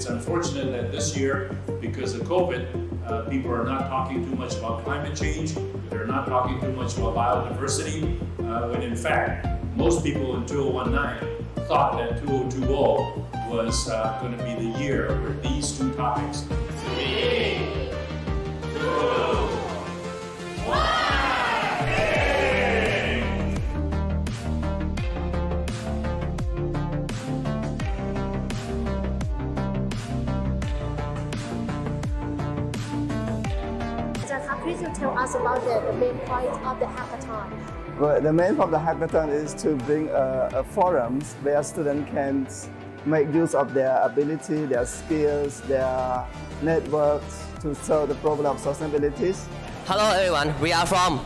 it's unfortunate that this year, because of COVID, people are not talking too much about climate change. They're not talking too much about biodiversity, when in fact, most people in 2019 thought that 2020 was going to be the year where these two topics. 3, 2, 1. Please tell us about the main point of the hackathon. Well, the main point of the hackathon is to bring a forums where students can make use of their ability, their skills, their networks to solve the problem of sustainability. Hello everyone, we are from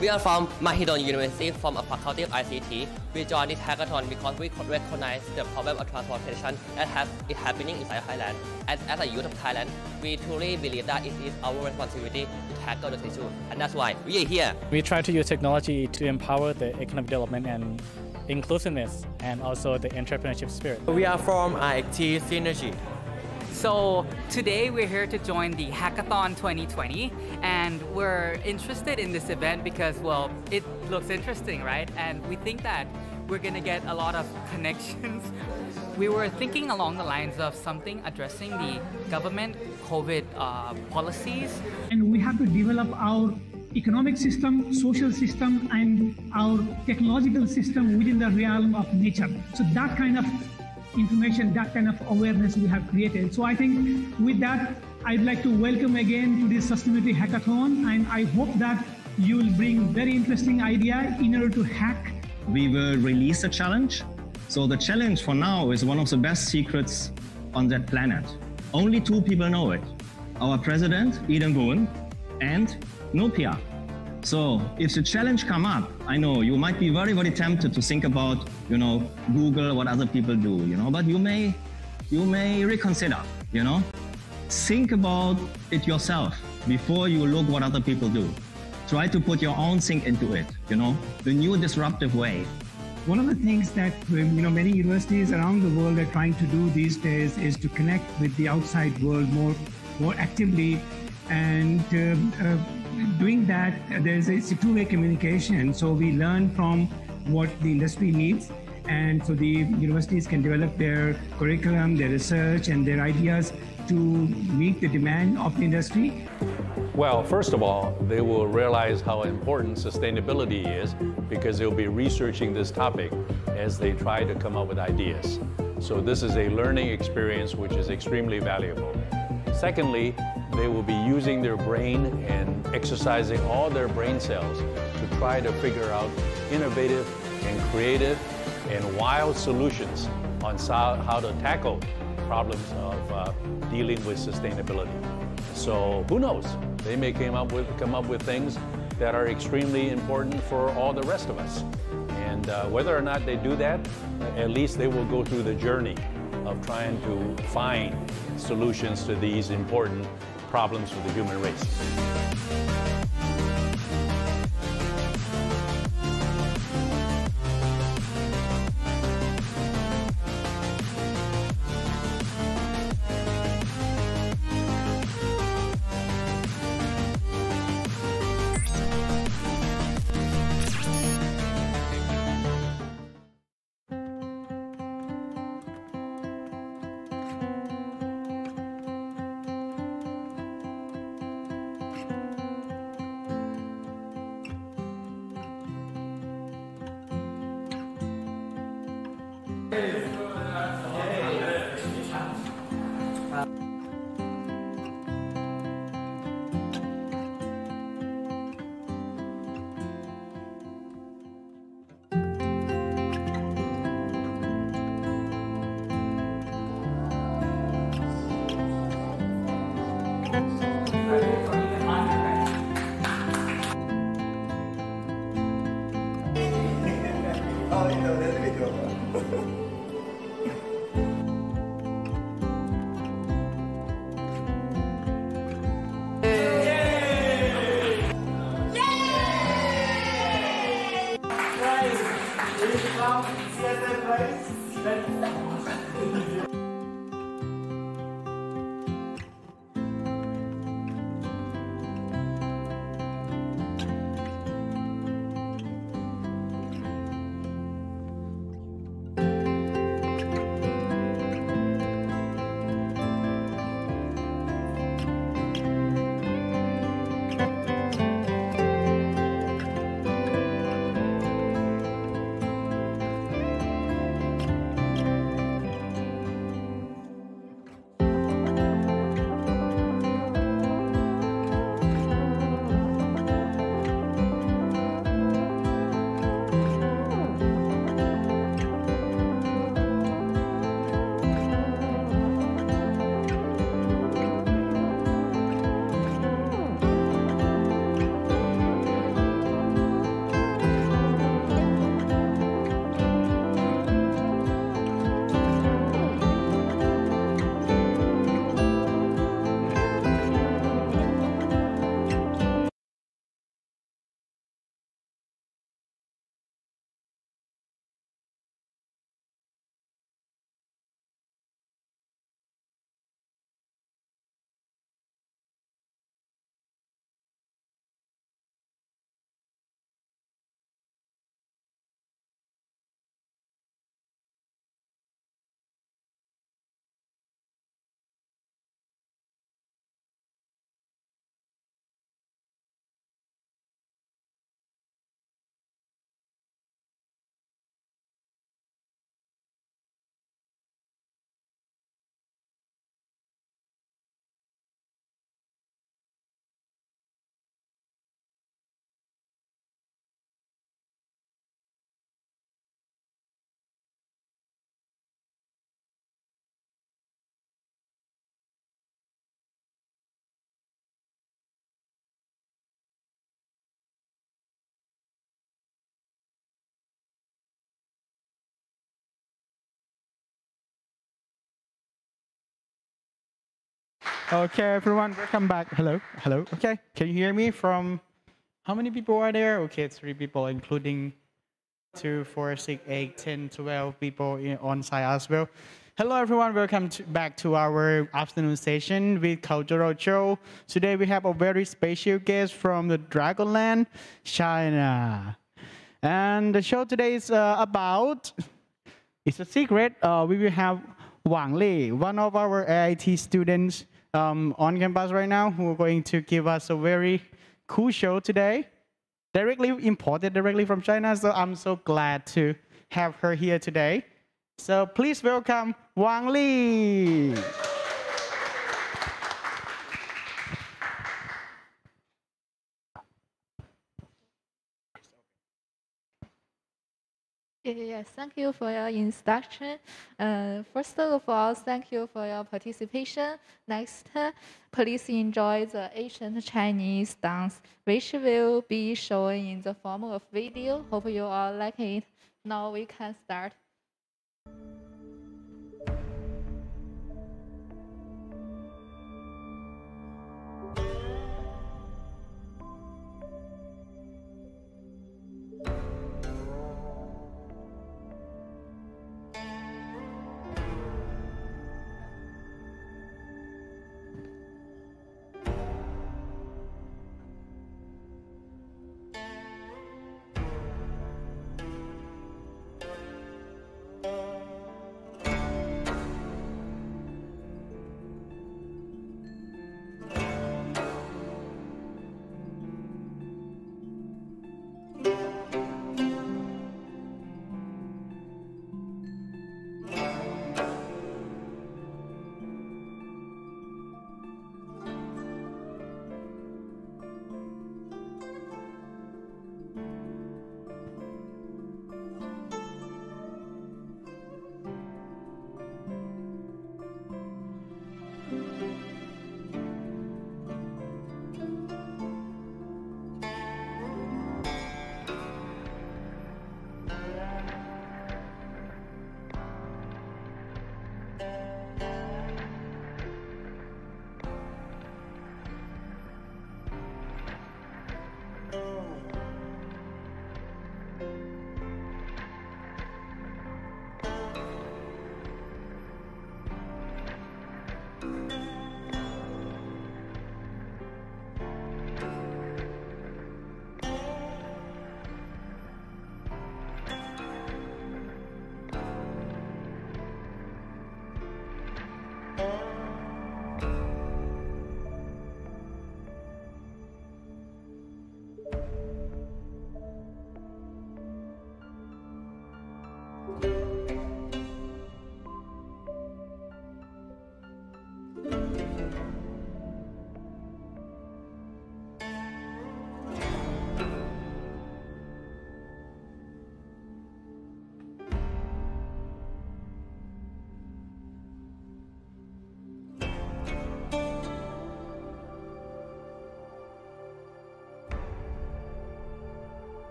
We are from Mahidol University from a faculty of ICT. We joined this hackathon because we recognize the problem of transportation that is happening inside Thailand. And as a youth of Thailand, we truly believe that it is our responsibility to tackle this issue. And that's why we are here. We try to use technology to empower the economic development and inclusiveness and also the entrepreneurship spirit. We are from hACKT Synergy. So today we're here to join the Hackathon 2020 and we're interested in this event because, well, it looks interesting, right? And we think that we're gonna get a lot of connections. We were thinking along the lines of something addressing the government COVID policies. And we have to develop our economic system, social system, and our technological system within the realm of nature. So that kind of information, that kind of awareness we have created. So I think with that, I'd like to welcome again to this Sustainability Hackathon, and I hope that you will bring very interesting idea in order to hack. We will release a challenge. So the challenge for now is one of the best secrets on that planet. Only 2 people know it. Our president, Eden Boon, and Nophea. So if the challenge come up, I know you might be very, very tempted to think about, Google, what other people do, but you may reconsider, Think about it yourself before you look what other people do. Try to put your own thing into it, the new disruptive way. One of the things that many universities around the world are trying to do these days is to connect with the outside world more actively, and doing that, there's a two-way communication. So we learn from what the industry needs, and so the universities can develop their curriculum, their research, and their ideas to meet the demand of the industry. Well, first of all, they will realize how important sustainability is because they'll be researching this topic as they try to come up with ideas. So this is a learning experience which is extremely valuable. Secondly, they will be using their brain and exercising all their brain cells to try to figure out innovative and creative and wild solutions on how to tackle problems of dealing with sustainability. So who knows? They may come up with things that are extremely important for all the rest of us. And whether or not they do that, at least they will go through the journey of trying to find solutions to these important problems for the human race. Okay, everyone, welcome back. Hello, hello. Okay, can you hear me from, how many people are there? Okay, it's 3 people, including 2, 4, 6, 8, 10, 12 people on site as well. Hello, everyone. Welcome back to our afternoon session with Cultural Show. Today, we have a very special guest from the Dragonland, China. And the show today is about, it's a secret. We will have Wang Li, one of our AIT students on campus right now, who are going to give us a very cool show today. Imported directly from China, so I'm so glad to have her here today. So please welcome Wang Li. Yes, thank you for your introduction. First of all, thank you for your participation. Next, please enjoy the ancient Chinese dance, which will be shown in the form of video. Hope you all like it. Now we can start.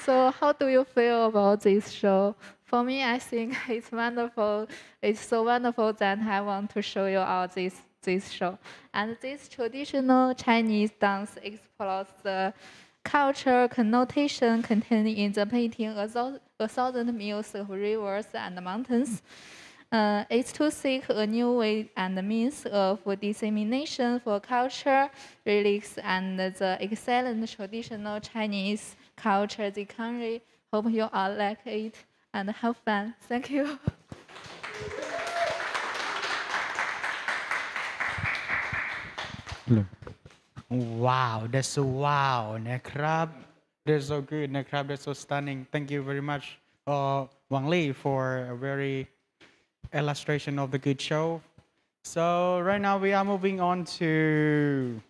So how do you feel about this show? For me, I think it's wonderful. It's so wonderful that I want to show you all this show. And this traditional Chinese dance explores the culture connotation contained in the painting a thousand miles of rivers and mountains. It's to seek a new way and means of dissemination for culture, relics, and the excellent traditional Chinese culture they carry. Hope you all like it and have fun. Thank you. Wow, that's so wow, นะครับ That's so good, นะครับ That's so stunning. Thank you very much, Wang Li, for a very illustration of the good show. So right now we are moving on to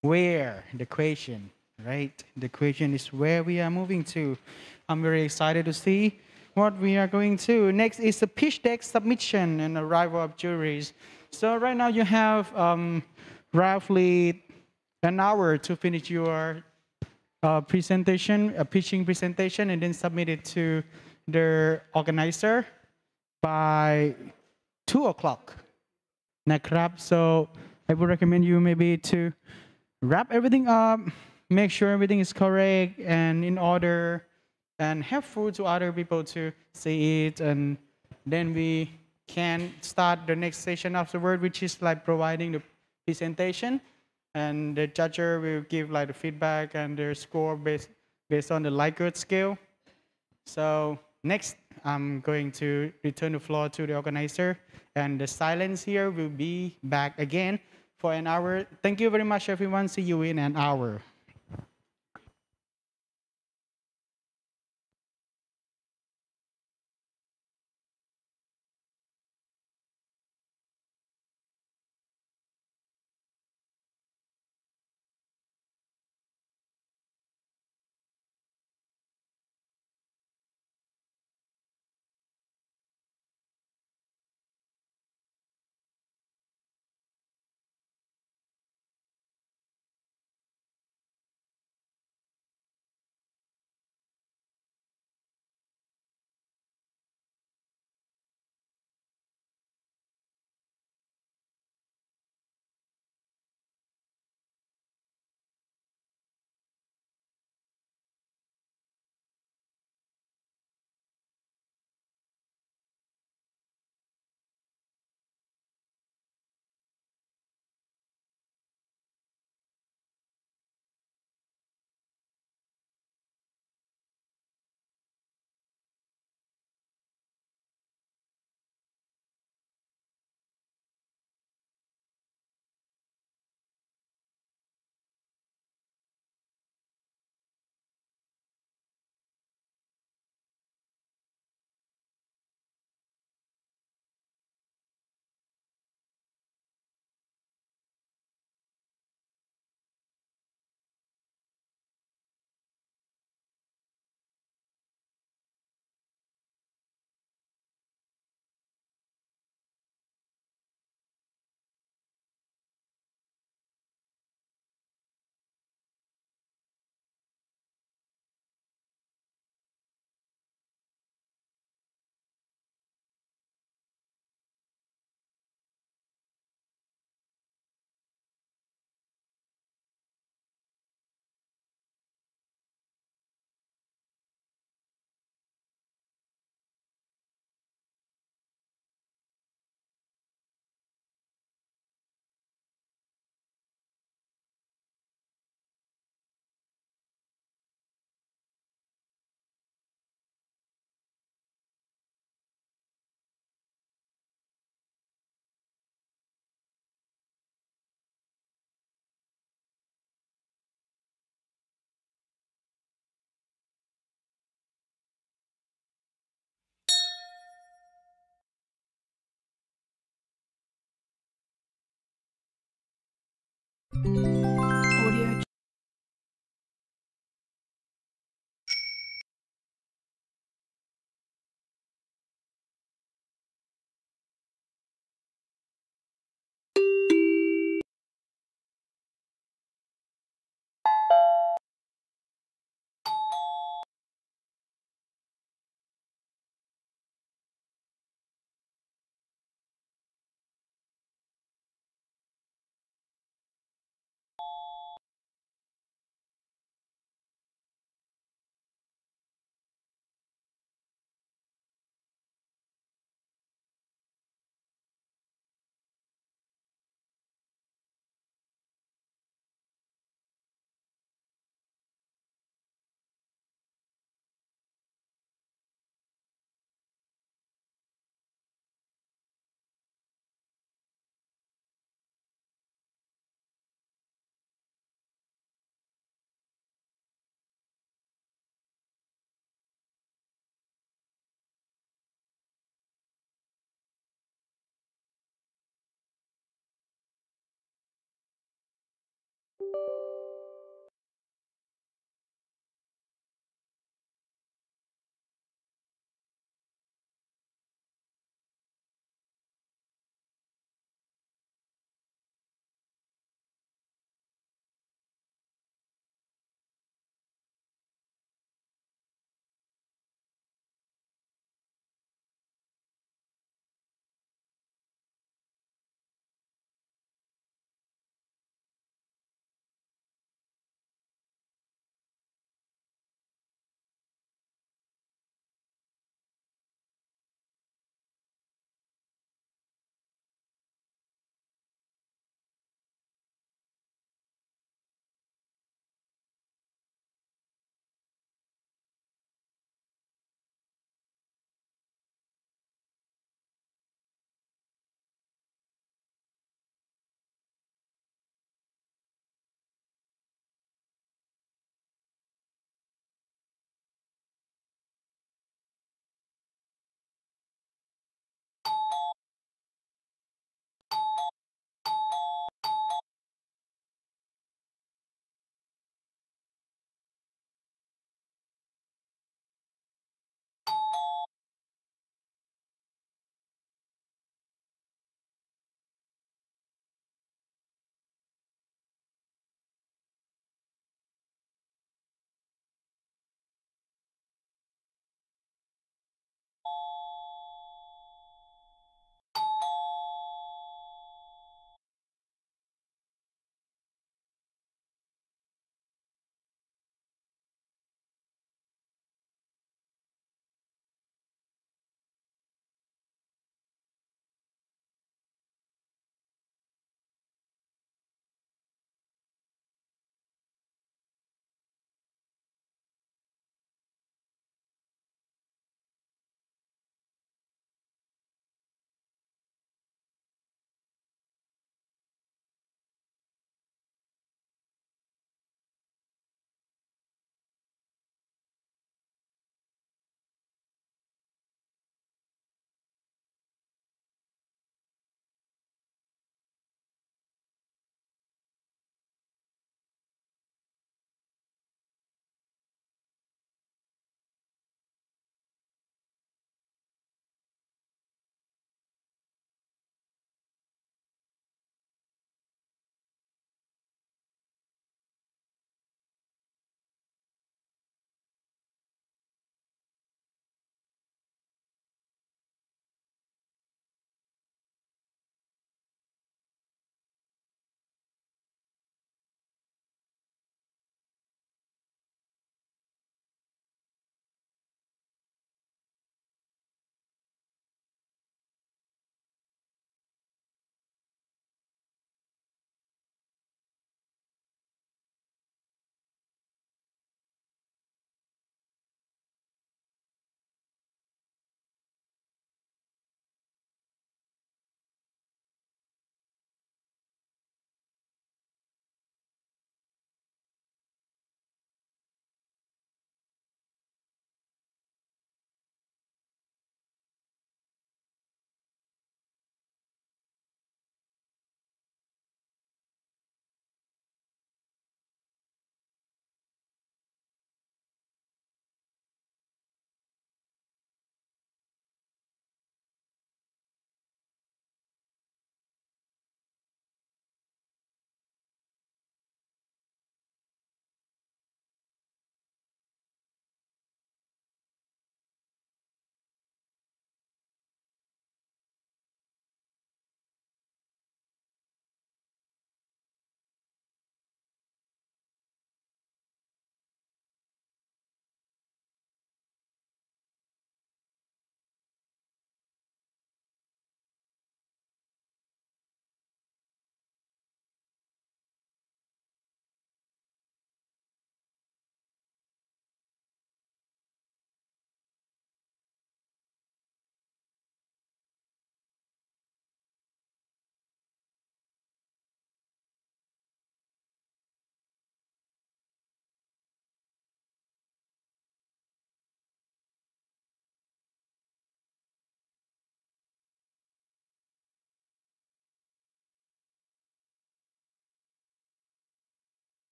where the question, right? The question is where we are moving to. I'm very excited to see what we are going to. Next is the pitch deck submission and arrival of juries. So right now you have roughly an hour to finish your presentation, a pitching presentation, and then submit it to the organizer by 2 o'clock. นะครับ So I would recommend you maybe to wrap everything up, make sure everything is correct and in order, and have food to other people to see it, and then we can start the next session afterward, which is like providing the presentation, and the judger will give like the feedback and their score based on the Likert scale. So next, I'm going to return the floor to the organizer, and the silence here will be back again for an hour. Thank you very much, everyone. See you in an hour.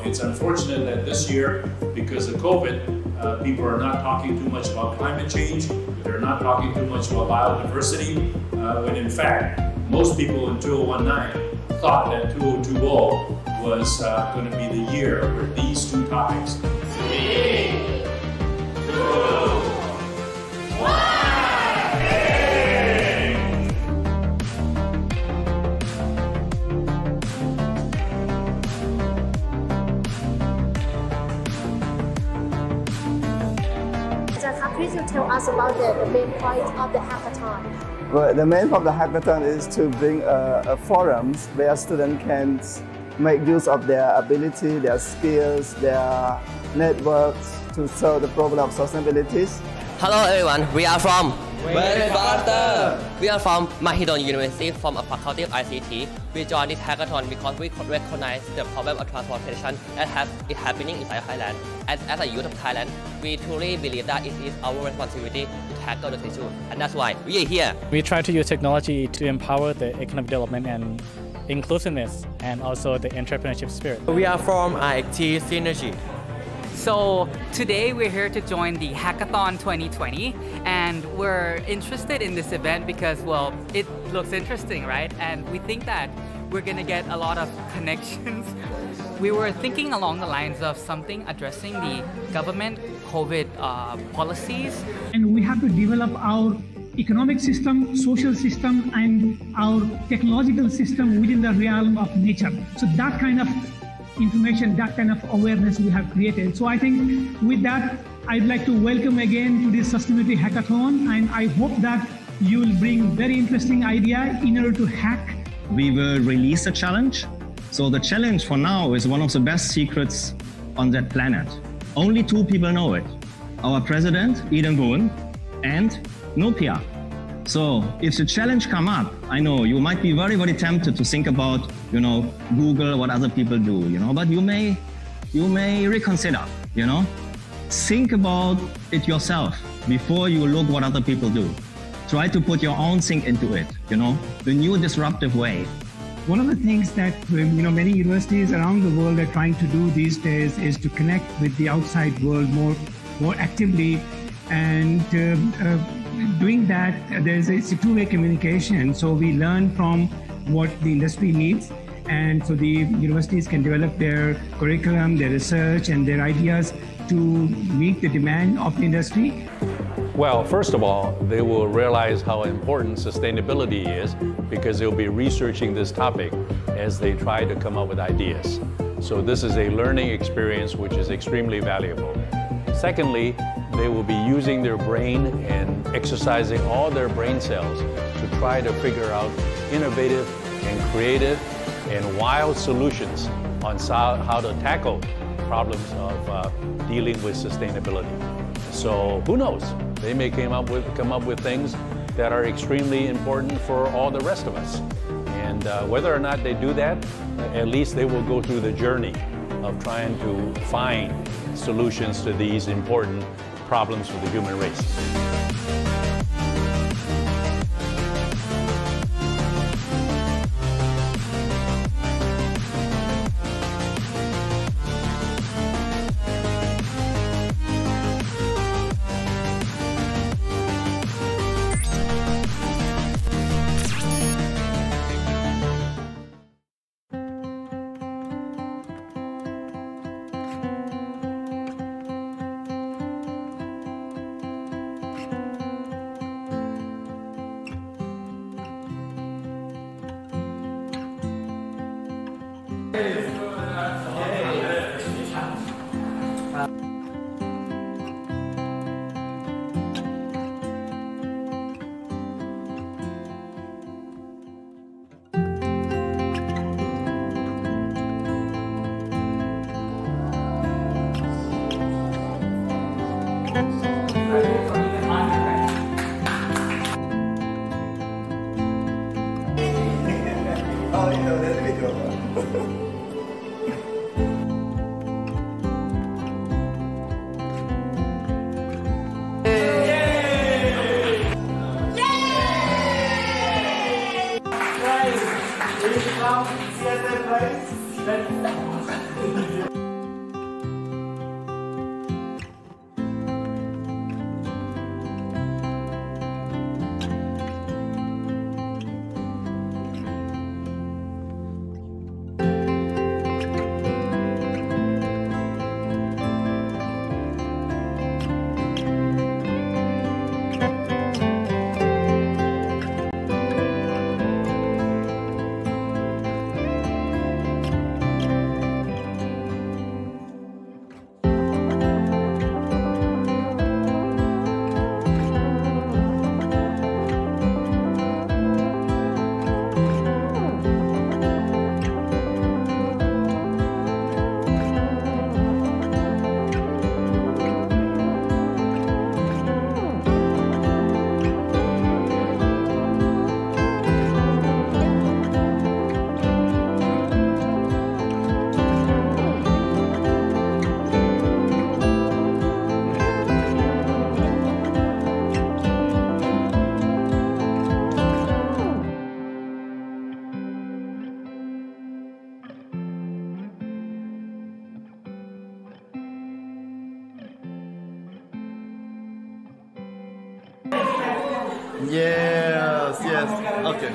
it's unfortunate that this year, because of COVID, people are not talking too much about climate change. They're not talking too much about biodiversity, when in fact, most people in 2019 thought that 2020 was going to be the year where these two topics. 3, 2, 1. Please tell us about the main point of the hackathon. Well, the main point of the hackathon is to bring a forums where students can make use of their ability, their skills, their networks to solve the problem of sustainability. Hello everyone, we are from We are from Maillart University from a faculty of ICT. We joined this hackathon because we could recognize the problem of transportation that is happening inside Thailand. As a youth of Thailand, we truly believe that it is our responsibility to tackle this issue, and that's why we are here. We try to use technology to empower the economic development and inclusiveness, and also the entrepreneurship spirit. We are from hACKT Synergy. So today we're here to join the Hackathon 2020, and we're interested in this event because, well, it looks interesting, right? And we think that we're gonna get a lot of connections. We were thinking along the lines of something addressing the government COVID policies. And we have to develop our economic system, social system, and our technological system within the realm of nature. So that kind of information, that kind of awareness we have created. So I think with that, I'd like to welcome again to this Sustainability Hackathon, and I hope that you will bring very interesting idea in order to hack. We will release a challenge. So the challenge for now is one of the best secrets on that planet. Only 2 people know it. Our president, and Nophea. So if the challenge come up, I know you might be very, very tempted to think about, Google, what other people do, but you may reconsider, Think about it yourself before you look what other people do. Try to put your own thing into it, the new disruptive way. One of the things that many universities around the world are trying to do these days is to connect with the outside world more actively, and doing that, there's a two-way communication. So we learn from what the industry needs, and so the universities can develop their curriculum, their research, and their ideas to meet the demand of the industry. Well, first of all, they will realize how important sustainability is because they'll be researching this topic as they try to come up with ideas. So this is a learning experience which is extremely valuable. Secondly, they will be using their brain and exercising all their brain cells to try to figure out innovative and creative and wild solutions on how to tackle problems of dealing with sustainability. So who knows? They may come up with things that are extremely important for all the rest of us. And whether or not they do that, at least they will go through the journey of trying to find solutions to these important problems for the human race. Yes, yes. Okay.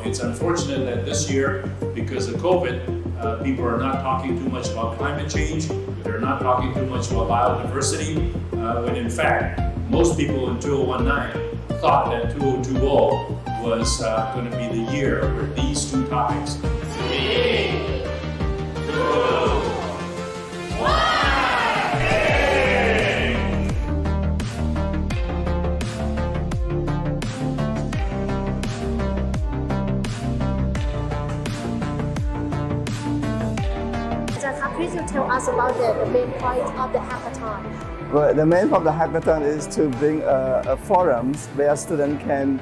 It's unfortunate that this year, because of COVID, people are not talking too much about climate change. They're not talking too much about biodiversity, when in fact, most people in 2019 thought that 2020 was going to be the year where these two topics. 3, 2, 1. Please tell us about the main point of the hackathon. Well, the main point of the hackathon is to bring a forums where students can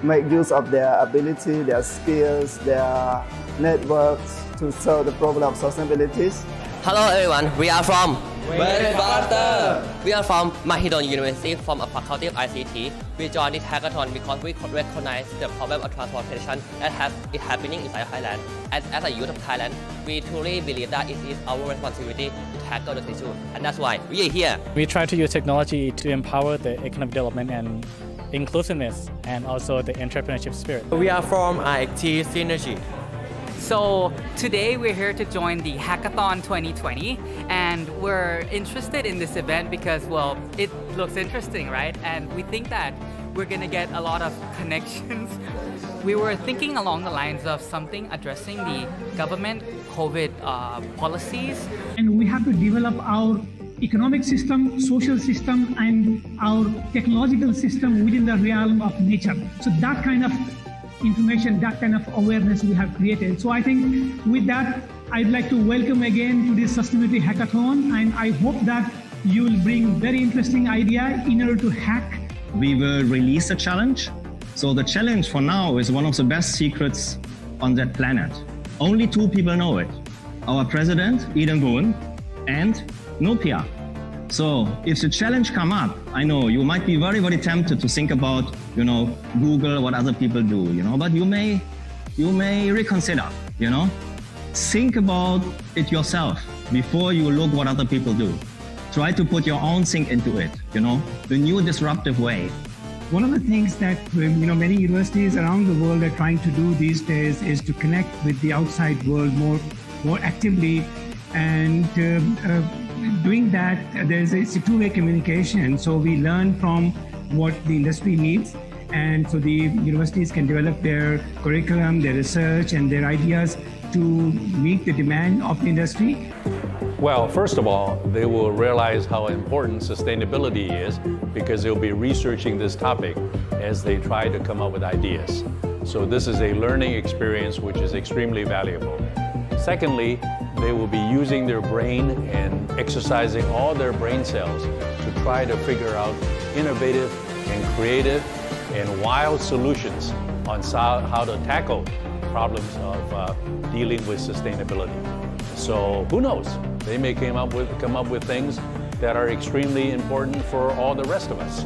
make use of their ability, their skills, their networks to solve the problem of sustainability. Hello everyone, we are from We are from Maillart University from a faculty of ICT. We joined this hackathon because we recognize the problem of transportation that is happening inside Thailand. As a youth of Thailand, we truly believe that it is our responsibility to tackle this issue, and that's why we are here. We try to use technology to empower the economic development and inclusiveness, and also the entrepreneurship spirit. We are from hACKT Synergy. So today we're here to join the Hackathon 2020, and we're interested in this event because, well, it looks interesting, right? And we think that we're gonna get a lot of connections. We were thinking along the lines of something addressing the government COVID policies. And we have to develop our economic system, social system, and our technological system within the realm of nature. So that kind of information, that kind of awareness we have created. So I think with that, I'd like to welcome again to this sustainability hackathon, and I hope that you will bring very interesting idea in order to hack. We will release a challenge. So the challenge for now is one of the best secrets on that planet. Only 2 people know it. Our president, and Nophea. So if the challenge come up, I know you might be very, very tempted to think about, Google what other people do, but you may reconsider, Think about it yourself before you look what other people do. Try to put your own thing into it, the new disruptive way. One of the things that many universities around the world are trying to do these days is to connect with the outside world more actively, and doing that, there's a two-way communication. So we learn from what the industry needs, and so the universities can develop their curriculum, their research, and their ideas to meet the demand of the industry. Well, first of all, they will realize how important sustainability is because they'll be researching this topic as they try to come up with ideas. So this is a learning experience which is extremely valuable. Secondly, they will be using their brain and exercising all their brain cells to try to figure out innovative and creative and wild solutions on how to tackle problems of dealing with sustainability. So who knows? They may come up with things that are extremely important for all the rest of us.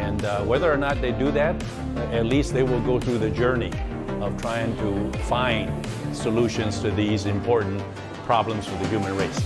And whether or not they do that, at least they will go through the journey of trying to find solutions to these important problems for the human race.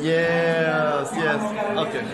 Yes, yes, okay.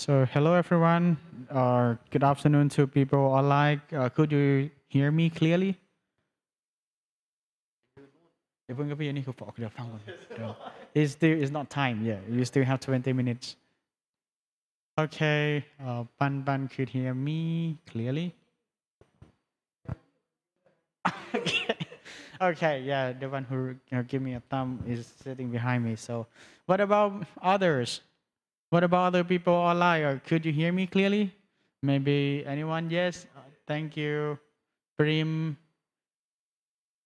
So hello everyone. Good afternoon to people online. Could you hear me clearly? It's not time. Yeah, you still have 20 minutes. Okay. Ban could hear me clearly. Okay. Okay. Yeah, the one who give me a thumb is sitting behind me. So, what about others? What about other people online? Or could you hear me clearly? Maybe anyone? Yes. Thank you, Prim.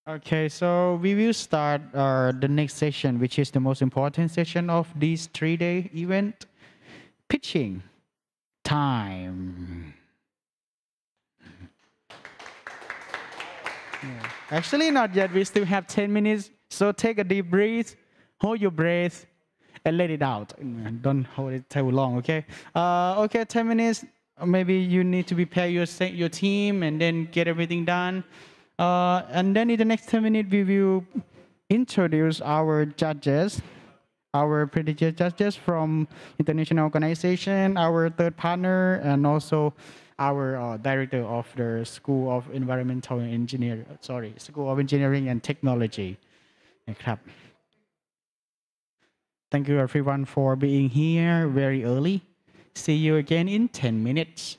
Okay, so we will start the next session, which is the most important session of this 3-day event, pitching time. Yeah. Actually, not yet. We still have 10 minutes. So take a deep breath, hold your breath, and let it out. Don't hold it too long, okay? Okay, 10 minutes. Maybe you need to prepare your team and then get everything done. And then in the next 10 minutes, we will introduce our judges, our prestigious judges from international organization, our third partner, and also our director of the School of Environmental Engineering, School of Engineering and Technology. Thank you everyone for being here very early. See you again in 10 minutes.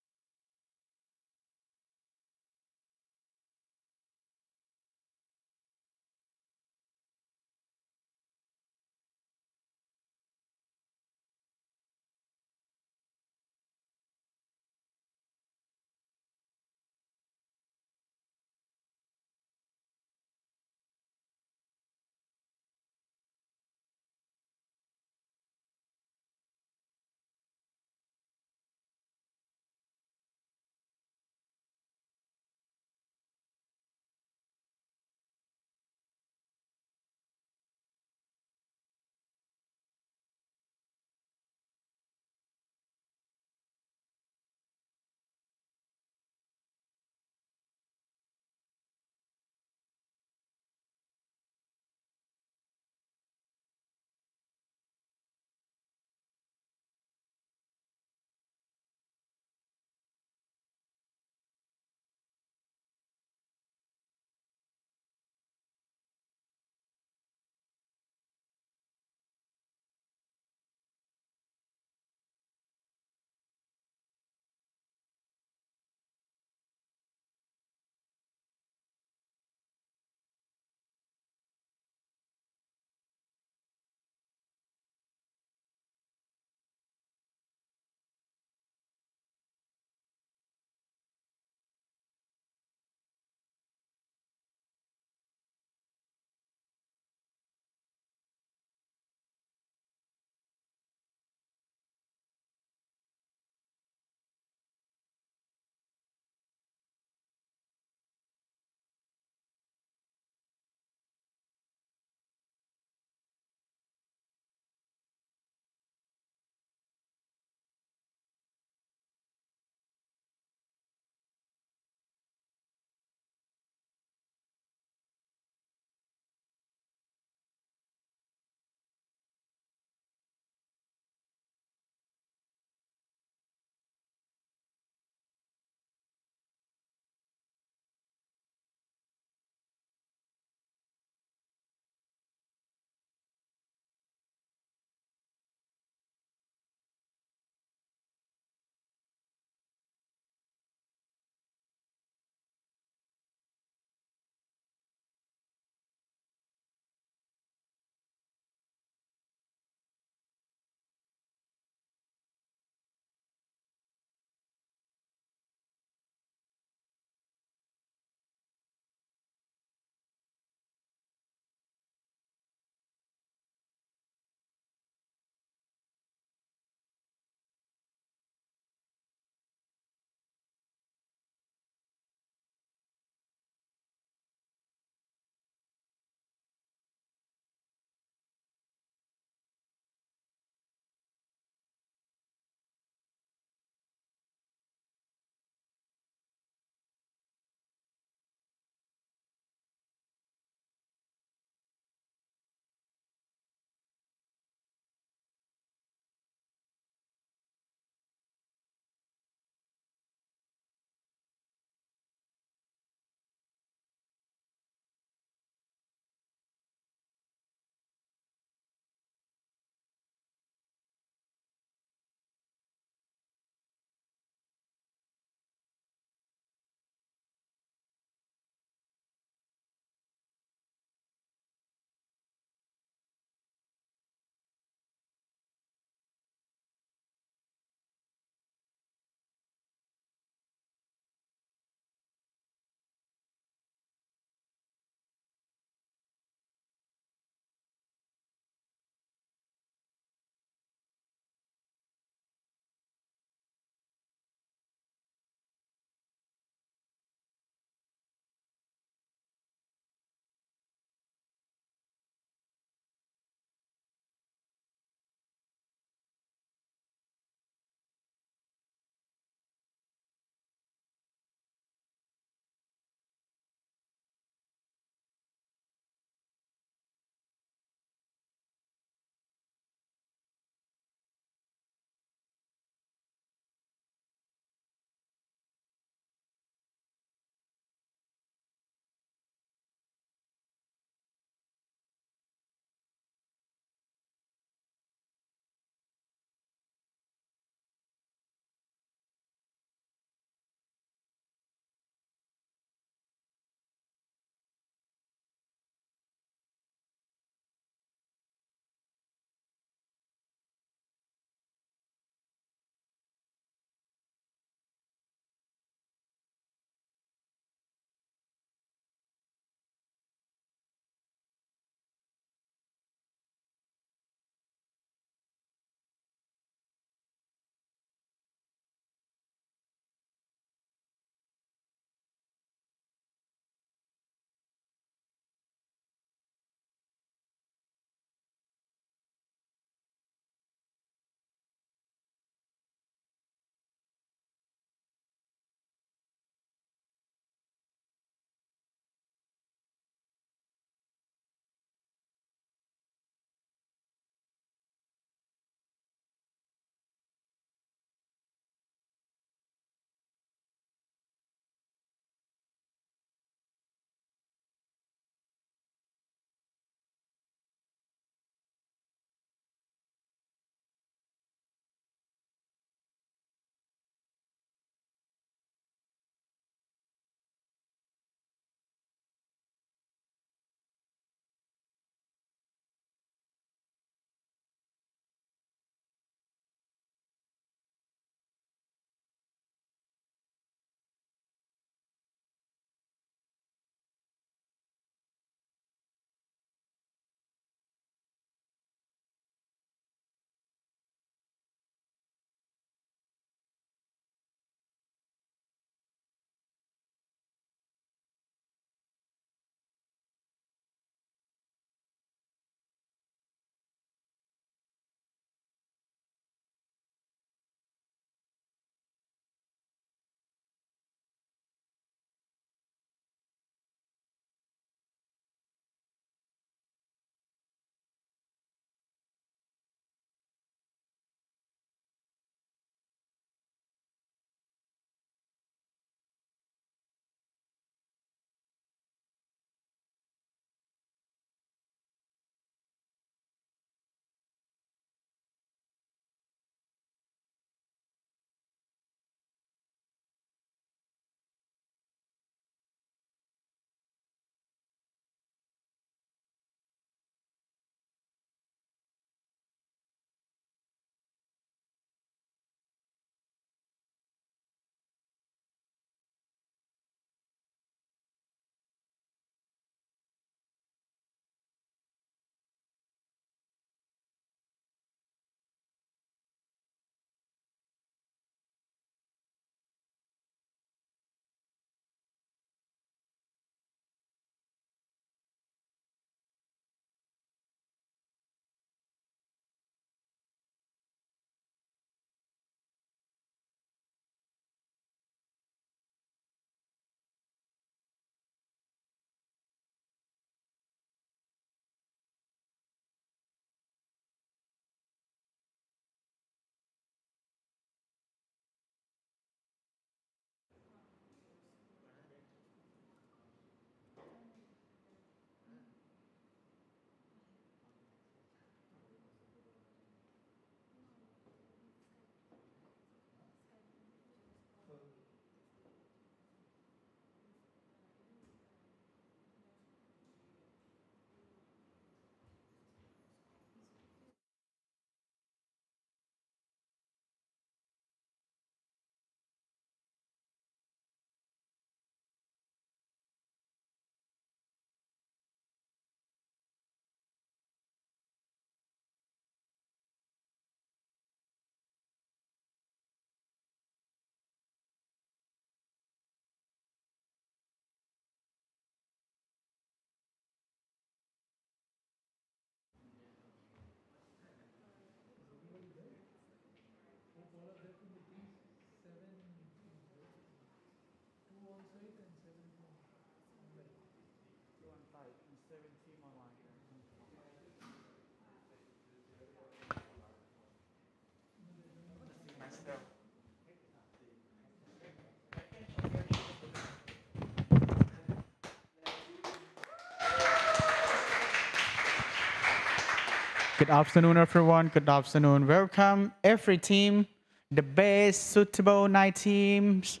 Good afternoon, everyone. Good afternoon. Welcome, every team. The best suitable 9 teams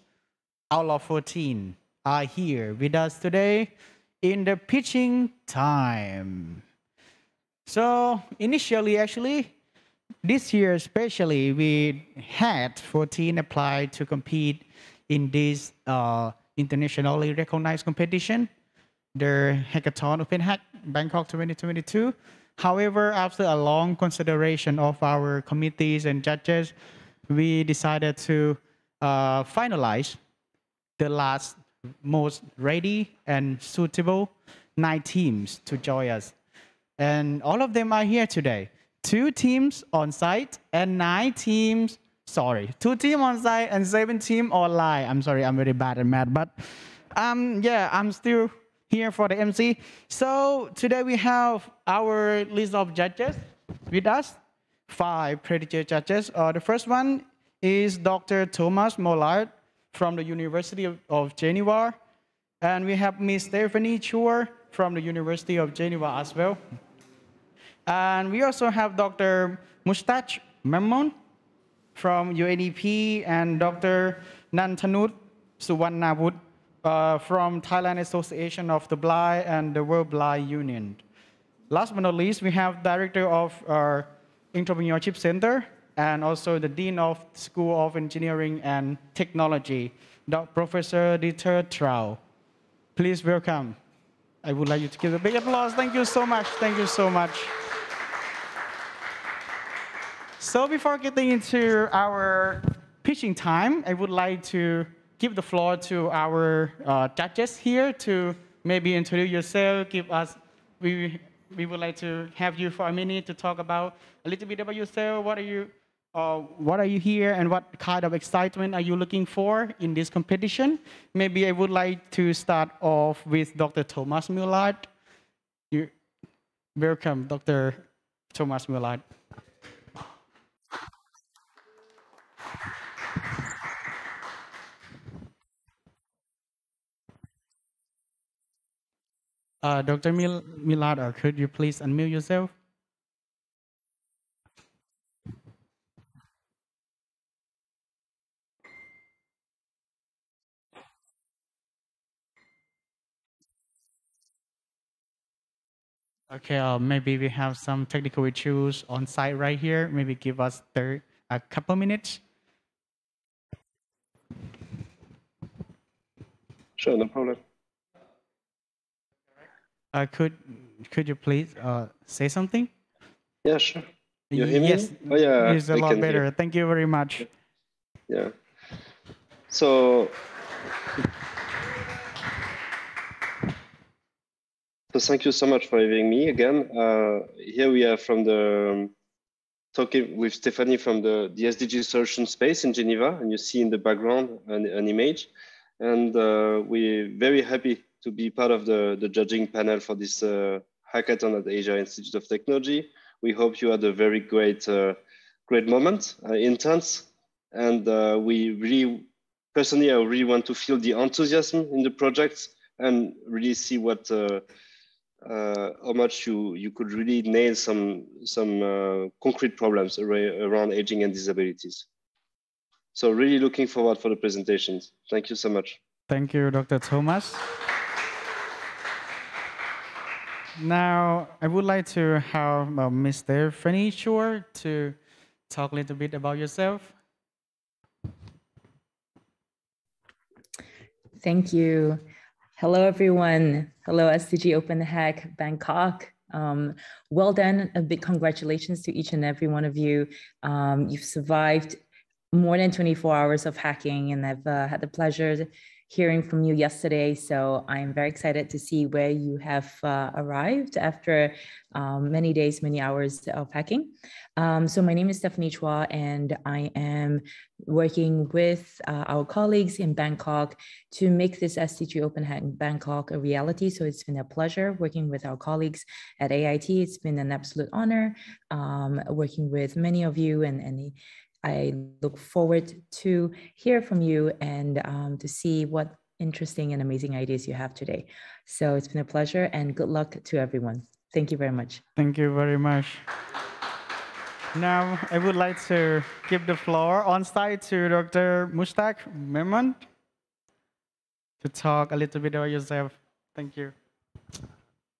out of 14 are here with us today in the pitching time. So initially, actually, this year especially, we had 14 apply to compete in this internationally recognized competition, the Hackathon Open Hack Bangkok 2022. However, after a long consideration of our committees and judges, we decided to finalize the last most ready and suitable 9 teams to join us. And all of them are here today. 2 teams on site and 9 teams, 2 teams on site and 7 teams online. I'm sorry, I'm very bad at math, but yeah, I'm still here for the MC. So today we have our list of judges with us, 5 prestigious judges. The first one is Dr. Thomas Maillart from the University of Geneva. And we have Ms. Stephanie Chua from the University of Geneva as well. And we also have Dr. Mustach Memon from UNEP and Dr. Nantanud Suwannavut from Thailand Association of the Blind and the World Blind Union. Last but not least, we have Director of our Entrepreneurship Center and also the Dean of School of Engineering and Technology, Professor Dieter Trau. Please welcome. I would like you to give a big applause. Thank you so much. Thank you so much. So before getting into our pitching time, I would like to give the floor to our judges here to maybe introduce yourself, give us, we would like to have you for a minute to talk about a little bit about yourself. What are you here and what kind of excitement are you looking for in this competition? Maybe I would like to start off with Dr. Thomas Maillart. Welcome, Dr. Thomas Maillart. Dr. Maillart, could you please unmute yourself? Okay, maybe we have some technical issues on site right here. Maybe give us a couple minutes. Sure, no problem. Could you please say something? Yeah, sure. You hear me? Yes, oh, yeah, it's a lot better. Thank you very much. Yeah. So thank you so much for having me again. Here we are from the talking with Stephanie from the SDG solution space in Geneva, and you see in the background an image. And we're very happy to be part of the judging panel for this hackathon at the Asia Institute of Technology. We hope you had a very great moment, intense, and we really, personally, I really want to feel the enthusiasm in the projects and really see what how much you could really nail some concrete problems around aging and disabilities. So really looking forward for the presentations. Thank you so much. Thank you, Dr. Thomas. Now, I would like to have Mr. Stephanie Chua to talk a little bit about yourself. Thank you. Hello, everyone. Hello, SDG Open Hack Bangkok. Well done. A big congratulations to each and every one of you. You've survived more than 24 hours of hacking, and I've had the pleasure hearing from you yesterday. So I'm very excited to see where you have arrived after many days, many hours of hacking. So my name is Stephanie Chua, and I am working with our colleagues in Bangkok to make this SDG Open Hack in Bangkok a reality. So it's been a pleasure working with our colleagues at AIT. It's been an absolute honor working with many of you, and I look forward to hear from you and to see what interesting and amazing ideas you have today. So it's been a pleasure, and good luck to everyone. Thank you very much. Thank you very much. Now, I would like to give the floor on site to Dr. Mushtaq Memon to talk a little bit about yourself. Thank you.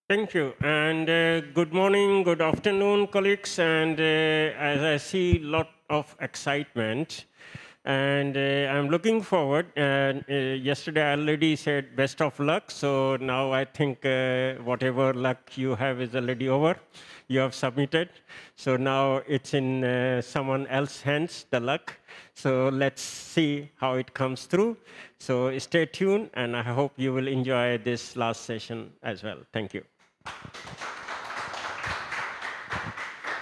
Thank you, and good morning, good afternoon, colleagues. And as I see, a lot of excitement, and I'm looking forward. And yesterday I already said best of luck, so now I think whatever luck you have is already over. You have submitted, so now it's in someone else's hands, the luck. So let's see how it comes through. So stay tuned, and I hope you will enjoy this last session as well. Thank you.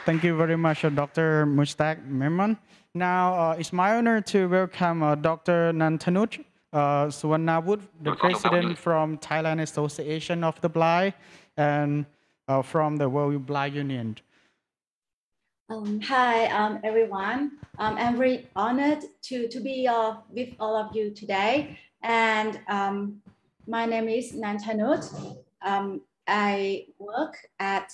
Thank you very much, Dr. Mushtaq Memon. Now, it's my honor to welcome Dr. Nantanut Suwarnawut, the president from Thailand Association of the Blind, and from the World Blind Union. Hi, everyone. I'm very honored to be with all of you today. And my name is Nantanut. I work at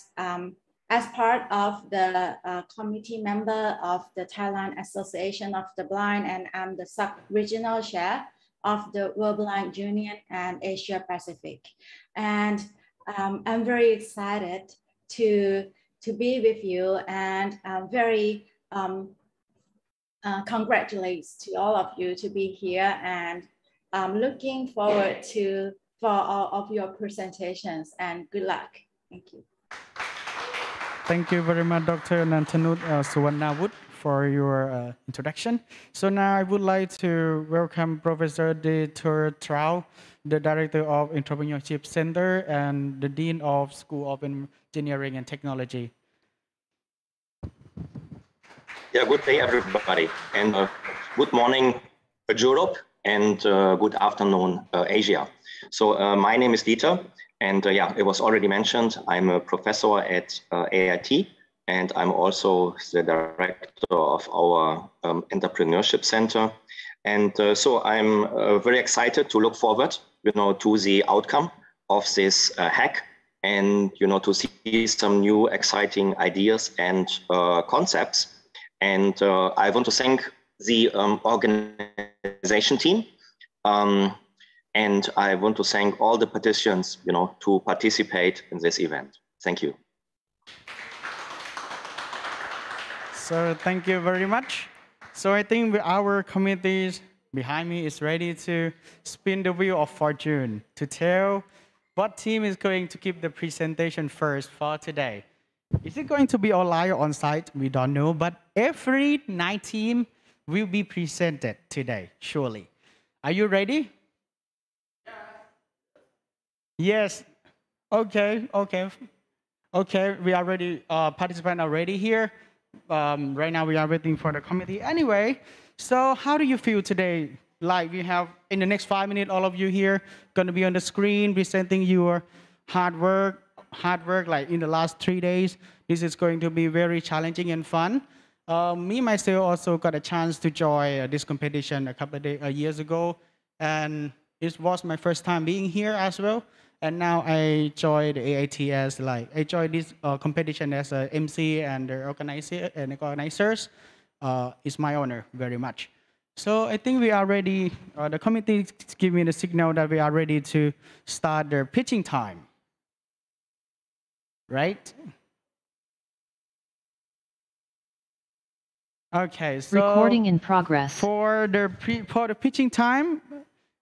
as part of the committee member of the Thailand Association of the Blind, and I'm the sub-regional chair of the World Blind Union and Asia Pacific. And I'm very excited to be with you, and very congratulations to all of you to be here, and I'm looking forward for all of your presentations, and good luck. Thank you. Thank you very much, Dr. Nantanut Suwarnawut, for your introduction. So now I would like to welcome Professor De Trau, the Director of Entrepreneurship Center and the Dean of School of Engineering and Technology. Yeah, good day, everybody. And good morning, Europe, and good afternoon, Asia. So my name is Dieter, and yeah, it was already mentioned, I'm a professor at AIT, and I'm also the director of our entrepreneurship center. And so I'm very excited to look forward, to the outcome of this hack, and to see some new exciting ideas and concepts. And I want to thank the organization team. And I want to thank all the participants, to participate in this event. Thank you. So thank you very much. So I think our committee behind me is ready to spin the wheel of fortune to tell what team is going to give the presentation first for today. Is it going to be online or on site? We don't know, but every 9 team will be presented today, surely. Are you ready? Yes. Okay. We are ready. Participants are ready here. Right now we are waiting for the committee. Anyway, so how do you feel today? Like we have in the next 5 minutes, all of you here going to be on the screen presenting your hard work. Like in the last 3 days. This is going to be very challenging and fun. Me myself also got a chance to join this competition a couple of years ago, and it was my first time being here as well. And now I joined the AIT as I joined this competition as a MC and the organizers. It's my honor very much. So I think we are ready. The committee gave me the signal that we are ready to start the pitching time. Right? Okay, so recording in progress. For the pitching time,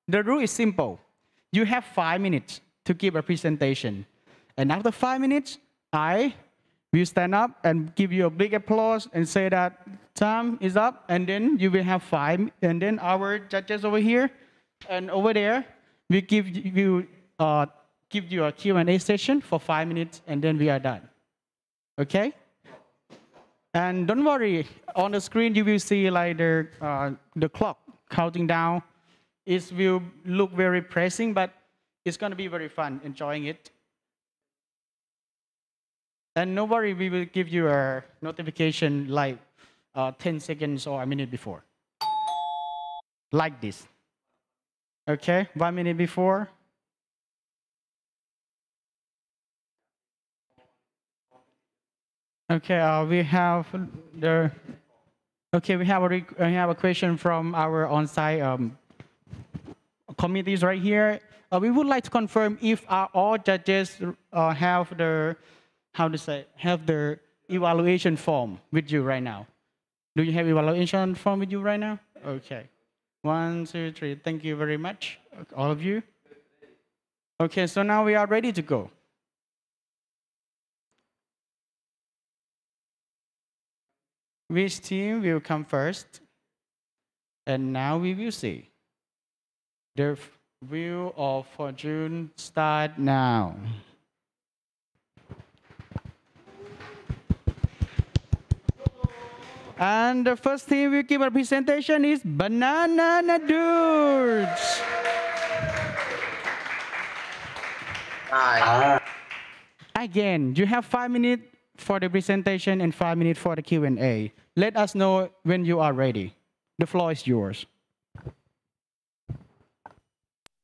the rule is simple. You have 5 minutes to give a presentation. And after 5 minutes, I will stand up and give you a big applause and say that time is up, and then you will have 5, and then our judges over here And over there, we give you a Q&A session for 5 minutes, and then we are done. Okay? And don't worry, on the screen you will see like the clock counting down. It will look very pressing, but it's going to be very fun, enjoying it. And no worry, we will give you a notification like 10 seconds or a minute before. Like this. Okay, 1 minute before. Okay, we have a question from our on-site committees right here. We would like to confirm if all judges have the evaluation form with you right now. Do you have evaluation form with you right now? Okay. 1, 2, 3. Thank you very much, all of you. Okay, so now we are ready to go. Which team will come first? And now we will see. The Wheel of Fortune start now. And the first team will give a presentation is banananadudes. Hi. Again, you have 5 minutes for the presentation and 5 minutes for the Q&A. Let us know when you are ready. The floor is yours.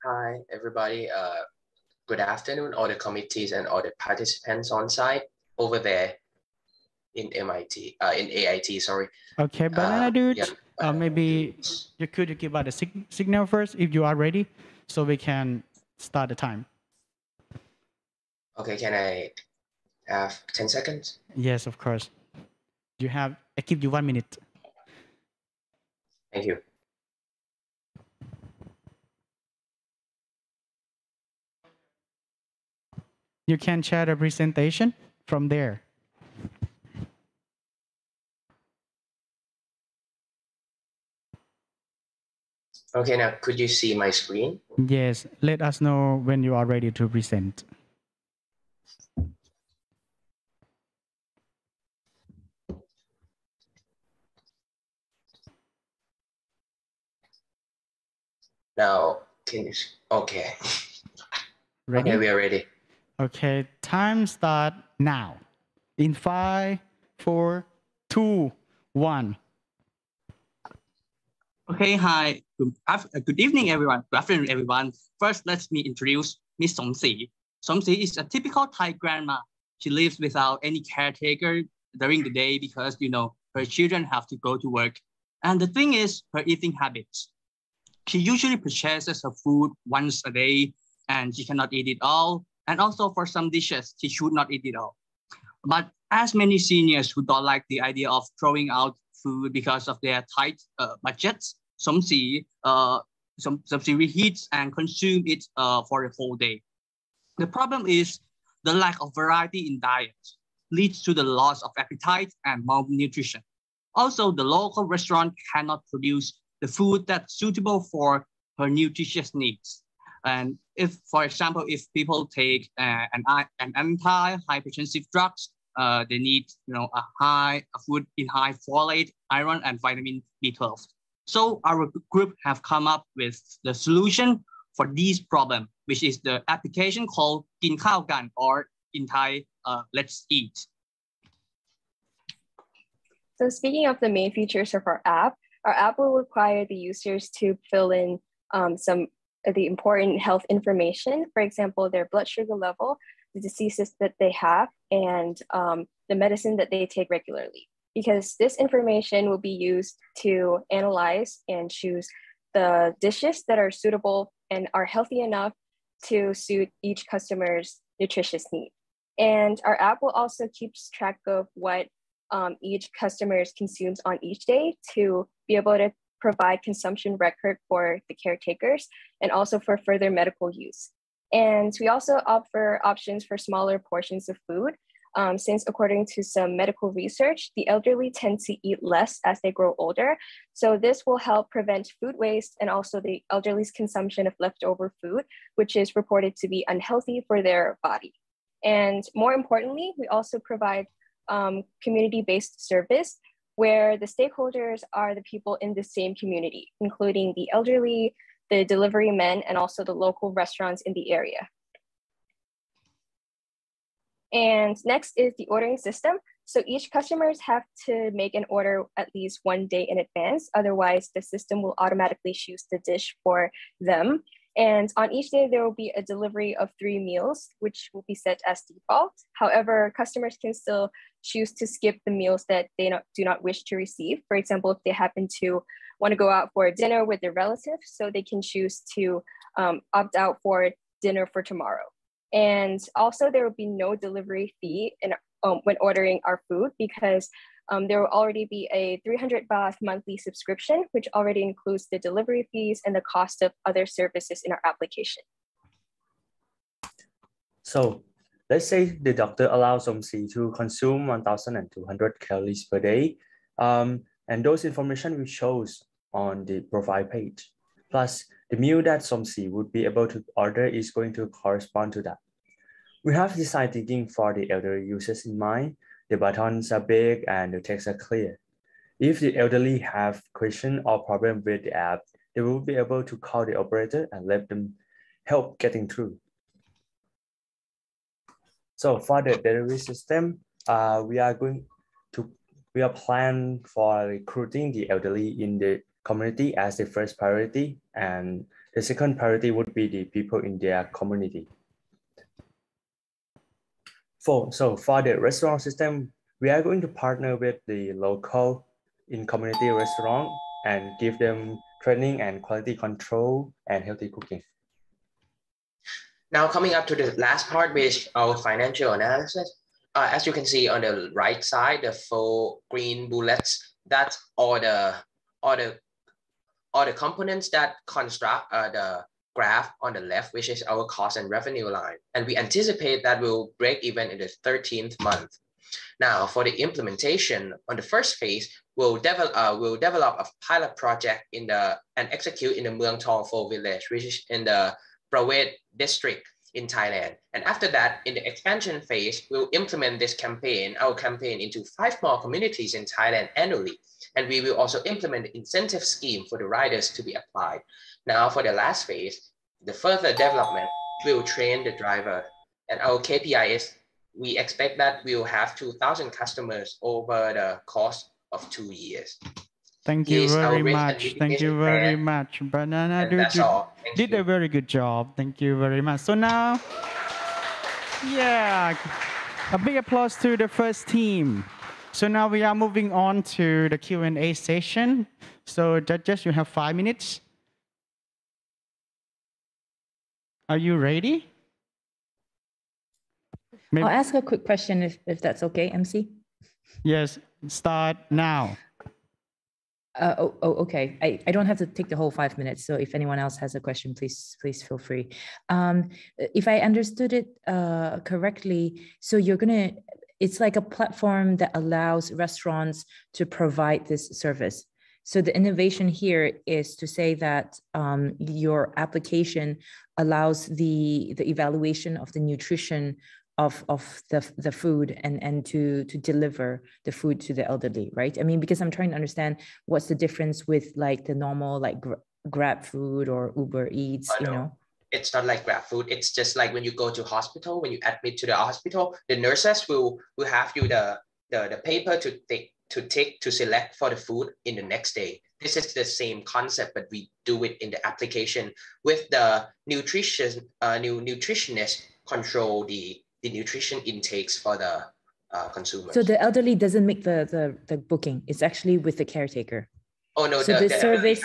Hi, everybody. Good afternoon, all the committees and all the participants on site over there in AIT, sorry. Okay, banana dudes. Yeah, maybe you could give out a signal first if you are ready, so we can start the time. Okay, can I have 10 seconds? Yes, of course. I give you 1 minute. Thank you. You can share the presentation from there. Okay, now could you see my screen? Yes, let us know when you are ready to present. Now, can you, okay. Ready? Okay, we are ready. Okay, time start now. In 5, 4, 2, 1. Okay, hi. Good evening, everyone. Good afternoon, everyone. First, let me introduce Miss Somsi. Somsi is a typical Thai grandma. She lives without any caretaker during the day because, her children have to go to work. And the thing is, her eating habits. She usually purchases her food once a day, and she cannot eat it all. And also for some dishes, she should not eat it all. But as many seniors who don't like the idea of throwing out food because of their tight budgets, Somsi reheats and consumes it for the whole day. The problem is the lack of variety in diet leads to the loss of appetite and malnutrition. Also, the local restaurant cannot produce the food that's suitable for her nutritious needs. And if, for example, if people take an anti-hypertensive drugs, they need a food in high folate, iron, and vitamin B12. So our group have come up with the solution for this problem, which is the application called Kin Khao Gan, or in Thai, Let's Eat. So speaking of the main features of our app will require the users to fill in some of the important health information, for example, their blood sugar level, the diseases that they have, and the medicine that they take regularly. Because this information will be used to analyze and choose the dishes that are suitable and are healthy enough to suit each customer's nutritious need. And our app will also keep track of what each customer consumes on each day to be able to provide consumption record for the caretakers and also for further medical use. And we also offer options for smaller portions of food since according to some medical research, the elderly tend to eat less as they grow older. So this will help prevent food waste and also the elderly's consumption of leftover food, which is reported to be unhealthy for their body. And more importantly, we also provide community-based service where the stakeholders are the people in the same community, including the elderly, the delivery men, and also the local restaurants in the area. And next is the ordering system. So each customers have to make an order at least 1 day in advance. Otherwise, the system will automatically choose the dish for them. And on each day, there will be a delivery of 3 meals, which will be set as default. However, customers can still choose to skip the meals that they do not wish to receive. For example, if they happen to want to go out for dinner with their relatives, so they can choose to opt out for dinner for tomorrow. And also there will be no delivery fee when ordering our food because there will already be a 300 baht monthly subscription, which already includes the delivery fees and the cost of other services in our application. So let's say the doctor allows Somsi to consume 1,200 calories per day. And those information we shows on the profile page. Plus the meal that Somsi would be able to order is going to correspond to that. We have design thinking for the elderly users in mind. The buttons are big and the text are clear. If the elderly have question or problem with the app, they will be able to call the operator and let them help getting through. So for the delivery system, we are planning for recruiting the elderly in the community as the first priority, and the second priority would be the people in their community. So for the restaurant system, we are going to partner with the local in-community restaurant and give them training and quality control and healthy cooking. Now coming up to the last part, which is our financial analysis. As you can see on the right side, the 4 green bullets, that's all the components that construct the graph on the left, which is our cost and revenue line. And we anticipate that we'll break even in the 13th month. Now for the implementation on the first phase, we'll develop a pilot project and execute in the Muang Thong 4 village, which is in the Prawet district in Thailand. And after that, in the expansion phase, we'll implement this campaign, our campaign, into 5 more communities in Thailand annually. And we will also implement the incentive scheme for the riders to be applied. Now for the last phase, the further development, we'll train the driver. And our KPI is, we expect that we'll have 2,000 customers over the course of 2 years. Thank you very much. Thank you very much. Banana Dude, you did a very good job. Thank you very much. So now, yeah, a big applause to the first team. So now we are moving on to the Q&A session. So judges, you have 5 minutes. Are you ready? I'll ask a quick question if that's okay, MC. Yes, start now. Okay. I don't have to take the whole 5 minutes. So if anyone else has a question, please feel free. If I understood it correctly, so it's like a platform that allows restaurants to provide this service. So the innovation here is to say that your application allows the evaluation of the nutrition of the food and to deliver the food to the elderly, right? I mean, because I'm trying to understand what's the difference with like the normal like Grab food or Uber Eats, you know? It's not like Grab food. It's just like when you go to hospital, when you admit to the hospital, the nurses will have you the paper to select for the food in the next day. This is the same concept, but we do it in the application with the nutritionist control the nutrition intakes for the consumers. So the elderly doesn't make the booking. It's actually with the caretaker. Oh no, so the service.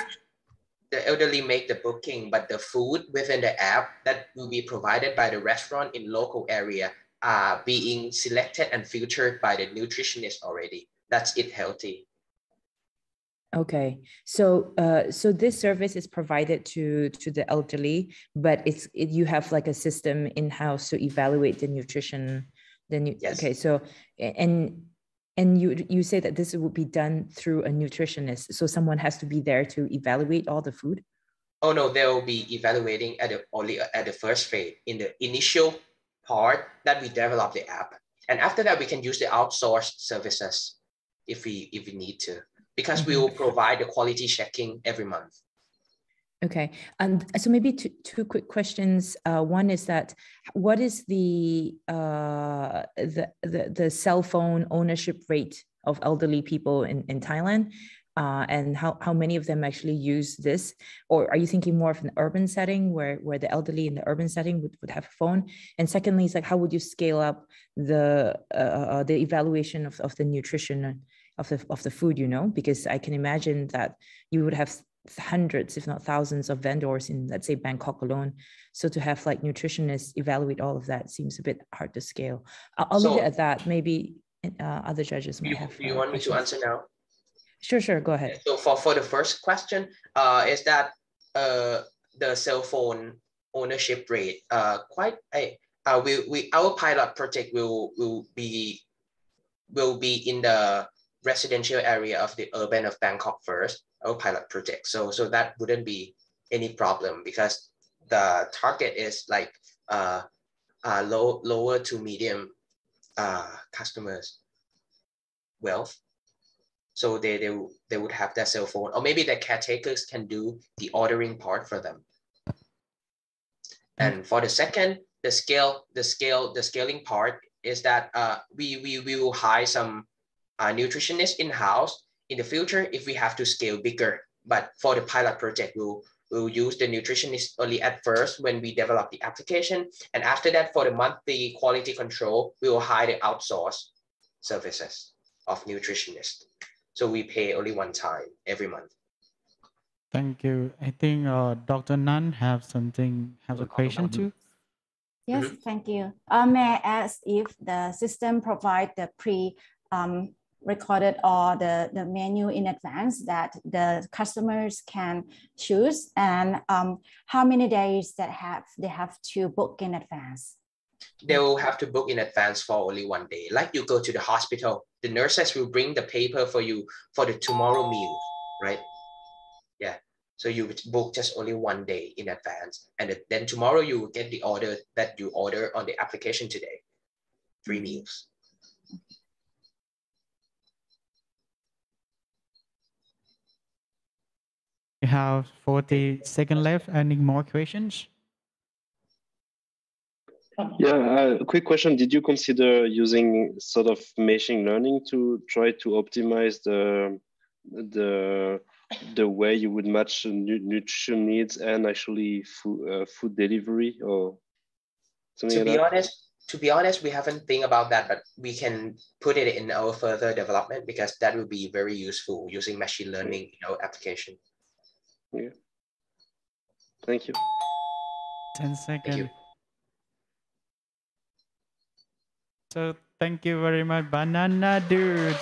The elderly make the booking, but the food within the app that will be provided by the restaurant in local area are being selected and filtered by the nutritionist already. That's it healthy. Okay, so so this service is provided to the elderly, but you have like a system in-house to evaluate the nutrition Yes. Okay, so and you say that this would be done through a nutritionist, so someone has to be there to evaluate all the food? Oh no, they'll be evaluating only at the first phase, in the initial part that we develop the app. And after that, we can use the outsourced services if we need to, because we will provide the quality checking every month. Okay, and so maybe two quick questions. One is that what is the cell phone ownership rate of elderly people in Thailand, and how many of them actually use this? Or are you thinking more of an urban setting where the elderly in the urban setting would have a phone? And secondly, it's like, how would you scale up the evaluation of the nutrition of the food? You know, because I can imagine that you would have hundreds, if not thousands, of vendors in, let's say, Bangkok alone. So to have like nutritionists evaluate all of that seems a bit hard to scale. I'll leave it at that. Maybe other judges might have. Do you want me to answer now? Sure, go ahead. So for the first question, is that the cell phone ownership rate quite our pilot project will be in the residential area of the urban of Bangkok first, our pilot project. So that wouldn't be any problem, because the target is like lower to medium customers wealth. So they would have their cell phone, or maybe the caretakers can do the ordering part for them. And for the second, the scaling part is that we will hire some nutritionists in-house in the future if we have to scale bigger. But for the pilot project, we'll use the nutritionist only at first when we develop the application. And after that, for the monthly quality control, we will hire the outsourced services of nutritionists. So we pay only one time every month. Thank you. I think Dr. Nan has a question too. Yes, thank you. May I ask if the system provides the recorded or the menu in advance that the customers can choose, and how many days that they have to book in advance? They will have to book in advance for only one day. Like you go to the hospital, the nurses will bring the paper for you for the tomorrow meal, right? Yeah. So you would book just only one day in advance, and then tomorrow you will get the order that you order on the application today. 3 meals. We have 40 seconds left. Any more questions? Yeah, a quick question. Did you consider using sort of machine learning to try to optimize the way you would match nutrition needs and actually food delivery or something like that? To be honest, we haven't think about that, but we can put it in our further development, because that will be very useful using machine learning in our application. Yeah. Thank you. 10 seconds. Thank you. So thank you very much, Banana Dudes.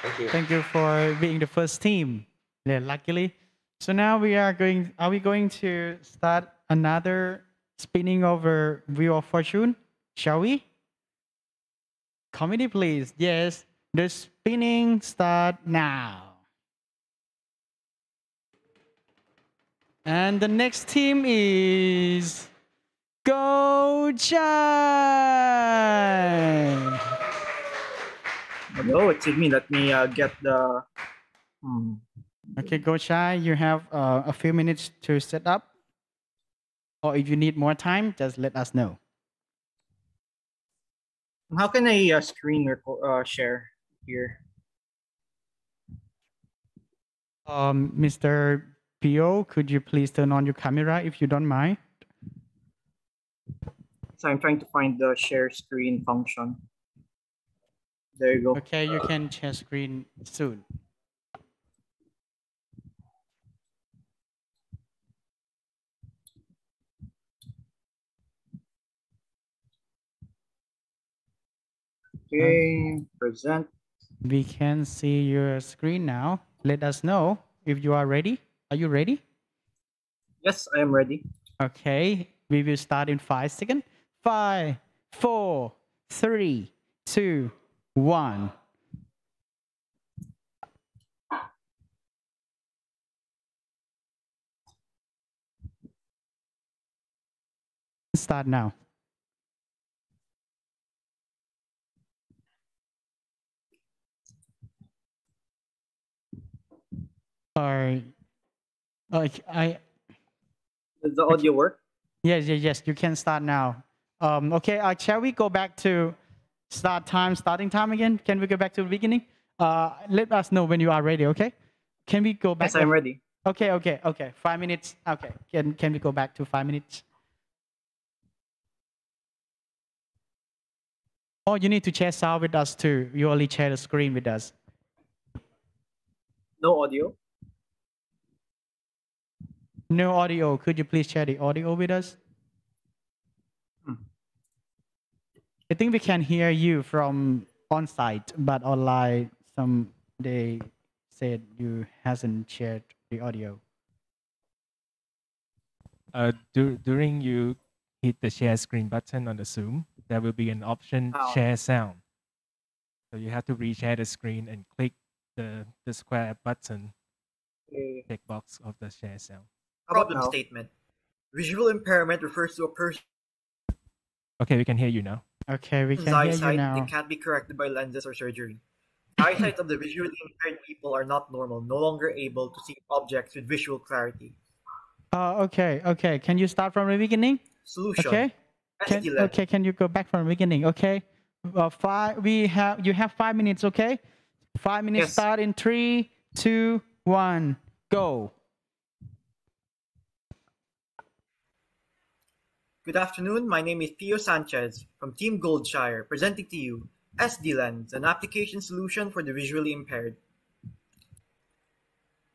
Thank you. Thank you for being the first team. Yeah, luckily. So now are we going to start another spinning over Wheel of Fortune? Shall we? Committee, please. Yes, the spinning start now. And the next team is Goldshire. Hello, excuse me. Let me get the. Okay, Goldshire, you have a few minutes to set up. Or if you need more time, just let us know. How can I screen share here? Mr. Pio, could you please turn on your camera if you don't mind? So I'm trying to find the share screen function. There you go. Okay, you can share screen soon. Okay, present. We can see your screen now. Let us know if you are ready. Are you ready? Yes, I am ready. Okay, we will start in 5 seconds. 5, 4, 3, 2, 1. Start now. Or like Does the audio work? Yes. You can start now. Okay. Shall we go back to starting time again? Can we go back to the beginning? Let us know when you are ready. Okay. Can we go back? Yes, I'm ready. Okay. 5 minutes. Okay. Can we go back to 5 minutes? Oh, you need to share sound with us too. You only share the screen with us. No audio? No audio. Could you please share the audio with us? I think we can hear you from on-site, but online, they said you hasn't shared the audio. During you hit the share screen button on the Zoom, there will be an option share sound. So you have to reshare the screen and click the square button checkbox of the share sound. Problem statement. Visual impairment refers to a person. Okay, we can hear you now. Okay, we can hear you now. They can't be corrected by lenses or surgery. The eyesight of the visually impaired people are not normal, no longer able to see objects with visual clarity. Okay. Can you start from the beginning? Solution. Okay. Can you go back from the beginning? Okay. You have 5 minutes. Okay. 5 minutes. Yes. Start in 3, 2, 1, go. Good afternoon. My name is Pio Sanchez from Team Goldshire, presenting to you SD Lens, an application solution for the visually impaired.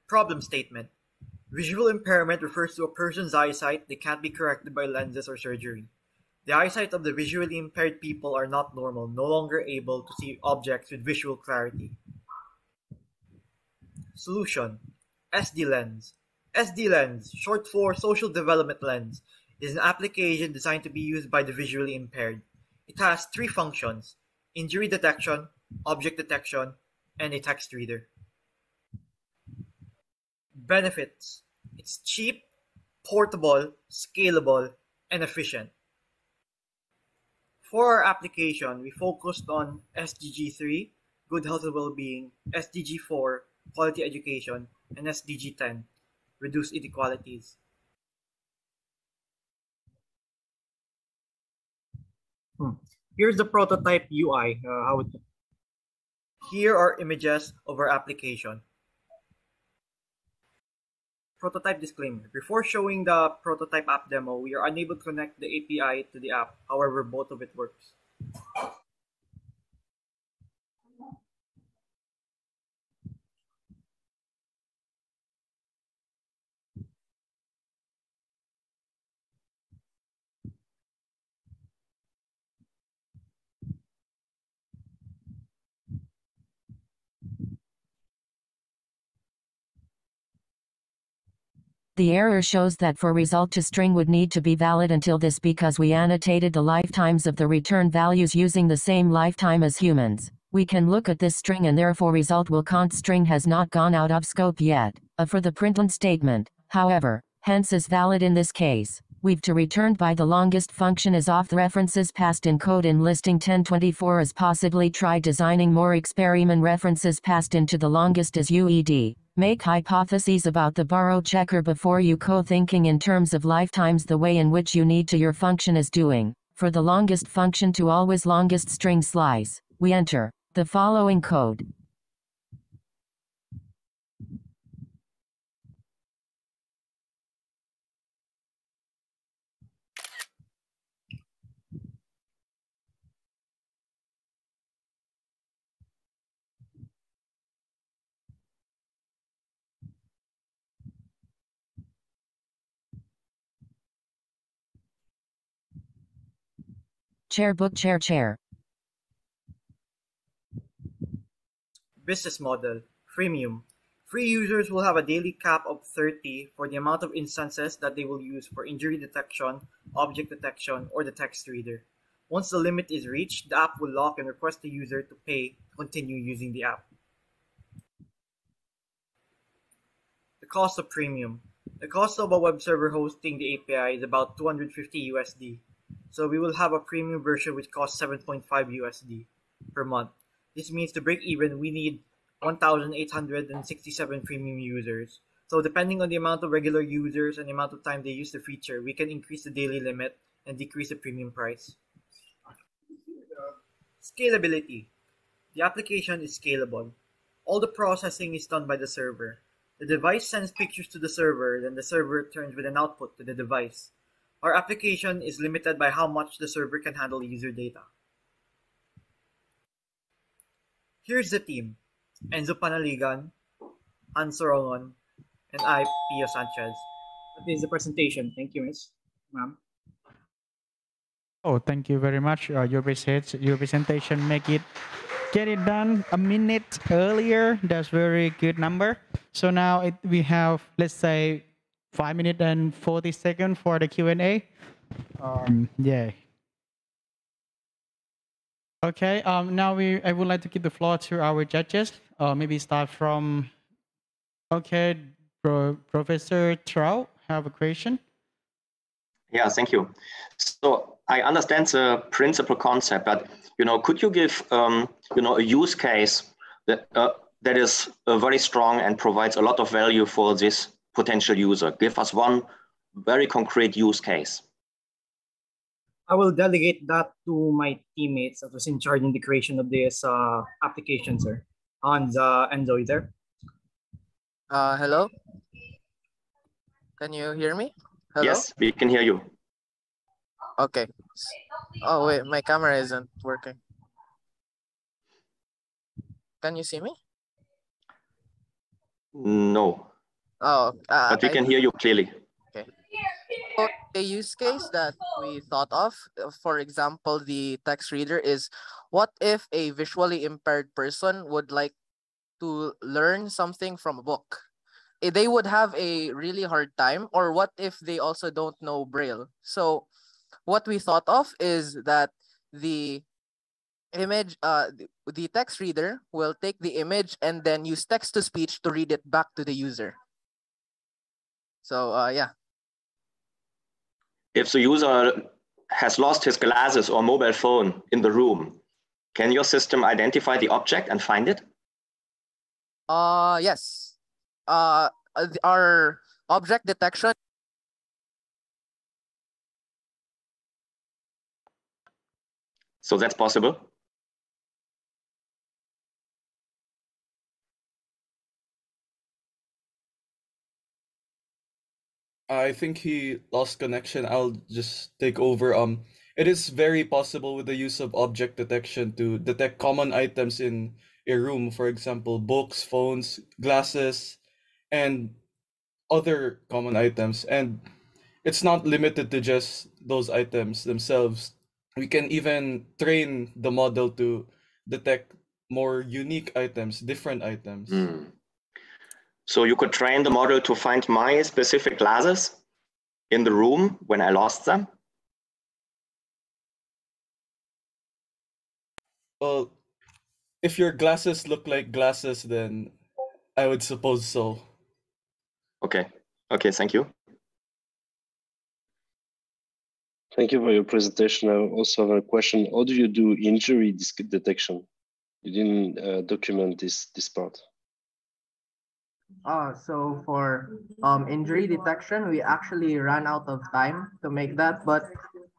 Problem statement. Visual impairment refers to a person's eyesight that can't be corrected by lenses or surgery. The eyesight of the visually impaired people are not normal, no longer able to see objects with visual clarity. Solution. SD Lens. SD Lens, short for Social Development Lens, is an application designed to be used by the visually impaired. It has 3 functions: injury detection, object detection, and a text reader. Benefits. It's cheap, portable, scalable, and efficient. For our application, we focused on SDG 3, good health and well-being, SDG 4, quality education, and SDG 10, reduce inequalities. Here's the prototype UI. Here are images of our application. Prototype disclaimer. Before showing the prototype app demo, we are unable to connect the API to the app. However, both of it works. The error shows that for result to string would need to be valid until this because we annotated the lifetimes of the return values using the same lifetime as humans. We can look at this string and therefore result will const string has not gone out of scope yet. For the println statement, however, hence is valid in this case. We've to returned by the longest function is off the references passed in code in listing 1024 as possibly try designing more experiment references passed into the longest as UED. Make hypotheses about the borrow checker before you co-thinking in terms of lifetimes the way in which you need to your function is doing. For the longest function to always longest string slice, we enter the following code. Chair book chair. Business model, freemium. Free users will have a daily cap of 30 for the amount of instances that they will use for injury detection, object detection, or the text reader. Once the limit is reached, the app will lock and request the user to pay to continue using the app. The cost of premium. The cost of a web server hosting the API is about $250 USD. So we will have a premium version which costs $7.5 USD per month. This means to break even, we need 1,867 premium users. So depending on the amount of regular users and the amount of time they use the feature, we can increase the daily limit and decrease the premium price. Scalability. The application is scalable. All the processing is done by the server. The device sends pictures to the server, then the server returns with an output to the device. Our application is limited by how much the server can handle user data. Here's the team. Enzo Panaligan, Hans Sorongon, and I, Pio Sanchez. That is the presentation. Thank you, Miss. Ma'am. Oh, thank you very much. Your presentation get it done a minute earlier. That's very good number. So now we have, let's say, 5 minutes and 40 seconds for the Q&A. Yeah. Okay. Now I would like to give the floor to our judges. Maybe start from. Okay, Professor Trout, have a question. Yeah, thank you. So I understand the principal concept, but could you give a use case that is very strong and provides a lot of value for this potential user? Give us one very concrete use case. I will delegate that to my teammates that was in charge in the creation of this application, sir. Hans and Zoe there. Hello. Can you hear me? Hello? Yes, we can hear you. Okay. Oh wait, my camera isn't working. Can you see me? No. Oh, but we can hear you clearly. Okay. So a use case that we thought of, for example, the text reader is, what if a visually impaired person would like to learn something from a book? They would have a really hard time, or what if they also don't know Braille? So what we thought of is that the image, the text reader will take the image and then use text to speech to read it back to the user. So yeah. If the user has lost his glasses or mobile phone in the room, can your system identify the object and find it? Yes. Our object detection. So that's possible? I think he lost connection. I'll just take over. It is very possible with the use of object detection to detect common items in a room, for example, books, phones, glasses, and other common items. And it's not limited to just those items themselves. We can even train the model to detect more unique items, different items. So you could train the model to find my specific glasses in the room when I lost them? Well, if your glasses look like glasses, then I would suppose so. Okay. Okay, thank you. Thank you for your presentation. I also have a question. How do you do injury detection? You didn't document this part. So for injury detection, we actually ran out of time to make that, but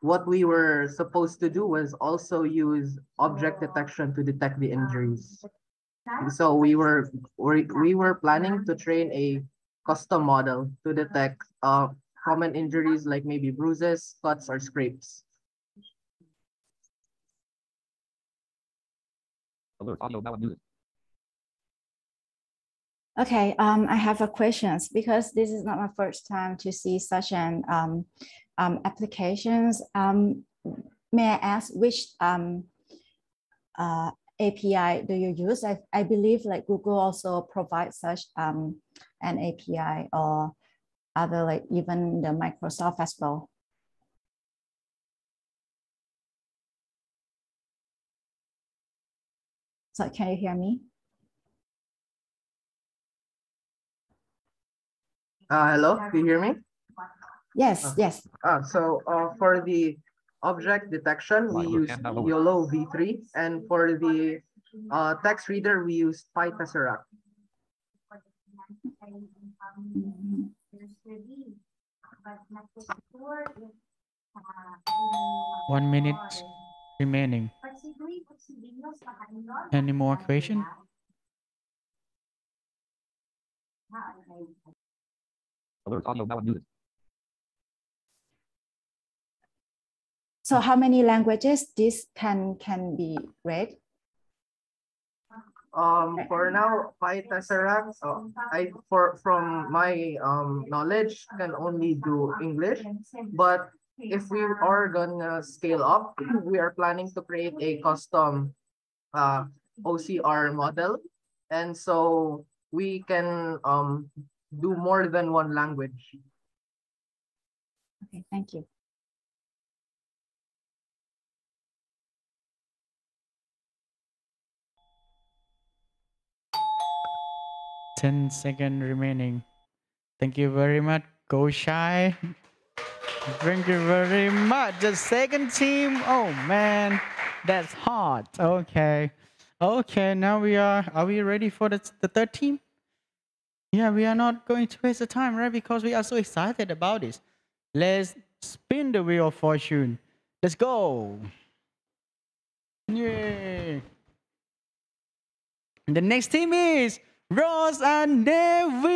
what we were supposed to do was also use object detection to detect the injuries. So we were planning to train a custom model to detect common injuries like maybe bruises, cuts, or scrapes. Okay, I have a question because this is not my first time to see such an applications. May I ask which API do you use? I believe like Google also provides such an API, or other like even the Microsoft as well. So can you hear me? Hello, can you hear me? Yes, yes. For the object detection, we use YOLO V3, and for the text reader, we use hACKT. 1 minute remaining. Any more question? So how many languages this can be read? For now, hACKT, from my knowledge, can only do English. But if we are gonna scale up, we are planning to create a custom OCR model, and so we can do more than one language. Okay, thank you. Ten seconds remaining. Thank you very much, Goldshire. Thank you very much. The second team. Oh man, that's hard. Okay. Okay, now are we ready for the third team? Yeah, we are not going to waste the time, right? Because we are so excited about this. Let's spin the wheel of fortune. Let's go. Yay. The next team is Rose and Navy.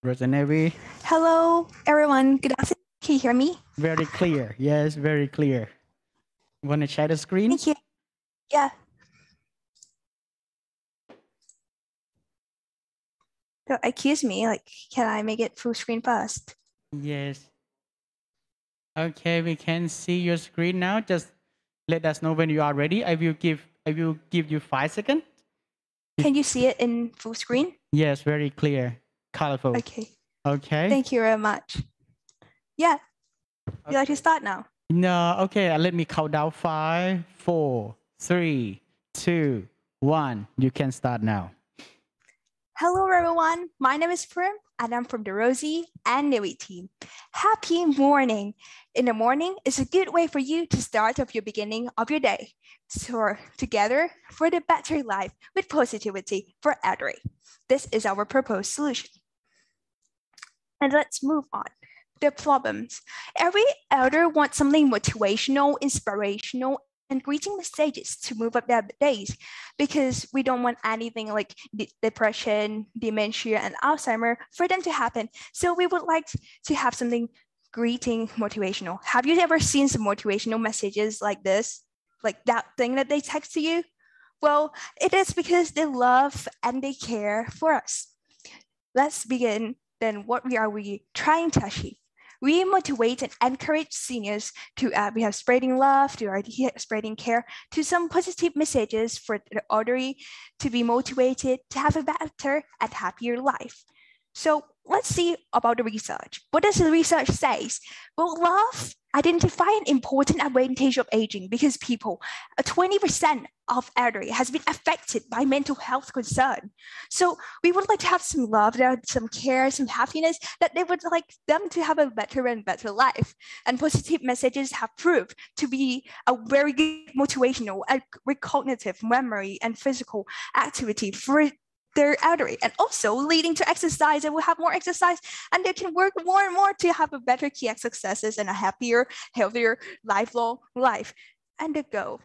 Rose and Navy. Hello, everyone. Good afternoon. Can you hear me? Very clear. Yes, very clear. Want to share the screen? Thank you. Yeah. So accuse me, like, can I make it full screen first? Yes. Okay, we can see your screen now. Just let us know when you are ready. I will give you 5 seconds. Can you see it in full screen? Yes, very clear, colorful. Okay. Okay. Thank you very much. Yeah. Would you like to start now? No, okay, let me count down 5, 4, 3, 2, 1. You can start now. Hello, everyone. My name is Prim, and I'm from the Rosie and Nui team. Happy morning. In the morning is a good way for you to start off your beginning of your day. So together for the better life with positivity for Adri. This is our proposed solution. And let's move on. The problems. Every elder wants something motivational, inspirational, and greeting messages to move up their days, because we don't want anything like depression, dementia, and Alzheimer for them to happen. So we would like to have something greeting motivational. Have you ever seen some motivational messages like this? Like that thing that they text to you? Well, it is because they love and they care for us. Let's begin then. What are we trying to achieve? We motivate and encourage seniors to we have spreading love, to spreading care, to some positive messages for the elderly to be motivated to have a better and happier life. So let's see about the research. What does the research say? Well, love identify an important advantage of aging because people, 20% of elderly has been affected by mental health concern. So we would like to have some love, some care, some happiness, that they would like them to have a better and better life. And positive messages have proved to be a very good motivational and cognitive memory and physical activity for their elderly, and also leading to exercise. They will have more exercise and they can work more and more to have a better key successes and a happier, healthier, lifelong life. And the goal,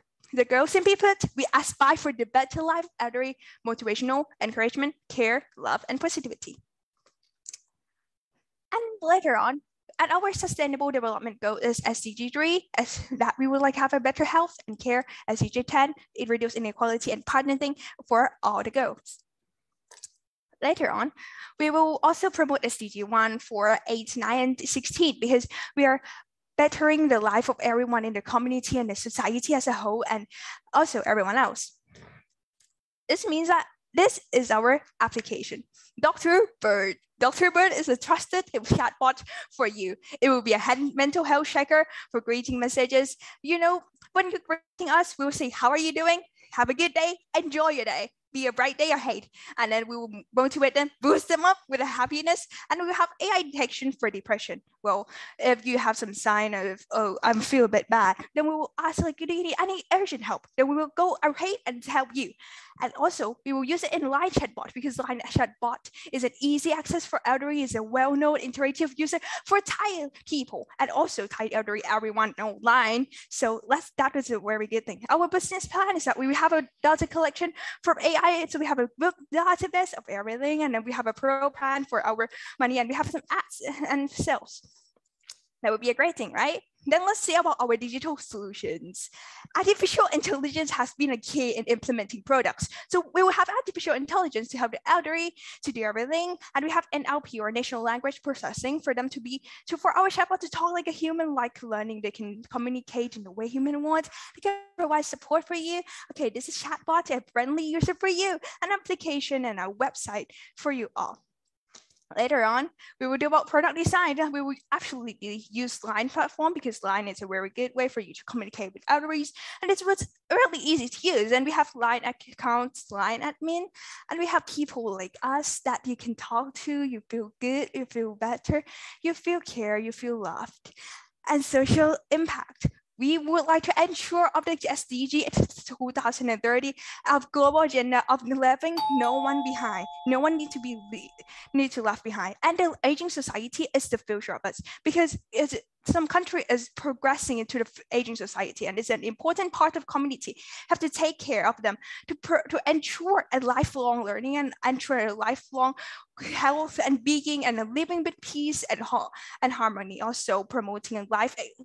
simply put, we aspire for the better life, elderly, motivational, encouragement, care, love, and positivity. And later on, and our sustainable development goal is SDG 3, as that we would like to have a better health and care. SDG 10, it reduces inequality and partnering for all the goals. Later on, we will also promote SDG 1 for 8, 9, and 16, because we are bettering the life of everyone in the community and the society as a whole, and also everyone else. This means that this is our application. Dr. Bird, Dr. Bird is a trusted chatbot for you. It will be a mental health checker for greeting messages. You know, when you're greeting us, we will say, how are you doing? Have a good day. Enjoy your day. Be a bright day ahead. And then we will motivate them, boost them up with a happiness, and we will have AI detection for depression. Well, if you have some sign of, oh, I feel a bit bad, then we will ask, like, do you need any urgent help? Then we will go ahead and help you. And also, we will use it in Line Chatbot, because Line Chatbot is an easy access for elderly, is a well-known interactive user for tired people, and also tired elderly, everyone know Line. So that is a very good thing. Our business plan is that we have a data collection from AI, so we have a book database of everything, and then we have a pro plan for our money, and we have some ads and sales. That would be a great thing, right? Then let's see about our digital solutions. Artificial intelligence has been a key in implementing products. So we will have artificial intelligence to help the elderly to do everything. And we have NLP, or natural language processing, for them for our chatbot to talk like a human, like learning. They can communicate in the way human wants. They can provide support for you. Okay, this is chatbot, a friendly user for you, an application and a website for you all. Later on, we will do about product design. We will actually use Line platform, because Line is a very good way for you to communicate with elderly, and it's really easy to use. And we have Line accounts, Line admin, and we have people like us that you can talk to. You feel good, you feel better, you feel care, you feel loved. And social impact. We would like to ensure of the SDG 2030 of global agenda of leaving no one behind. No one need to left behind. And the aging society is the future of us, because some country is progressing into the aging society, and it's an important part of community. Have to take care of them to ensure a lifelong learning and ensure a lifelong health and being and a living with peace and harmony. Also promoting a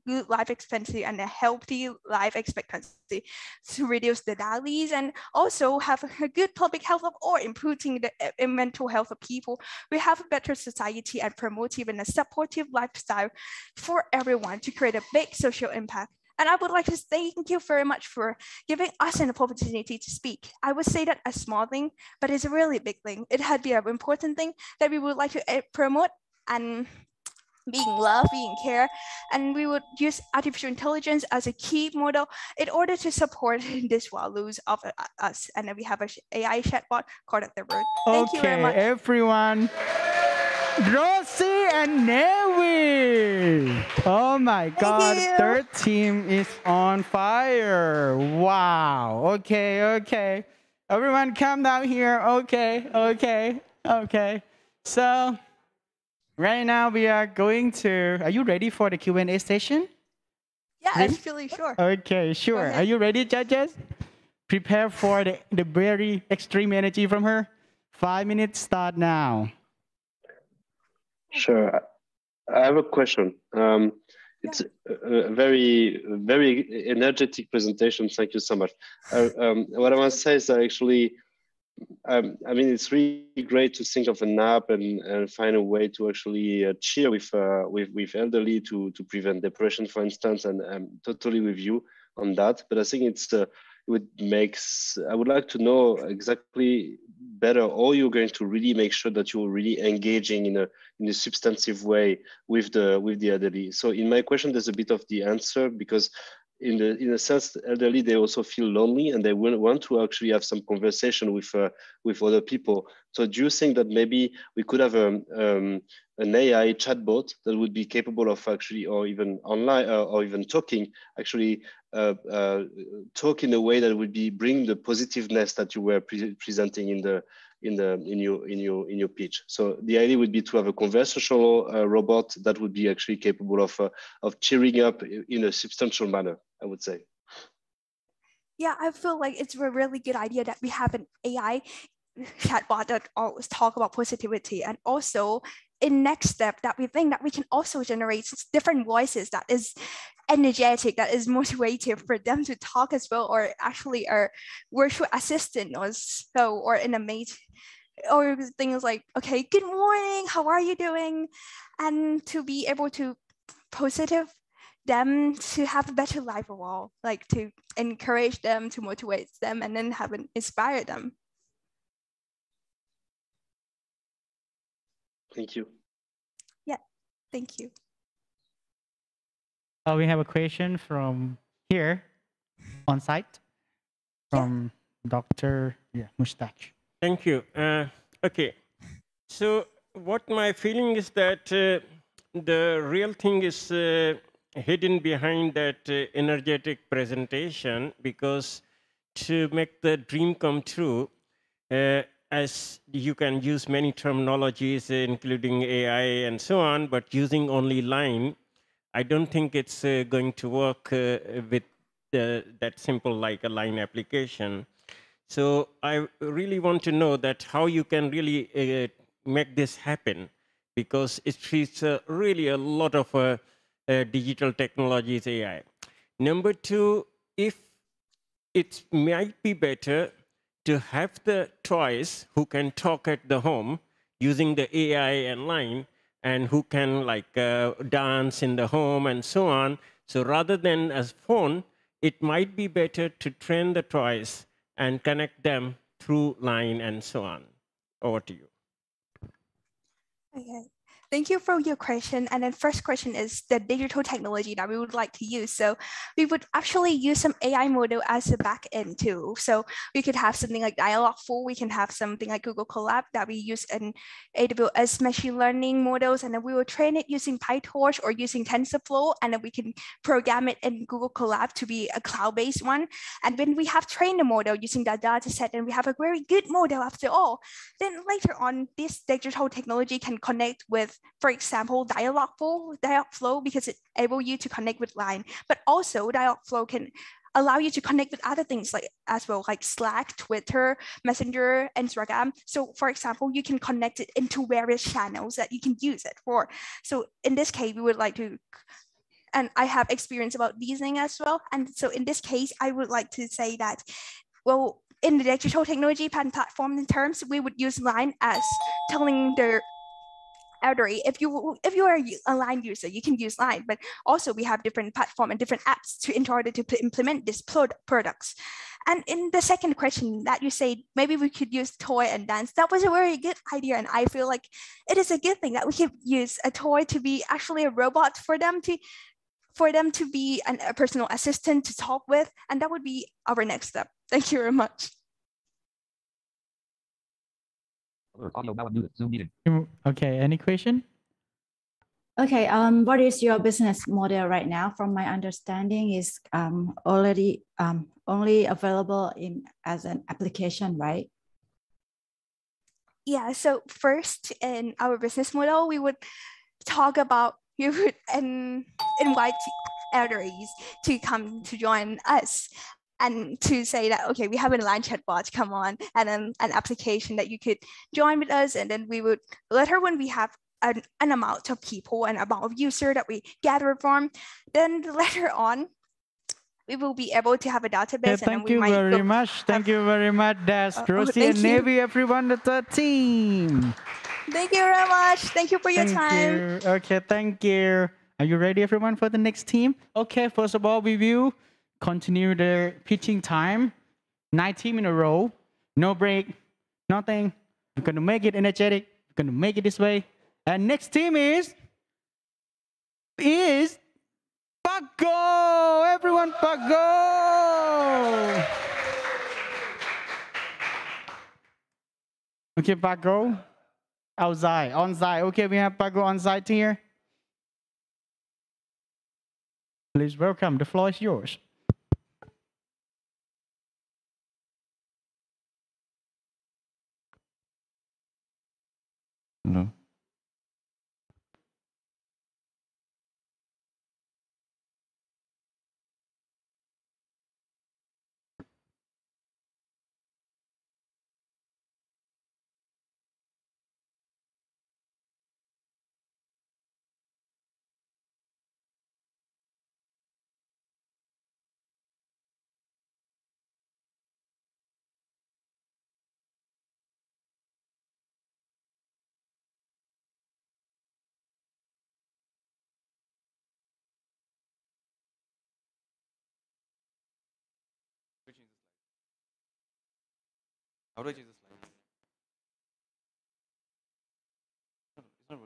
good life expectancy and a healthy life expectancy to reduce the disease, and also have a good public health or improving the mental health of people. We have a better society and promotive and a supportive lifestyle for everyone to create a big social impact. And I would like to thank you very much for giving us an opportunity to speak. I would say that a small thing, but it's a really big thing. It had been an important thing that we would like to promote, and being love, being care, and we would use artificial intelligence as a key model in order to support these values of us. And then we have an AI chatbot called Dr. Bird. Thank you very much. Okay, everyone. Rosie and Nevi. Oh my God, third team is on fire. Wow. Okay. Everyone come down here. Okay. So right now we are going to, are you ready for the Q&A session? Yeah, actually, sure. Okay, sure. Are you ready, judges? Prepare for the very extreme energy from her. 5 minutes start now. Sure. I have a question. It's a very, very energetic presentation. Thank you so much. What I want to say is that actually, I mean, it's really great to think of an app and find a way to actually cheer with elderly to prevent depression, for instance. And I'm totally with you on that. But I think I would like to know exactly better how you're going to really make sure that you're really engaging in a substantive way with the elderly. So in my question, there's a bit of the answer, because in a sense, elderly, they also feel lonely and they want to actually have some conversation with other people. So do you think that maybe we could have an AI chatbot that would be capable of actually, or even online, or even talking, actually talk in a way that would bring the positiveness that you were presenting in your pitch. So the idea would be to have a conversational robot that would be actually capable of cheering up in a substantial manner, I would say. Yeah, I feel like it's a really good idea that we have an AI chatbot that always talk about positivity, and also in next step that we think that we can also generate different voices that is energetic, that is motivated for them to talk as well, or actually a virtual assistant or so, or in a mate, or things like, okay, good morning, how are you doing? And to be able to positive them to have a better life overall, like to encourage them, to motivate them, and then inspire them. Thank you. Yeah, thank you. We have a question from here on site from Dr. Mushtaq. Thank you. Okay. So what my feeling is that the real thing is hidden behind that energetic presentation, because to make the dream come true, as you can use many terminologies, including AI and so on, but using only line, I don't think it's going to work with that simple like a line application. So I really want to know that how you can really make this happen, because it treats really a lot of digital technologies, AI. Number two, if it might be better to have the toys who can talk at the home using the AI and line, and who can like dance in the home and so on. So rather than as phone, it might be better to train the toys and connect them through line and so on. Over to you. Okay. Thank you for your question. And then first question is the digital technology that we would like to use. So we would actually use some AI model as a backend too. So we could have something like Dialogful. We can have something like Google Colab that we use in AWS machine learning models. And then we will train it using PyTorch or using TensorFlow. And then we can program it in Google Colab to be a cloud-based one. And when we have trained the model using that data set, and we have a very good model after all, then later on, this digital technology can connect with, for example, Dialogflow, because it's able you to connect with Line, but also Dialogflow can allow you to connect with other things like as well, like Slack, Twitter, Messenger, Instagram. So for example, you can connect it into various channels that you can use it for. So in this case, we would like to, and I have experience about these things as well. And so in this case, I would like to say that, well, in the digital technology platform in terms, we would use Line as telling the elderly, if you are a Line user, you can use Line, but also we have different platform and different apps in order to implement these products. And in the second question that you say, maybe we could use toy and dance, that was a very good idea. And I feel like it is a good thing that we could use a toy to be actually a robot for them to be a personal assistant to talk with. And that would be our next step. Thank you very much. Okay, any question? Okay, what is your business model right now? From my understanding, is already only available as an application, right? Yeah, so first in our business model, we would talk about, you would invite elderlies to come to join us and to say that, okay, we have a Line chatbot, come on, and then an application that you could join with us. And then we would later, when we have an amount of people and amount of user that we gather from, then later on, we will be able to have a database. Thank you very much. Thank you very much, Dash, Rosie, and Navy, everyone, the team. Thank you very much. Thank you for your time. Okay, thank you. Are you ready, everyone, for the next team? Okay, first of all, we will continue the pitching time. 9 teams in a row. No break, nothing. We're going to make it energetic. We're going to make it this way. And next team is Pakko. Everyone, Pakko. Okay, Pakko. Outside, on-site. Okay, we have Pakko on-site here. Please welcome. The floor is yours. Hello. How do I change the slides? It's not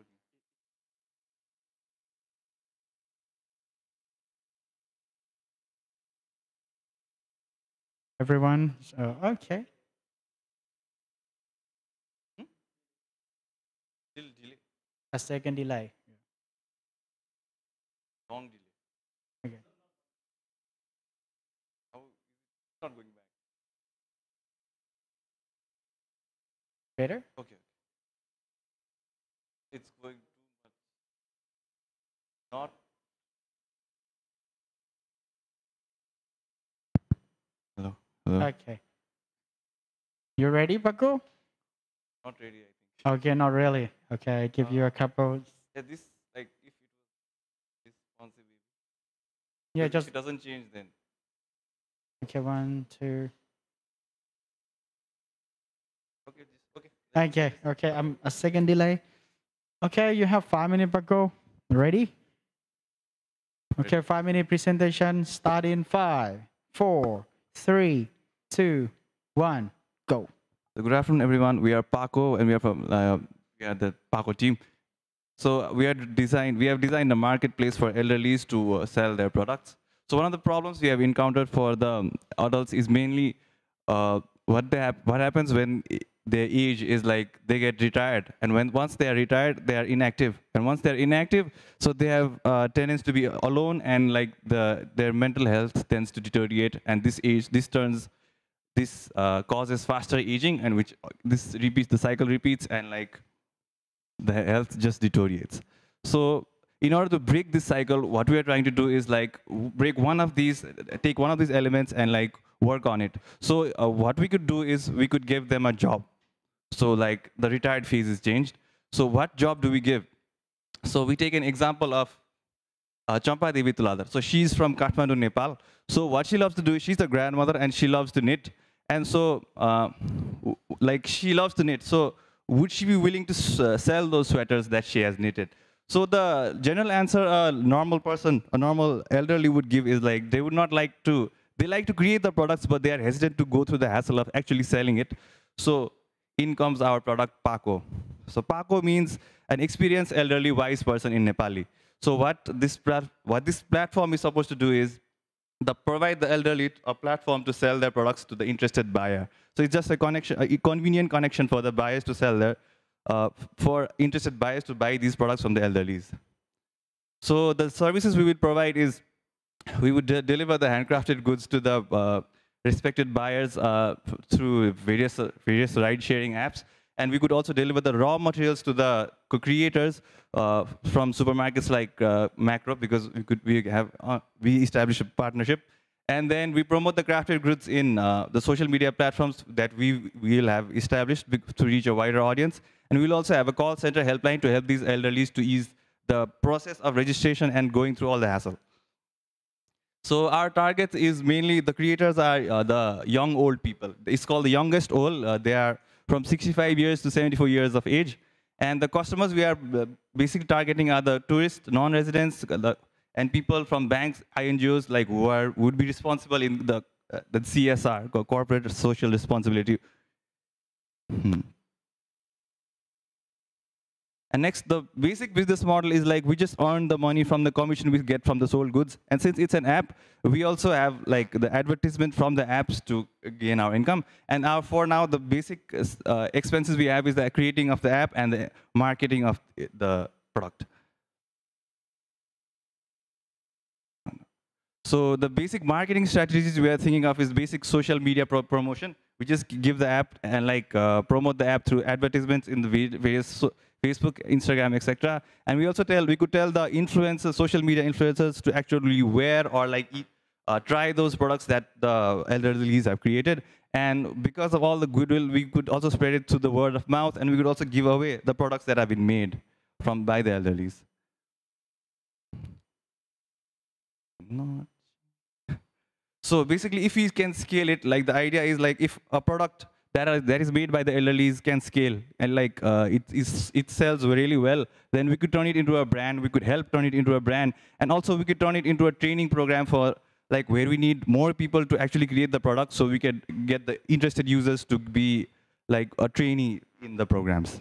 everyone? Okay. Delay. A second delay. Long delay. Okay. How it's not going back. Better? Okay. It's going too much. Not. Hello. Hello. Okay. You ready, Pakko? Not ready, I think. Okay, not really. Okay, I give you a couple. Yeah, this like if it was responsive. Yeah, If just. it doesn't change, then. Okay, 1, 2. Okay. Okay. Okay. Okay. A second delay. Okay, you have 5 minutes, Pakko. Ready? Okay, 5-minute presentation. Start in 5, 4, 3, 2, 1, go. So good afternoon, everyone. We are Pakko, and we are from the Pakko team. So we have designed a marketplace for elderlies to sell their products. So one of the problems we have encountered for the adults is mainly what happens when their age is like they get retired, and once they are retired, they are inactive, and once they are inactive, so they have tendency to be alone, and like their mental health tends to deteriorate, and this causes faster aging, and which the cycle repeats, and like the health just deteriorates. So in order to break this cycle, what we are trying to do is like take one of these elements and like work on it. So what we could do is we could give them a job. So like the retired phase is changed. So what job do we give? So we take an example of Champa Devi Tuladar. So she's from Kathmandu, Nepal. So what she loves to do is she's a grandmother and she loves to knit. And so like she loves to knit. So would she be willing to sell those sweaters that she has knitted? So the general answer a normal elderly would give is like they would not like to, they like to create the products, but they are hesitant to go through the hassle of actually selling it. So in comes our product Pakko. So Pakko means an experienced elderly wise person in Nepali. So what this platform is supposed to do is provide the elderly a platform to sell their products to the interested buyer. So it's just a convenient connection for the buyers to sell their, for interested buyers to buy these products from the elderlies. So the services we will provide is we would deliver the handcrafted goods to the respected buyers through various ride-sharing apps. And we could also deliver the raw materials to the creators from supermarkets like Macro, because we established a partnership. And then we promote the crafted goods in the social media platforms that we will have established to reach a wider audience. And we'll also have a call center helpline to help these elderlies to ease the process of registration and going through all the hassle. So our target is mainly the creators are the young old people. It's called the youngest old. They are from 65 years to 74 years of age. And the customers we are basically targeting are the tourists, non-residents, and people from banks, INGOs, like would be responsible in the CSR, corporate social responsibility. And next, the basic business model is like we just earn the money from the commission we get from the sold goods. And since it's an app, we also have like the advertisement from the apps to gain our income. And for now, the basic expenses we have is the creating of the app and the marketing of the product. So the basic marketing strategies we are thinking of is basic social media promotion. We just give the app and like promote the app through advertisements in the various Facebook, Instagram, etc. And we also we could tell the influencers, social media influencers, to actually wear or like try those products that the elderlies have created. And because of all the goodwill, we could also spread it through the word of mouth, and we could also give away the products that have been made by the elderlies. So basically, if we can scale it, like the idea is like if a product that is made by the elderlies can scale and like it sells really well, then we could turn it into a brand. We could help turn it into a brand, and also we could turn it into a training program for like where we need more people to actually create the product, so we can get the interested users to be like a trainee in the programs.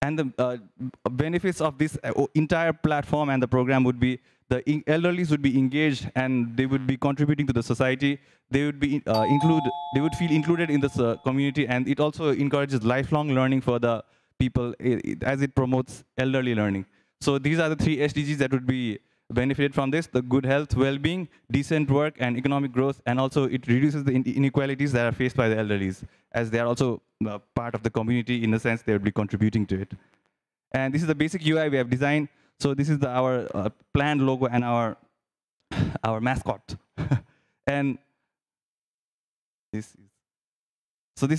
And the benefits of this entire platform and the program would be the elderlies would be engaged and they would be contributing to the society. They would be they would feel included in this community, and it also encourages lifelong learning for the people as it promotes elderly learning. So these are the 3 SDGs that would be benefited from this: the good health, well-being, decent work, and economic growth. And also it reduces the inequalities that are faced by the elderlies, as they are also part of the community. In a sense, they would be contributing to it. And this is the basic UI we have designed. So this is our planned logo and our mascot. And this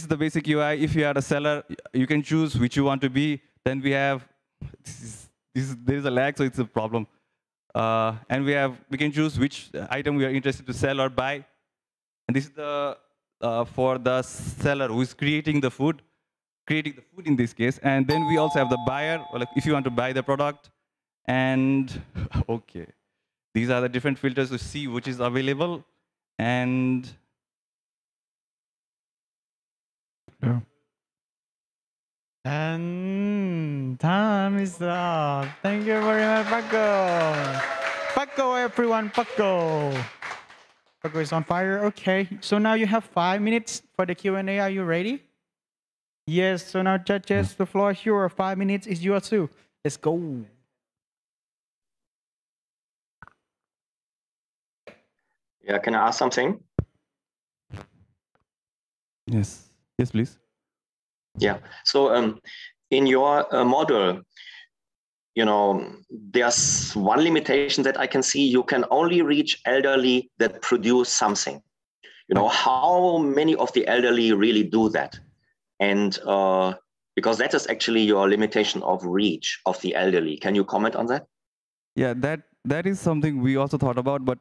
is the basic UI. If you are a seller, you can choose which you want to be. Then we have there is a lag, so it's a problem. And we can choose which item we are interested to sell or buy. And this is the for the seller who is creating the food in this case. And then we also have the buyer, or like if you want to buy the product. And okay, these are the different filters to see which is available. And and time is up. Thank you very much, Pakko. Pakko, everyone, Pakko. Pakko is on fire. Okay, so now you have 5 minutes for the Q&A. Are you ready? Yes, so now judges, the floor is yours. 5 minutes is yours too. Let's go. Yeah, can I ask something? Yes, please. Yeah, so in your model, there's one limitation that I can see. You can only reach elderly that produce something. How many of the elderly really do that? And because that is actually your limitation of reach of the elderly. Can you comment on that? Yeah, that is something we also thought about, but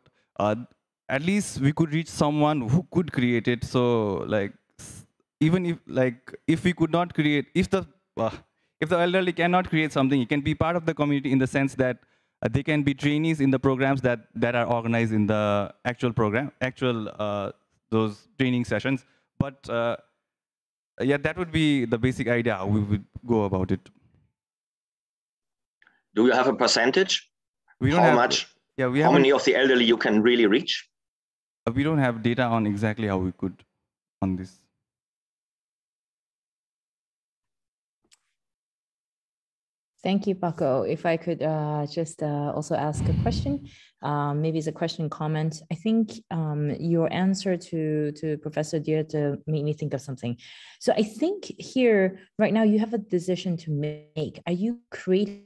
at least we could reach someone who could create it. So like, even if we could not create, if the elderly cannot create something, it can be part of the community in the sense that they can be trainees in the programs that are organized in the actual program, those training sessions. But yeah, that would be the basic idea how we would go about it. Do you have a percentage? We don't how much? Yeah, how many of the elderly you can really reach? We don't have data on exactly how we could on this. Thank you, Pakko. If I could just also ask a question, maybe it's a question comment. I think your answer to Professor Dieter made me think of something. So I think here, right now, you have a decision to make. Are you creating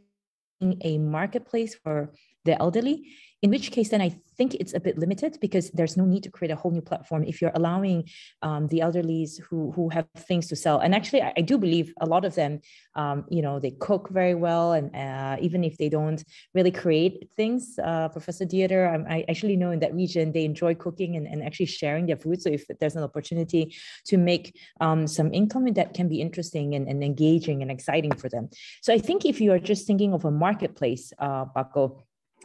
a marketplace for the elderly? In which case, then I think it's a bit limited because there's no need to create a whole new platform if you're allowing the elderlies who have things to sell. And actually, I do believe a lot of them, they cook very well. And even if they don't really create things, Professor Dieter, I actually know in that region, they enjoy cooking and actually sharing their food. So if there's an opportunity to make some income, that can be interesting and engaging and exciting for them. So I think if you are just thinking of a marketplace, Pakko,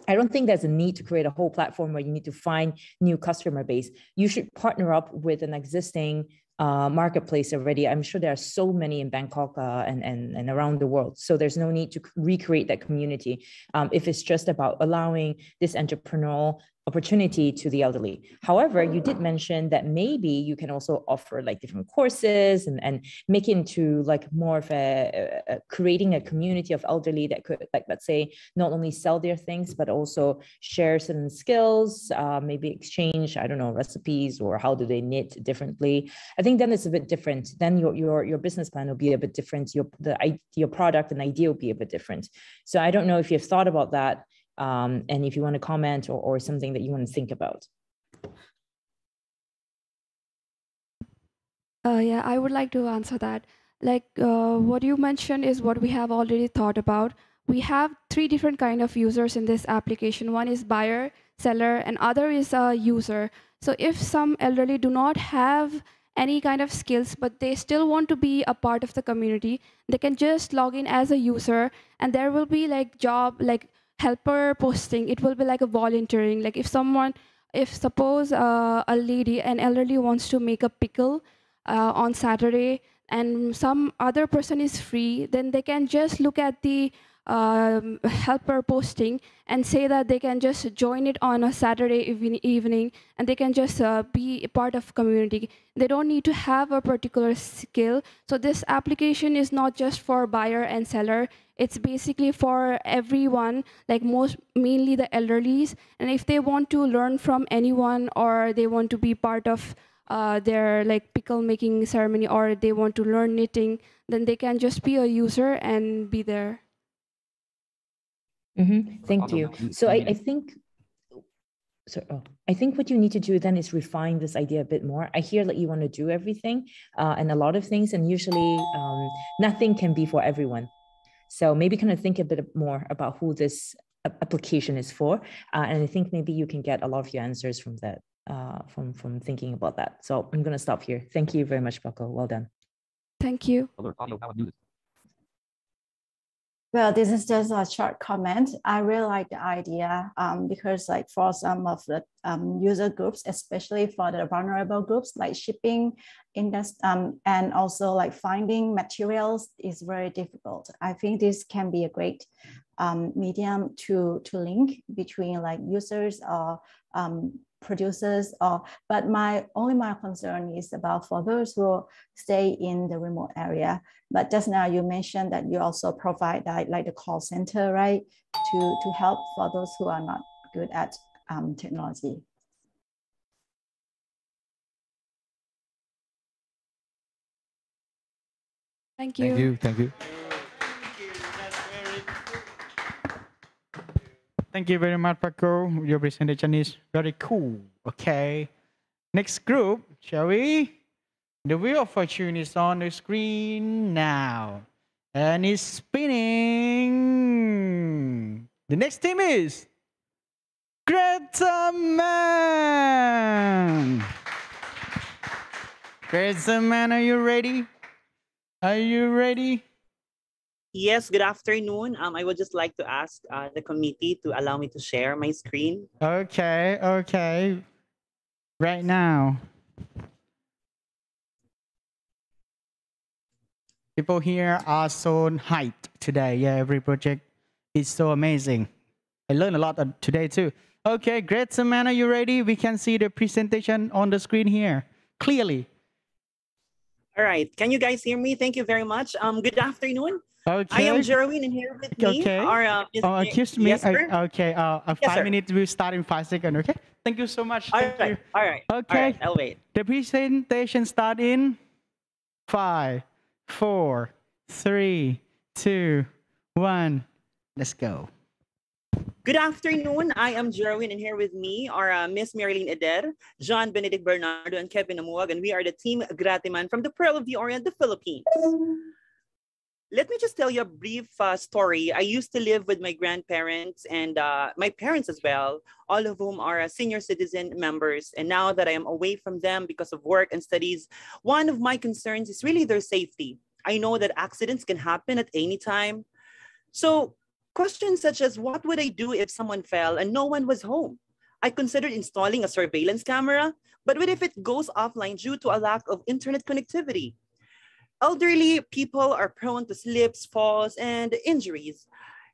I don't think there's a need to create a whole platform where you need to find new customer base. You should partner up with an existing marketplace already. I'm sure there are so many in Bangkok and around the world. So there's no need to recreate that community if it's just about allowing this entrepreneurial opportunity to the elderly. However, you did mention that maybe you can also offer like different courses and make it into like more of creating a community of elderly that could, like, let's say, not only sell their things, but also share certain skills, maybe exchange, I don't know, recipes, or how do they knit differently. I think then it's a bit different. Then your business plan will be a bit different. Your product and idea will be a bit different. So I don't know if you've thought about that. And if you want to comment or something that you want to think about. Yeah, I would like to answer that. Like what you mentioned is what we have already thought about. We have 3 different kind of users in this application. One is buyer, seller, and other is a user. So if some elderly do not have any kind of skills, but they still want to be a part of the community, they can just log in as a user, and there will be like helper posting. It will be like a volunteering. Like if suppose an elderly wants to make a pickle on Saturday, and some other person is free, then they can just look at the helper posting and say that they can just join it on a Saturday evening, and they can just be a part of community. They don't need to have a particular skill. So this application is not just for buyer and seller. It's basically for everyone, like mainly the elderlies. And if they want to learn from anyone, or they want to be part of their like pickle making ceremony, or they want to learn knitting, then they can just be a user and be there. Thank you. So I think, I think what you need to do then is refine this idea a bit more. I hear that you want to do everything and a lot of things, and usually nothing can be for everyone. So maybe kind of think a bit more about who this application is for, and I think maybe you can get a lot of your answers from that, from thinking about that. So I'm going to stop here. Thank you very much, Pakko. Well done. Thank you. Well, this is just a short comment. I really like the idea because like for some of the user groups, especially for the vulnerable groups, like shipping and also like finding materials is very difficult. I think this can be a great medium to link between like users or producers, but my concern is about for those who stay in the remote area. But just now you mentioned that you also provide like the call center, right, to help for those who are not good at technology. Thank you. Thank you. Thank you. Thank you very much, Pakko. Your presentation is very cool. Okay. Next group, shall we? The wheel of fortune is on the screen now. And it's spinning. The next team is GraTeMan. GraTeMan, are you ready? Are you ready? Yes, good afternoon. I would just like to ask the committee to allow me to share my screen. Okay, okay. Right now. People here are so hyped today. Yeah, every project is so amazing. I learned a lot today too. Okay, GraTeMan, are you ready? We can see the presentation on the screen here clearly. All right, can you guys hear me? Thank you very much. Good afternoon. Okay. I am Jerwin, and here with me are excuse me. Yes, Okay, yes, 5 minutes will start in 5 seconds. Okay. Thank you so much. Thank you. All right. Okay. All right, I'll wait. The presentation start in 5, 4, 3, 2, 1. Let's go. Good afternoon. I am Jerwin, and here with me are Miss Marilyn Eder, John Benedict Bernardo, and Kevin Amuag, and we are the team GraTeMan from the Pearl of the Orient, the Philippines. Let me just tell you a brief story. I used to live with my grandparents and my parents as well, all of whom are senior citizen members. And now that I am away from them because of work and studies, one of my concerns is really their safety. I know that accidents can happen at any time. So questions such as, what would I do if someone fell and no one was home? I considered installing a surveillance camera, but what if it goes offline due to a lack of internet connectivity? Elderly people are prone to slips, falls, and injuries.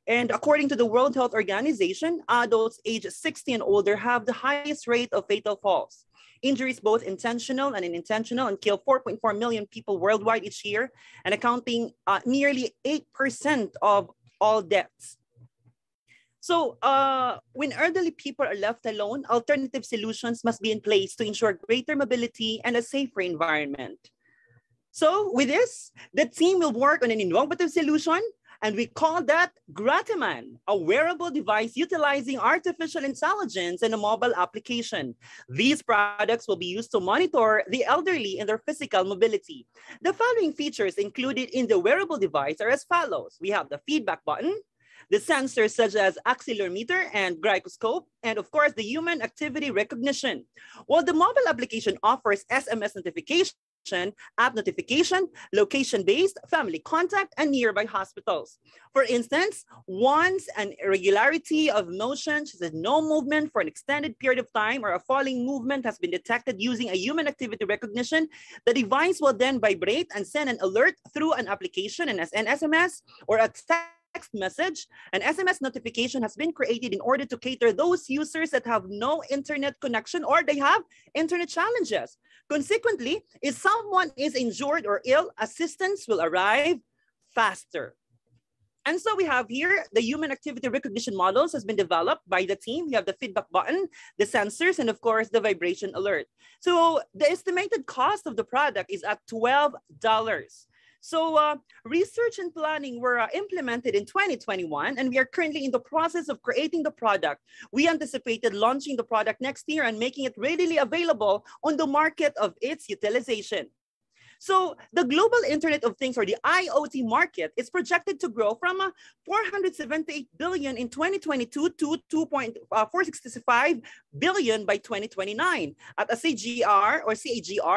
And according to the World Health Organization, adults aged 60 and older have the highest rate of fatal falls. Injuries, both intentional and unintentional, and kill 4.4 million people worldwide each year, and accounting nearly 8% of all deaths. So when elderly people are left alone, alternative solutions must be in place to ensure greater mobility and a safer environment. So with this, the team will work on an innovative solution, and we call that GraTeMan, a wearable device utilizing artificial intelligence and a mobile application. These products will be used to monitor the elderly in their physical mobility. The following features included in the wearable device are as follows. We have the feedback button, the sensors such as accelerometer and gyroscope, and of course, the human activity recognition. While the mobile application offers SMS notification app notification, location-based, family contact, and nearby hospitals. For instance, once an irregularity of motion, such as no movement for an extended period of time or a falling movement has been detected using a human activity recognition, the device will then vibrate and send an alert through an application, an SMS, or a text message. An SMS notification has been created in order to cater those users that have no internet connection or they have internet challenges. Consequently, if someone is injured or ill, assistance will arrive faster. And so we have here the human activity recognition models has been developed by the team. You have the feedback button, the sensors, and of course, the vibration alert. So the estimated cost of the product is at $12. So research and planning were implemented in 2021, and we are currently in the process of creating the product. We anticipated launching the product next year and making it readily available on the market of its utilization. So the global Internet of Things, or the IoT market, is projected to grow from 478 billion in 2022 to 465 billion by 2029 at a CAGR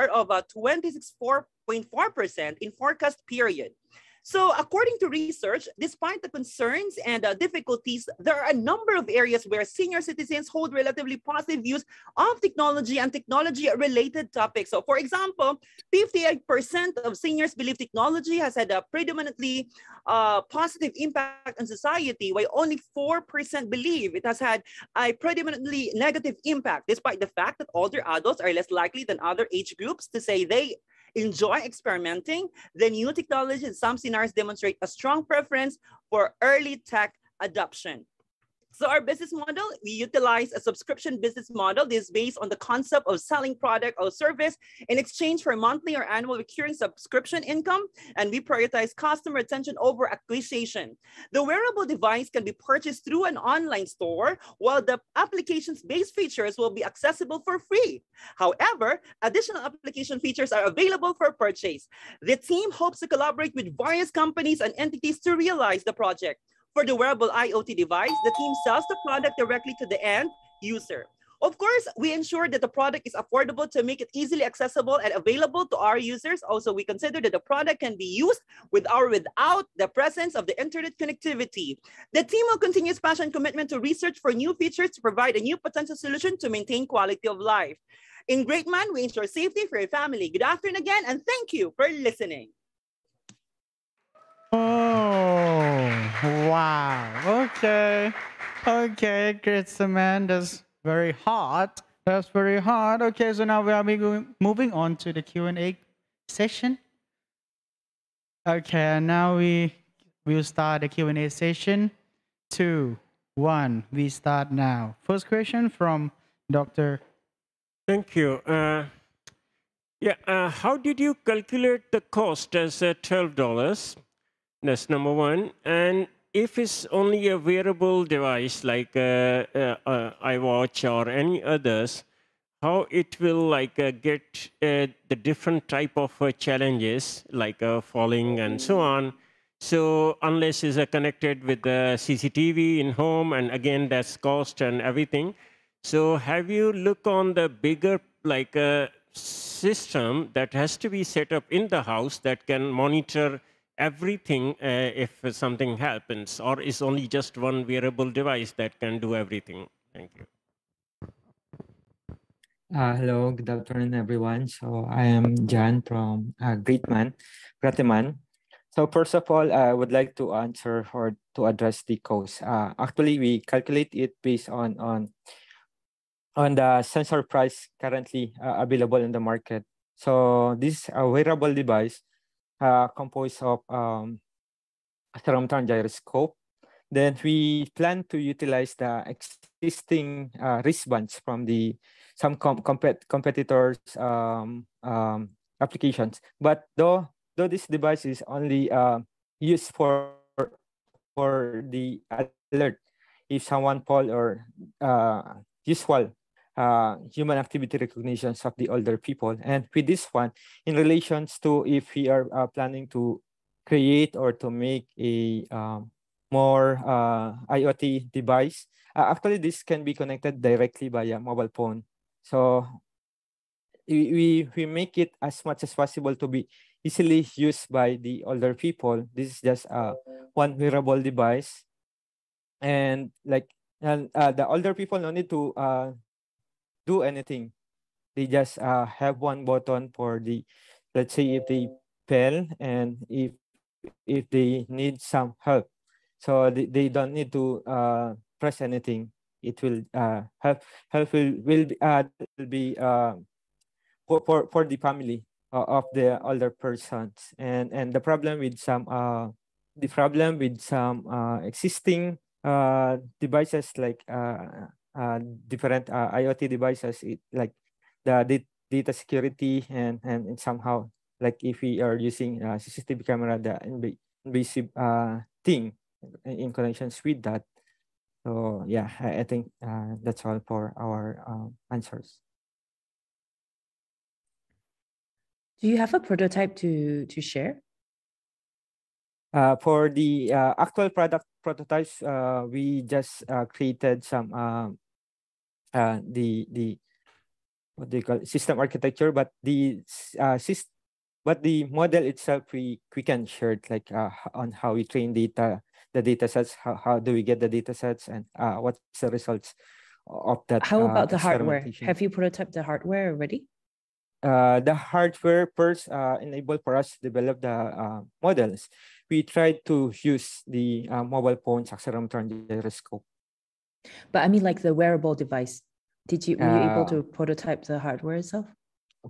of 26.4% in forecast period. So according to research, despite the concerns and difficulties, there are a number of areas where senior citizens hold relatively positive views of technology and technology-related topics. So for example, 58% of seniors believe technology has had a predominantly positive impact on society, while only 4% believe it has had a predominantly negative impact, despite the fact that older adults are less likely than other age groups to say they enjoy experimenting. The new technology in some scenarios demonstrate a strong preference for early tech adoption. So our business model, we utilize a subscription business model. This is based on the concept of selling product or service in exchange for monthly or annual recurring subscription income, and we prioritize customer retention over acquisition. The wearable device can be purchased through an online store, while the applications-based features will be accessible for free. However, additional application features are available for purchase. The team hopes to collaborate with various companies and entities to realize the project. For the wearable IoT device, the team sells the product directly to the end user. Of course, we ensure that the product is affordable to make it easily accessible and available to our users. Also, we consider that the product can be used with or without the presence of the internet connectivity. The team will continue its passion and commitment to research for new features to provide a new potential solution to maintain quality of life. In GraTeMan, we ensure safety for your family. Good afternoon again, and thank you for listening. Oh, wow. Okay. Okay, GraTeMan, that's very hot. That's very hot. Okay, so now we are moving on to the Q&A session. Okay, and now we will start the Q&A session. 2, 1, we start now. First question from Dr. Thank you. How did you calculate the cost as $12? That's number one. And if it's only a wearable device like iWatch or any others, how it will get the different type of challenges like falling and so on. So unless it's connected with the CCTV in home, and again, that's cost and everything. So have you looked on the bigger system that has to be set up in the house that can monitor everything if something happens, or is only just one wearable device that can do everything? Thank you. Hello, good afternoon, everyone. So I am John from GraTeMan. So first of all, I would like to answer or to address the cost. Actually, we calculate it based on the sensor price currently available in the market. So this wearable device composed of accelerometer gyroscope. Then we plan to utilize the existing wristbands from some competitors' applications. But though this device is only used for the alert if someone fall or usual human activity recognitions of the older people. And with this one, in relations to if we are planning to create or to make a more IoT device, actually this can be connected directly via mobile phone. So we make it as much as possible to be easily used by the older people. This is just one wearable device, and the older people don't need to do anything. They just have one button for the, let's say if they fell and if they need some help, so they don't need to press anything. It will help will be for the family of the older persons. And the problem with some existing devices like different IoT devices, like the data security and somehow like if we are using CCTV camera, the invasive thing in connections with that. So yeah, I think that's all for our answers. Do you have a prototype to share? For the actual product prototypes, we just created some the what they call it, system architecture, but the model itself we can share it, like on how we train the data sets, how do we get the data sets, and what's the results of that. How about the hardware? Have you prototyped the hardware already? The hardware first enabled for us to develop the models. We tried to use the mobile phones, accelerometer, and gyroscope. But I mean, like the wearable device. Were you able to prototype the hardware itself?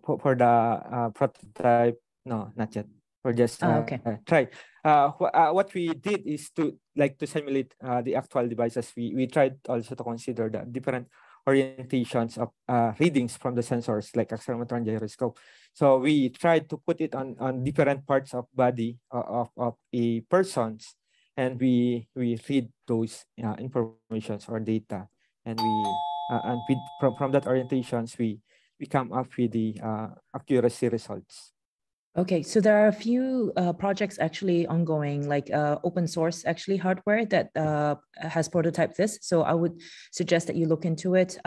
For the prototype, no, not yet. We're just try. What we did is to simulate the actual devices. We tried also to consider the different orientations of readings from the sensors like accelerometer and gyroscope. So we tried to put it on different parts of body of a person's, and we read those informations or data, and from that orientations we come up with the accuracy results. Okay, so there are a few projects actually ongoing, like open source actually hardware that has prototyped this. So I would suggest that you look into it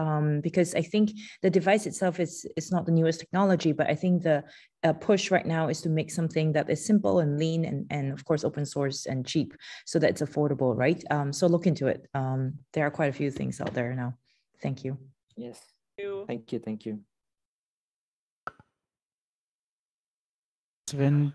because I think the device itself is not the newest technology, but I think the push right now is to make something that is simple and lean and of course open source and cheap so that it's affordable, right? So look into it. There are quite a few things out there now. Thank you. Yes. Thank you. Thank you. 20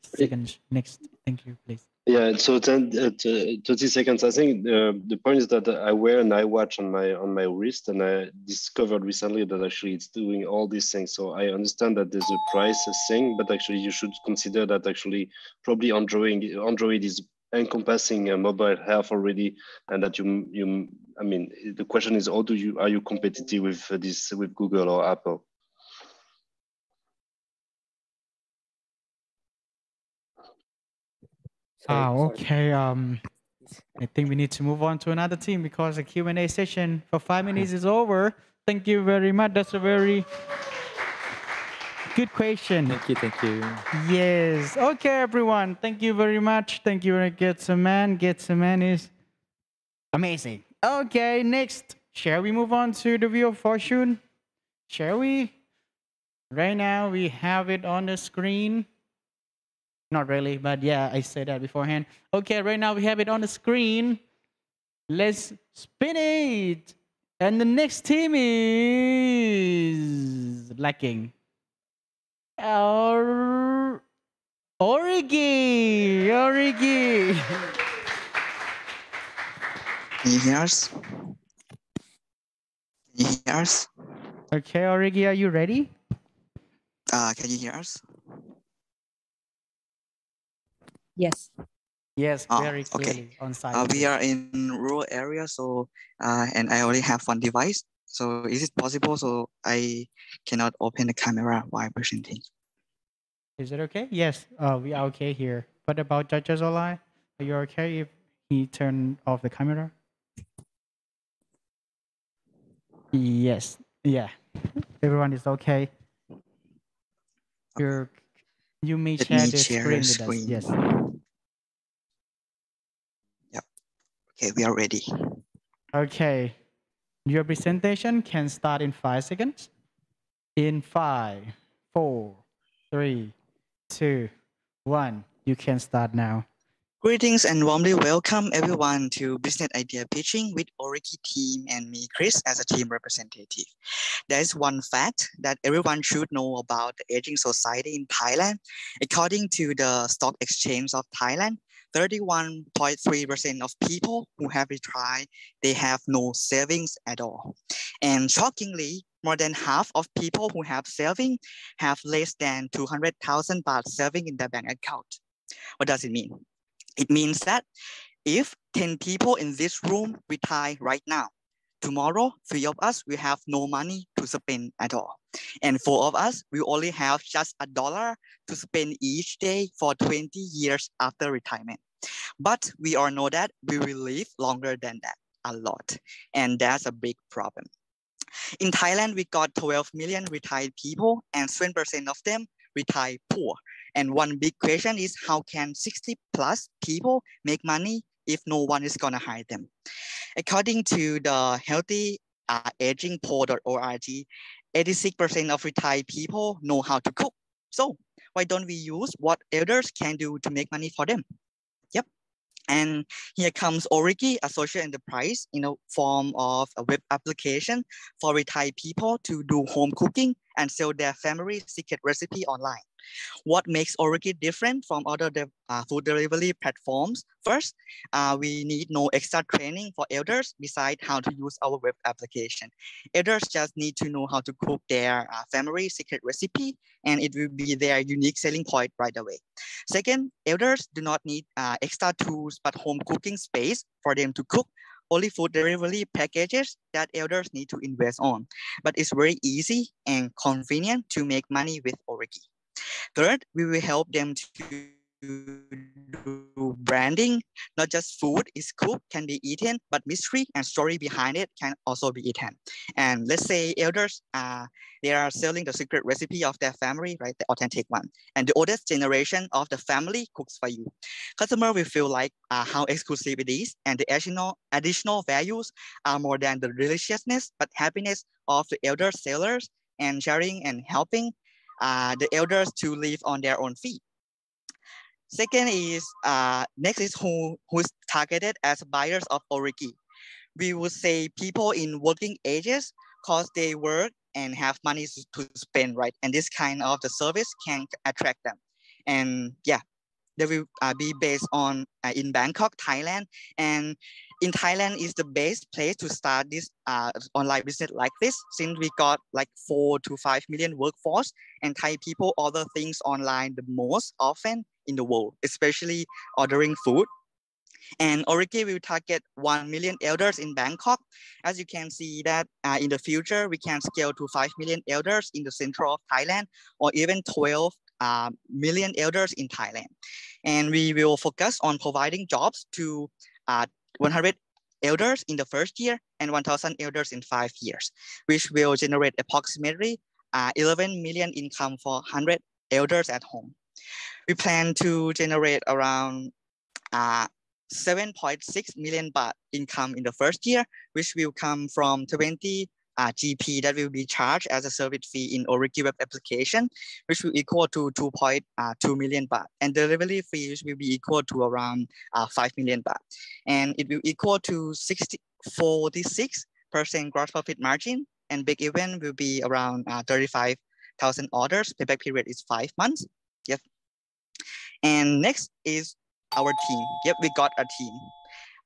seconds. Next. Thank you, please. Yeah, so 30 seconds. I think the point is that I wear an iWatch on my wrist, and I discovered recently that actually it's doing all these things. So I understand that there's a price thing, but actually you should consider that actually probably Android is encompassing mobile health already, and that I mean, the question is, are you competitive with Google or Apple? Okay. I think we need to move on to another team because the Q&A session for 5 minutes is over. Thank you very much. That's a very good question. Thank you. Thank you. Yes. Okay, everyone. Thank you very much. Thank you, GraTeMan. GraTeMan is amazing. Okay, next. Shall we move on to the Wheel of Fortune? Shall we? Right now, we have it on the screen. Not really, but yeah, I said that beforehand. Okay, right now we have it on the screen. Let's spin it. And the next team is lacking. Origi. Can you hear us? Can you hear us? Okay, Origi, are you ready? Can you hear us? Yes. Yes, very clearly on site. We are in rural area, so and I only have one device. So is it possible so I cannot open the camera while presenting? Is it okay? Yes, we are okay here. What about Judges Online? Are you okay if he turned off the camera? Yes. Yeah. Everyone is okay. You may share the screen with us. Yes. Yep. Okay, we are ready. Okay. Your presentation can start in 5 seconds. In 5, 4, 3, 2, 1. You can start now. Greetings and warmly welcome everyone to Business Idea Pitching with Origi team and me, Chris, as a team representative. There is one fact that everyone should know about the aging society in Thailand. According to the Stock Exchange of Thailand, 31.3% of people who have retired, they have no savings at all. And shockingly, more than half of people who have savings have less than 200,000 baht saving in their bank account. What does it mean? It means that if 10 people in this room retire right now, tomorrow, 3 of us will have no money to spend at all. And 4 of us will only have just $1 to spend each day for 20 years after retirement. But we all know that we will live longer than that, a lot. And that's a big problem. In Thailand, we got 12 million retired people and 7% of them retire poor. And one big question is how can 60 plus people make money if no one is gonna hire them? According to the Healthy Aging Poll.org, 86% of retired people know how to cook. So why don't we use what elders can do to make money for them? Yep. And here comes Origi, a social enterprise in a form of a web application for retired people to do home cooking and sell their family secret recipe online. What makes Origi different from other food delivery platforms? First, we need no extra training for elders besides how to use our web application. Elders just need to know how to cook their family secret recipe, and it will be their unique selling point right away. Second, elders do not need extra tools but home cooking space for them to cook. Only food delivery packages that elders need to invest on. But it's very easy and convenient to make money with Origi. Third, we will help them to do branding. Not just food is cooked, can be eaten, but mystery and story behind it can also be eaten. And let's say elders, they are selling the secret recipe of their family, right? The authentic one. And the oldest generation of the family cooks for you. Customer will feel like how exclusive it is, and the additional values are more than the deliciousness, but happiness of the elder sellers and sharing and helping the elders to live on their own feet. Second is, next is who's targeted as buyers of Origi. We would say people in working ages because they work and have money to spend, right? And this kind of the service can attract them. And yeah, they will be based on in Bangkok, Thailand. And in Thailand is the best place to start this online business like this, since we got like 4 to 5 million workforce, and Thai people order things online the most often in the world, especially ordering food. And Origi will target 1 million elders in Bangkok. As you can see that in the future, we can scale to 5 million elders in the central of Thailand, or even 12 million elders in Thailand. And we will focus on providing jobs to 100 elders in the first year and 1,000 elders in 5 years, which will generate approximately 11 million income for 100 elders at home. We plan to generate around 7.6 million baht income in the first year, which will come from 20 GP that will be charged as a service fee in Origi web application, which will equal to 2.2 million baht. And delivery fees will be equal to around 5 million baht. And it will equal to 46% gross profit margin, and break even will be around 35,000 orders. Payback period is 5 months. Yep. And next is our team. Yep, we got a team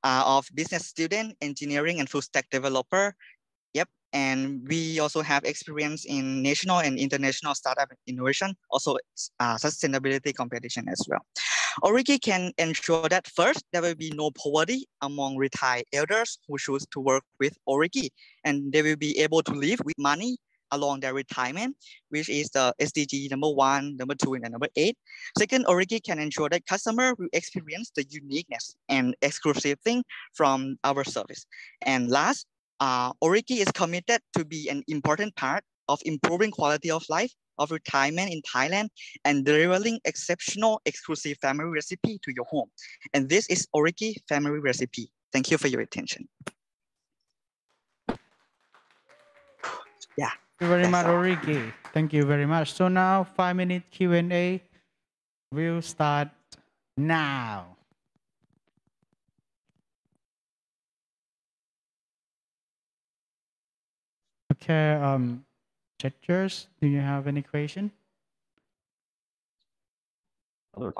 of business student, engineering, and full stack developer. Yep, and we also have experience in national and international startup innovation, also sustainability competition as well. Origi can ensure that first, there will be no poverty among retired elders who choose to work with Origi, and they will be able to live with money along their retirement, which is the SDG number 1, number 2, and number 8. Second, Origi can ensure that customer will experience the uniqueness and exclusive thing from our service. And last, Origi is committed to be an important part of improving quality of life of retirement in Thailand and delivering exceptional exclusive family recipe to your home. And this is Origi family recipe. Thank you for your attention. Yeah. Thank you very That's much, all. Origi. Thank you very much. So now 5-minute Q&A will start now. Okay, Checkers, do you have any question? So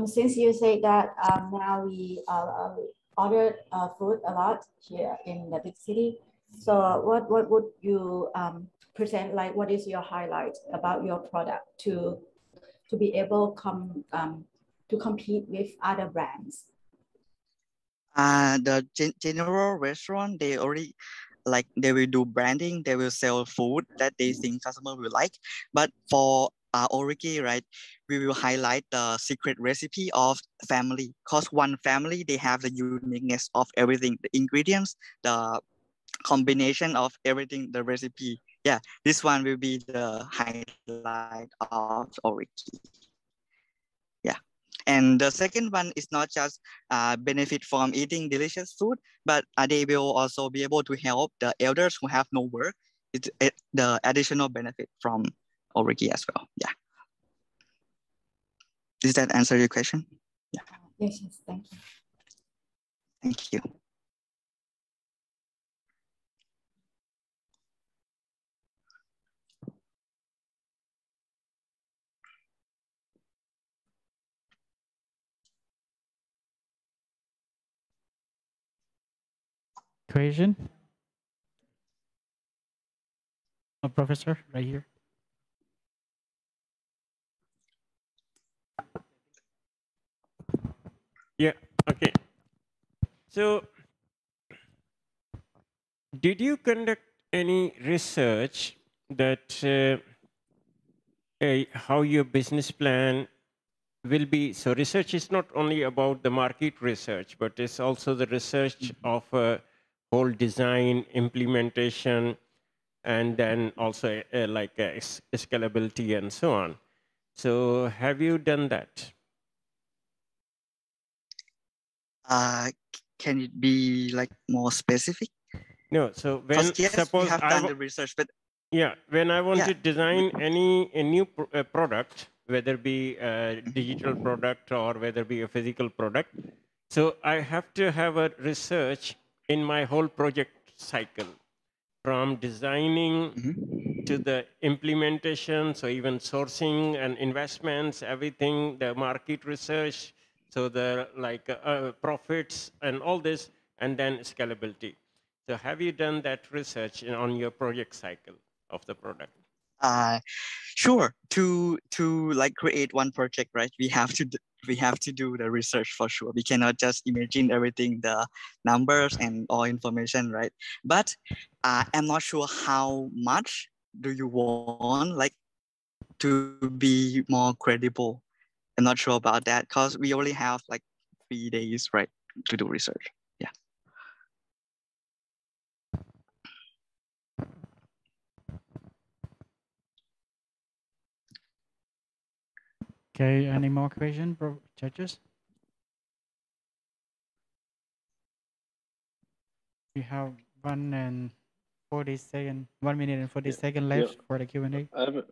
since you say that now we order food a lot here in the big city, so what would you present, like what is your highlight about your product to be able to compete with other brands? The general restaurant, they already they will do branding, they will sell food that they think customer will like. But for Origi, right, we will highlight the secret recipe of family, because one family, they have the uniqueness of everything, the ingredients, the combination of everything, the recipe. Yeah, this one will be the highlight of Origi. Yeah. And the second one is not just benefit from eating delicious food, but they will also be able to help the elders who have no work. It's the additional benefit from Origi as well. Yeah. Does that answer your question? Yeah. Yes, yes, thank you. Thank you. Question? A professor, right here. Yeah, okay. So, did you conduct any research that how your business plan will be? So research is not only about the market research, but it's also the research of whole design, implementation, and then also scalability and so on. So have you done that? Can it be more specific? No, so when yes, suppose we have done the research, but yeah, when I want to design a new product, whether it be a digital product or whether it be a physical product, so I have to have a research in my whole project cycle, from designing to the implementation, so even sourcing and investments, everything, the market research, so the profits and all this, and then scalability. So have you done that research on your project cycle of the product? Sure. To create one project, right? We have to do the research for sure. We cannot just imagine everything, the numbers and all information, right? But I'm not sure how much do you want to be more credible. I'm not sure about that because we only have 3 days, right, to do research. Yeah. Okay, any more questions, judges? We have 1 minute and 40 seconds left for the Q&A. I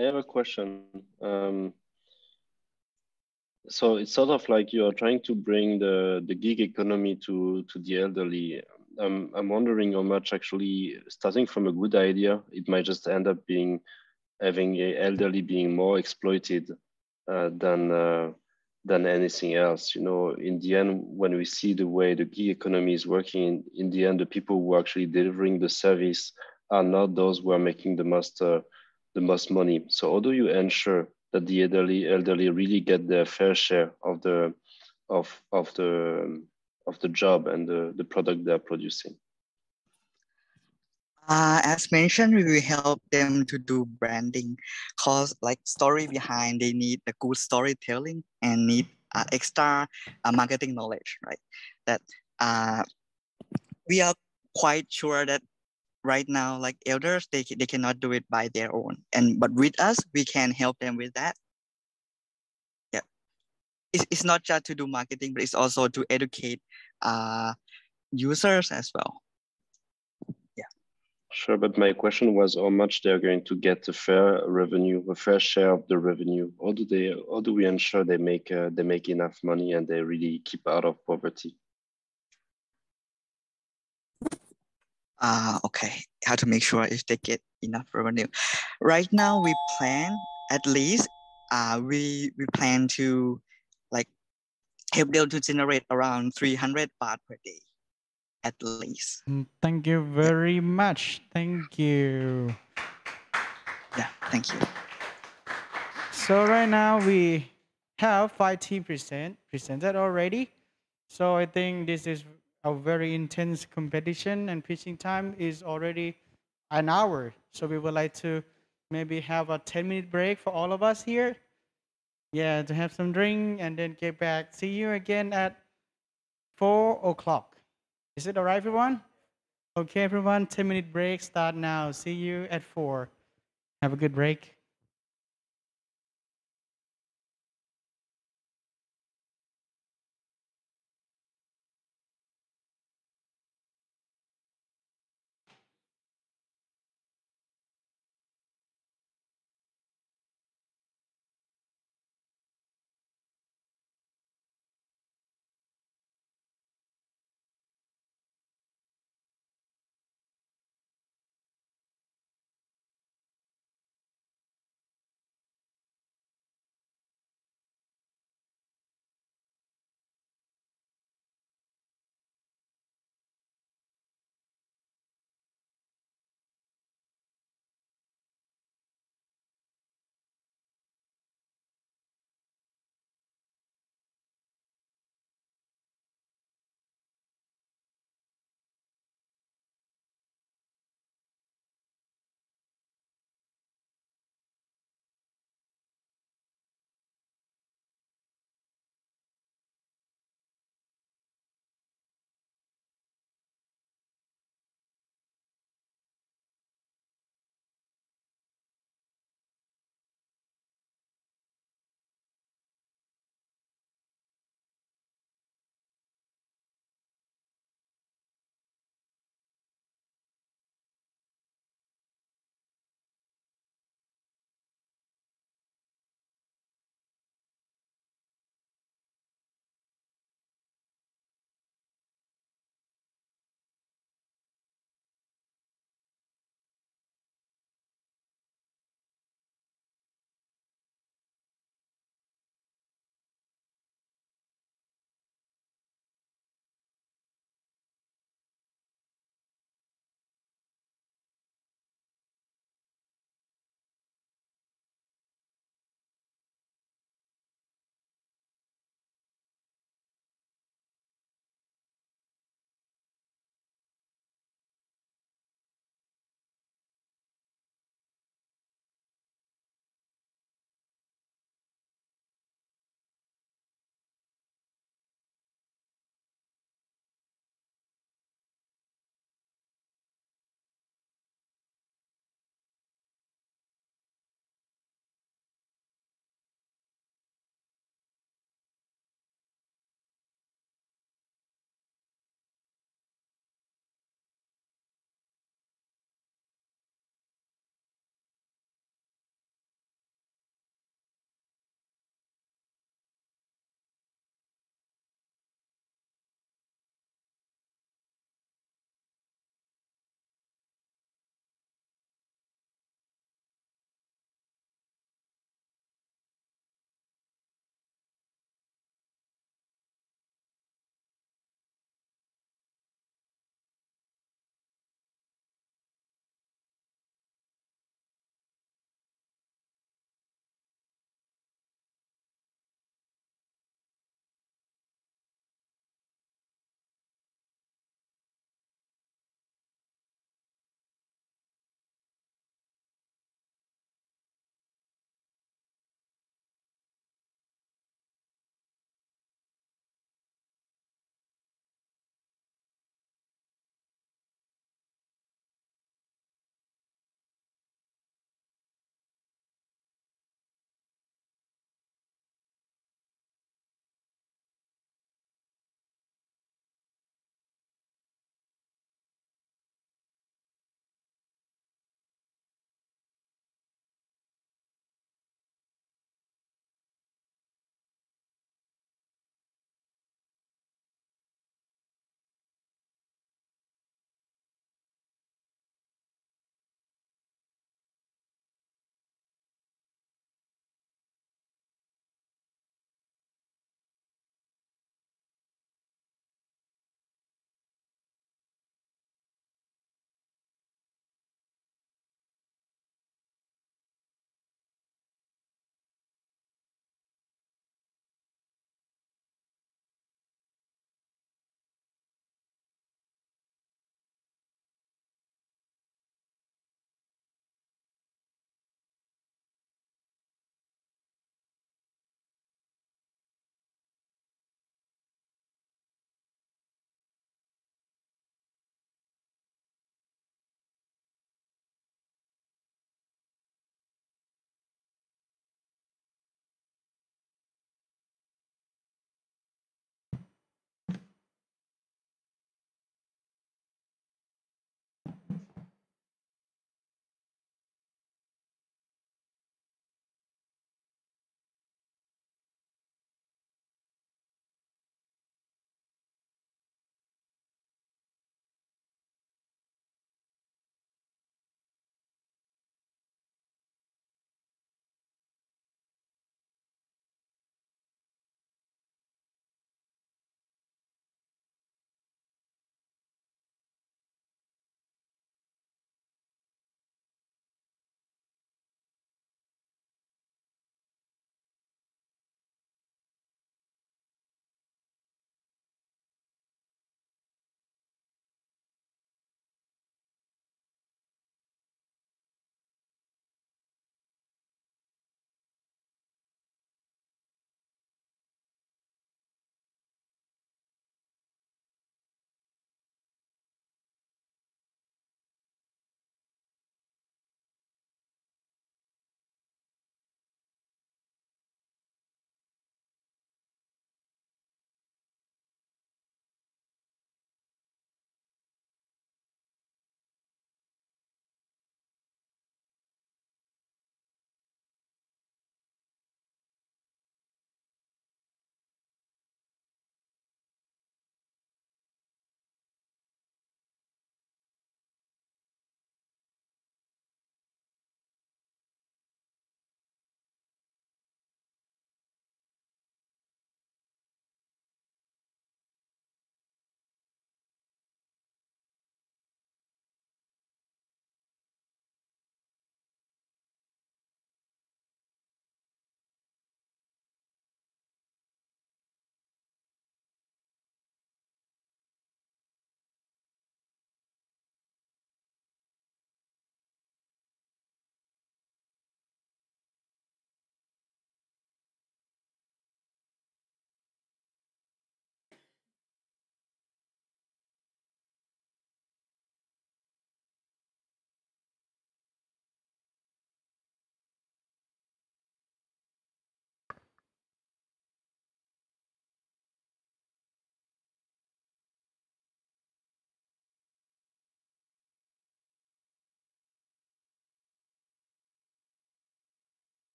have a question. So it's sort of like you're trying to bring the gig economy to the elderly. I'm wondering how much actually, starting from a good idea, it might just end up having a elderly being more exploited than anything else. You know, in the end, when we see the way the gig economy is working, in the end, the people who are actually delivering the service are not those who are making the most money. So how do you ensure that the elderly really get their fair share of the job and the product they're producing? As mentioned, we will help them to do branding, cause story behind, they need the good storytelling and need extra marketing knowledge, right? That we are quite sure that right now, elders, they cannot do it by their own, but with us, we can help them with that. Yeah, it's not just to do marketing, but it's also to educate users as well. Sure, but my question was how much they're going to get a fair revenue, a fair share of the revenue. How do we ensure they make enough money and they really keep out of poverty? Okay, how to make sure if they get enough revenue. Right now, we plan at least, we plan to like help them to generate around 300 baht per day, at least. Thank you very much. Thank you. Yeah, thank you. So right now we have 5 teams presented already. So I think this is a very intense competition and pitching time is already an hour. So we would like to maybe have a 10-minute break for all of us here. Yeah, to have some drink and then get back. See you again at 4 o'clock. Is it all right, everyone? Okay, everyone, 10-minute break start now. See you at 4. Have a good break.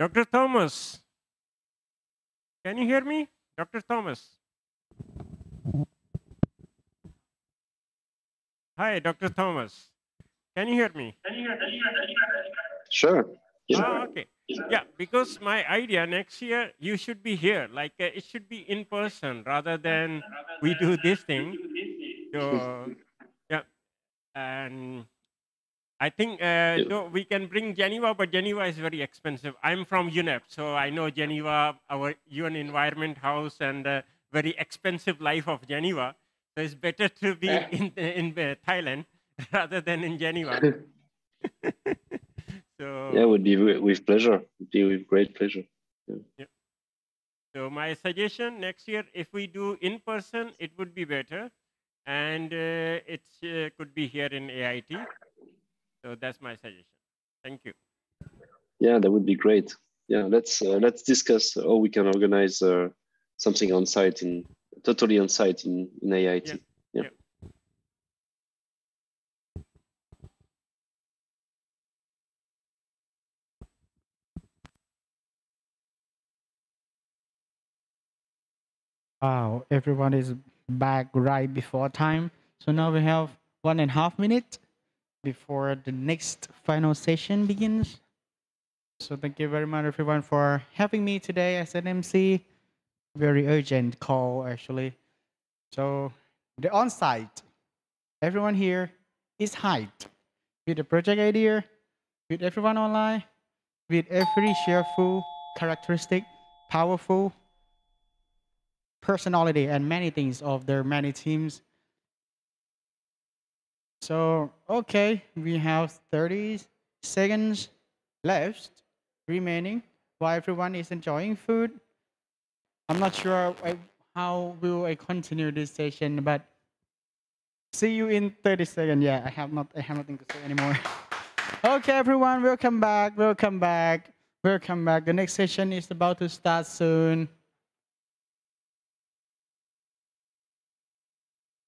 Dr. Thomas, can you hear me? Dr. Thomas. Hi, Dr. Thomas. Can you hear me? Sure. Ah, okay. Yeah, because my idea next year, you should be here. Like it should be in person rather than we do this thing. So, yeah. And I think though we can bring Geneva, but Geneva is very expensive. I'm from UNEP, so I know Geneva, our UN Environment House, and very expensive life of Geneva. So it's better to be in Thailand rather than in Geneva. So yeah, it would be with pleasure. It would be with great pleasure. Yeah. Yeah. So my suggestion next year, if we do in person, it would be better, and it could be here in AIT. So that's my suggestion. Thank you. Yeah, that would be great. Yeah, let's discuss how we can organize something on site totally on site in AIT. Yeah. Yeah. Yeah. Wow, everyone is back right before time. So now we have 1.5 minutes before the next final session begins. So thank you very much, everyone, for having me today as an MC. Very urgent call, actually. So the on-site, everyone here is hyped with the project idea, with everyone online, with every cheerful characteristic, powerful personality, and many things of their many teams. So, okay, we have 30 seconds left remaining while everyone is enjoying food. I'm not sure how will I continue this session, but see you in 30 seconds. Yeah, I have nothing to say anymore. Okay, everyone, welcome back. Welcome back. Welcome back. The next session is about to start soon.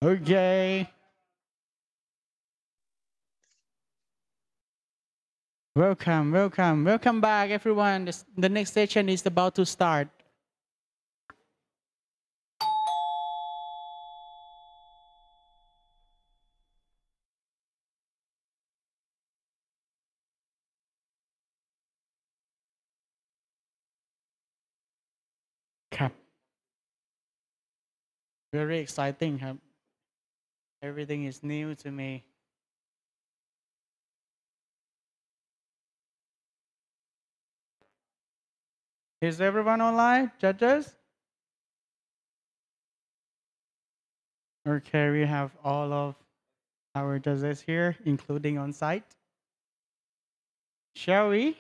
Okay. Welcome, welcome, welcome back, everyone. The next session is about to start. Very exciting. Everything is new to me. Is everyone online, judges? Okay, we have all of our judges here, including on site. Shall we?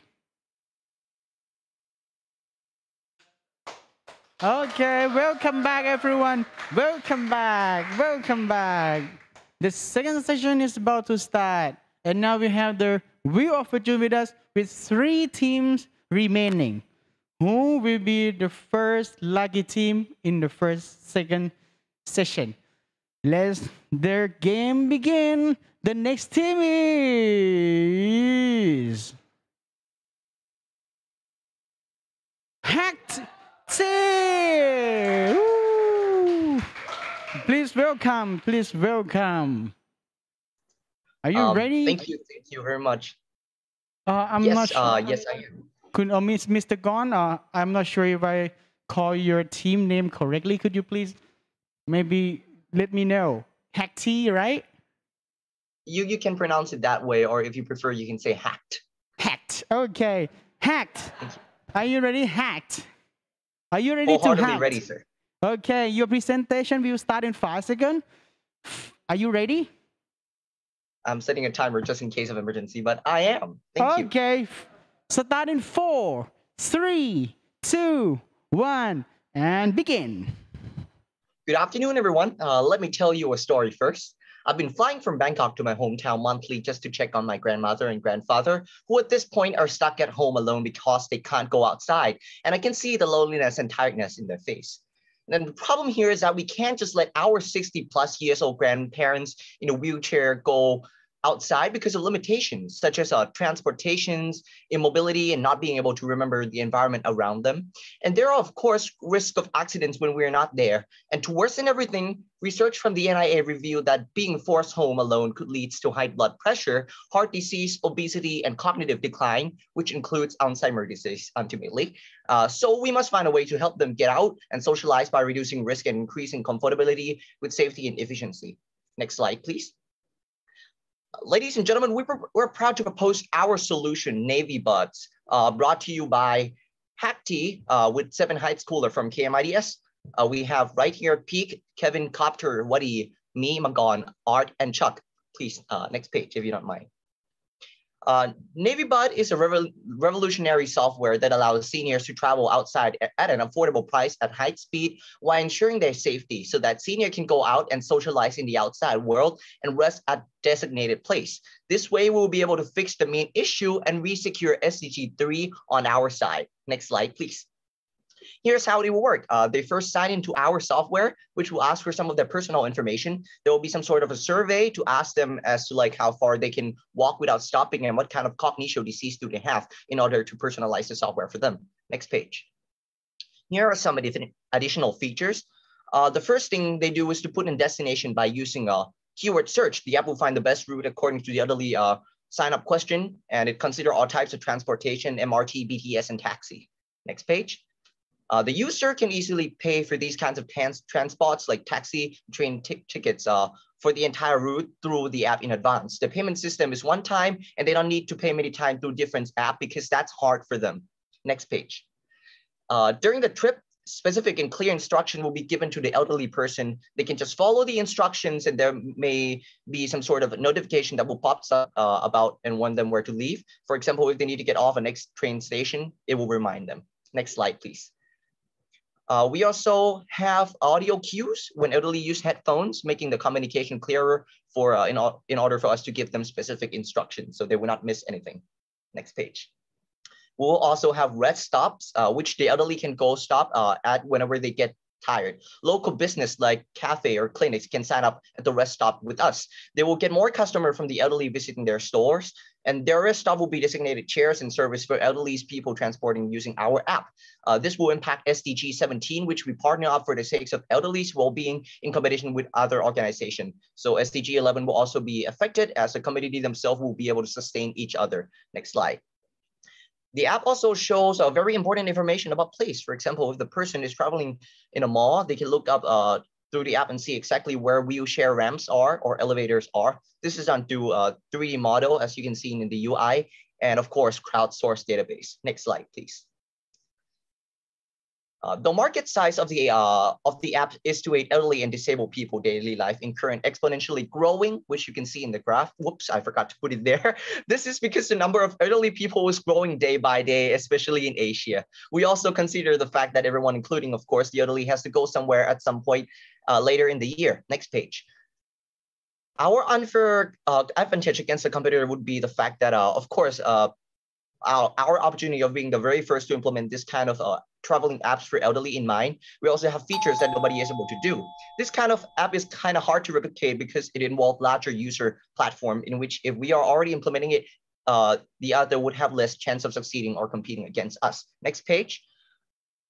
Okay, welcome back, everyone. Welcome back, welcome back. The second session is about to start. And now we have the Wheel of Fortune with us with 3 teams remaining. Who will be the first lucky team in the second session? Let their game begin. The next team is hACKT. Woo! Please welcome. Please welcome. Are you ready? Thank you very much. I'm yes, not sure. Yes, I am. Could Mr. Gon, I'm not sure if I call your team name correctly. Could you please maybe let me know? hACKT, right? You can pronounce it that way, or if you prefer, you can say hACKT. hACKT. Okay. hACKT. Are you ready? hACKT. Are you ready to Wholeheartedly hACKT? ready, sir. Okay. Your presentation will start in 5 seconds. Are you ready? I'm setting a timer just in case of emergency, but I am. Thank you. Okay. Start in 4, 3, 2, 1, and begin. Good afternoon, everyone. Let me tell you a story first. I've been flying from Bangkok to my hometown monthly just to check on my grandmother and grandfather, who at this point are stuck at home alone because they can't go outside. And I can see the loneliness and tiredness in their face. And then the problem here is that we can't just let our 60+ years old grandparents in a wheelchair go outside because of limitations such as transportations, immobility, and not being able to remember the environment around them. And there are, of course, risk of accidents when we're not there. And to worsen everything, research from the NIA revealed that being forced home alone could lead to high blood pressure, heart disease, obesity, and cognitive decline, which includes Alzheimer's disease ultimately. So we must find a way to help them get out and socialize by reducing risk and increasing comfortability with safety and efficiency. Next slide, please. Ladies and gentlemen, we're proud to propose our solution, Navy Buds, brought to you by hACKT with 7 high schooler from KMIDS. We have right here Peak, Kevin, Copter, Waddy, me, Magon, Art, and Chuck. Please, next page if you don't mind. Navy Bud is a revolutionary software that allows seniors to travel outside at an affordable price at high speed while ensuring their safety so that senior can go out and socialize in the outside world and rest at designated place. This way, we'll be able to fix the main issue and re-secure SDG 3 on our side. Next slide, please. Here's how it will work. They first sign into our software, which will ask for some of their personal information. There will be some sort of a survey to ask them as to like how far they can walk without stopping and what kind of cognition disease do they have in order to personalize the software for them. Next page. Here are some additional features. The first thing they do is to put in destination by using a keyword search. The app will find the best route according to the elderly sign-up question, and it considers all types of transportation, MRT, BTS, and taxi. Next page. The user can easily pay for these kinds of transports like taxi, train tickets for the entire route through the app in advance. The payment system is one time, and they don't need to pay many times through different apps because that's hard for them. Next page. During the trip, specific and clear instruction will be given to the elderly person. They can just follow the instructions, and there may be some sort of notification that will pop up about and warn them where to leave. For example, if they need to get off a next train station, it will remind them. Next slide, please. We also have audio cues when elderly use headphones, making the communication clearer for in order for us to give them specific instructions so they will not miss anything. Next page. We'll also have rest stops, which the elderly can go stop at whenever they get tired. Local business like cafe or clinics can sign up at the rest stop with us. They will get more customers from the elderly visiting their stores, and their rest stop will be designated chairs and service for elderly people transporting using our app. This will impact SDG 17, which we partner up for the sake of elderly's well-being in combination with other organizations. So SDG 11 will also be affected as the community themselves will be able to sustain each other. Next slide. The app also shows very important information about place. For example, if the person is traveling in a mall, they can look up through the app and see exactly where wheelchair ramps are or elevators are. This is done through a 3D model, as you can see in the UI, and of course, crowdsourced database. Next slide, please. The market size of the app is to aid elderly and disabled people daily life in current exponentially growing, which you can see in the graph. Whoops, I forgot to put it there. This is because the number of elderly people is growing day by day, especially in Asia. We also consider the fact that everyone, including, of course, the elderly, has to go somewhere at some point later in the year. Next page. Our unfair advantage against the competitor would be the fact that, of course, our opportunity of being the very first to implement this kind of traveling apps for elderly in mind. We also have features that nobody is able to do. This kind of app is kind of hard to replicate because it involves larger user platform in which if we are already implementing it, the other would have less chance of succeeding or competing against us. Next page.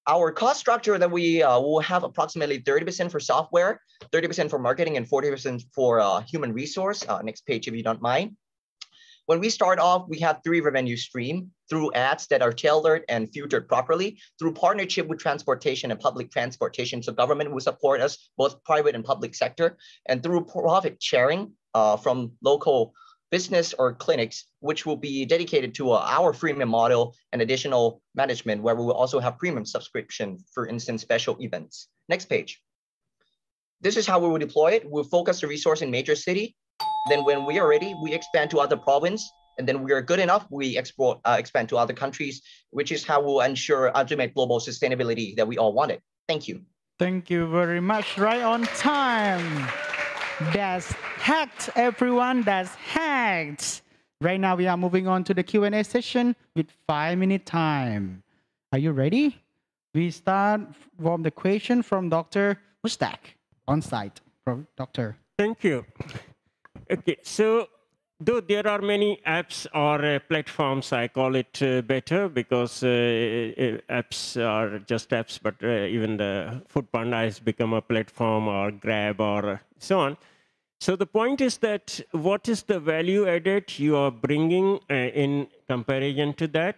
Our cost structure that we will have approximately 30% for software, 30% for marketing, and 40% for human resource. Next page, if you don't mind. When we start off, we have 3 revenue streams through ads that are tailored and filtered properly, through partnership with transportation and public transportation. So government will support us, both private and public sector, and through profit sharing from local business or clinics, which will be dedicated to our freemium model and additional management, where we will also have premium subscription, for instance, special events. Next page. This is how we will deploy it. We'll focus the resource in major city. Then when we are ready, we expand to other province. And then we are good enough, we expand to other countries, which is how we'll ensure ultimate global sustainability that we all wanted. Thank you. Thank you very much. Right on time. That's hacked, everyone. That's hacked. Right now, we are moving on to the Q&A session with 5-minute time. Are you ready? We start from the question from Dr. Mustak on site. Doctor. Thank you. Okay, so Though there are many apps or platforms, I call it better because apps are just apps, but even the Foodpanda has become a platform or Grab or so on. So the point is that what is the value added you are bringing in comparison to that?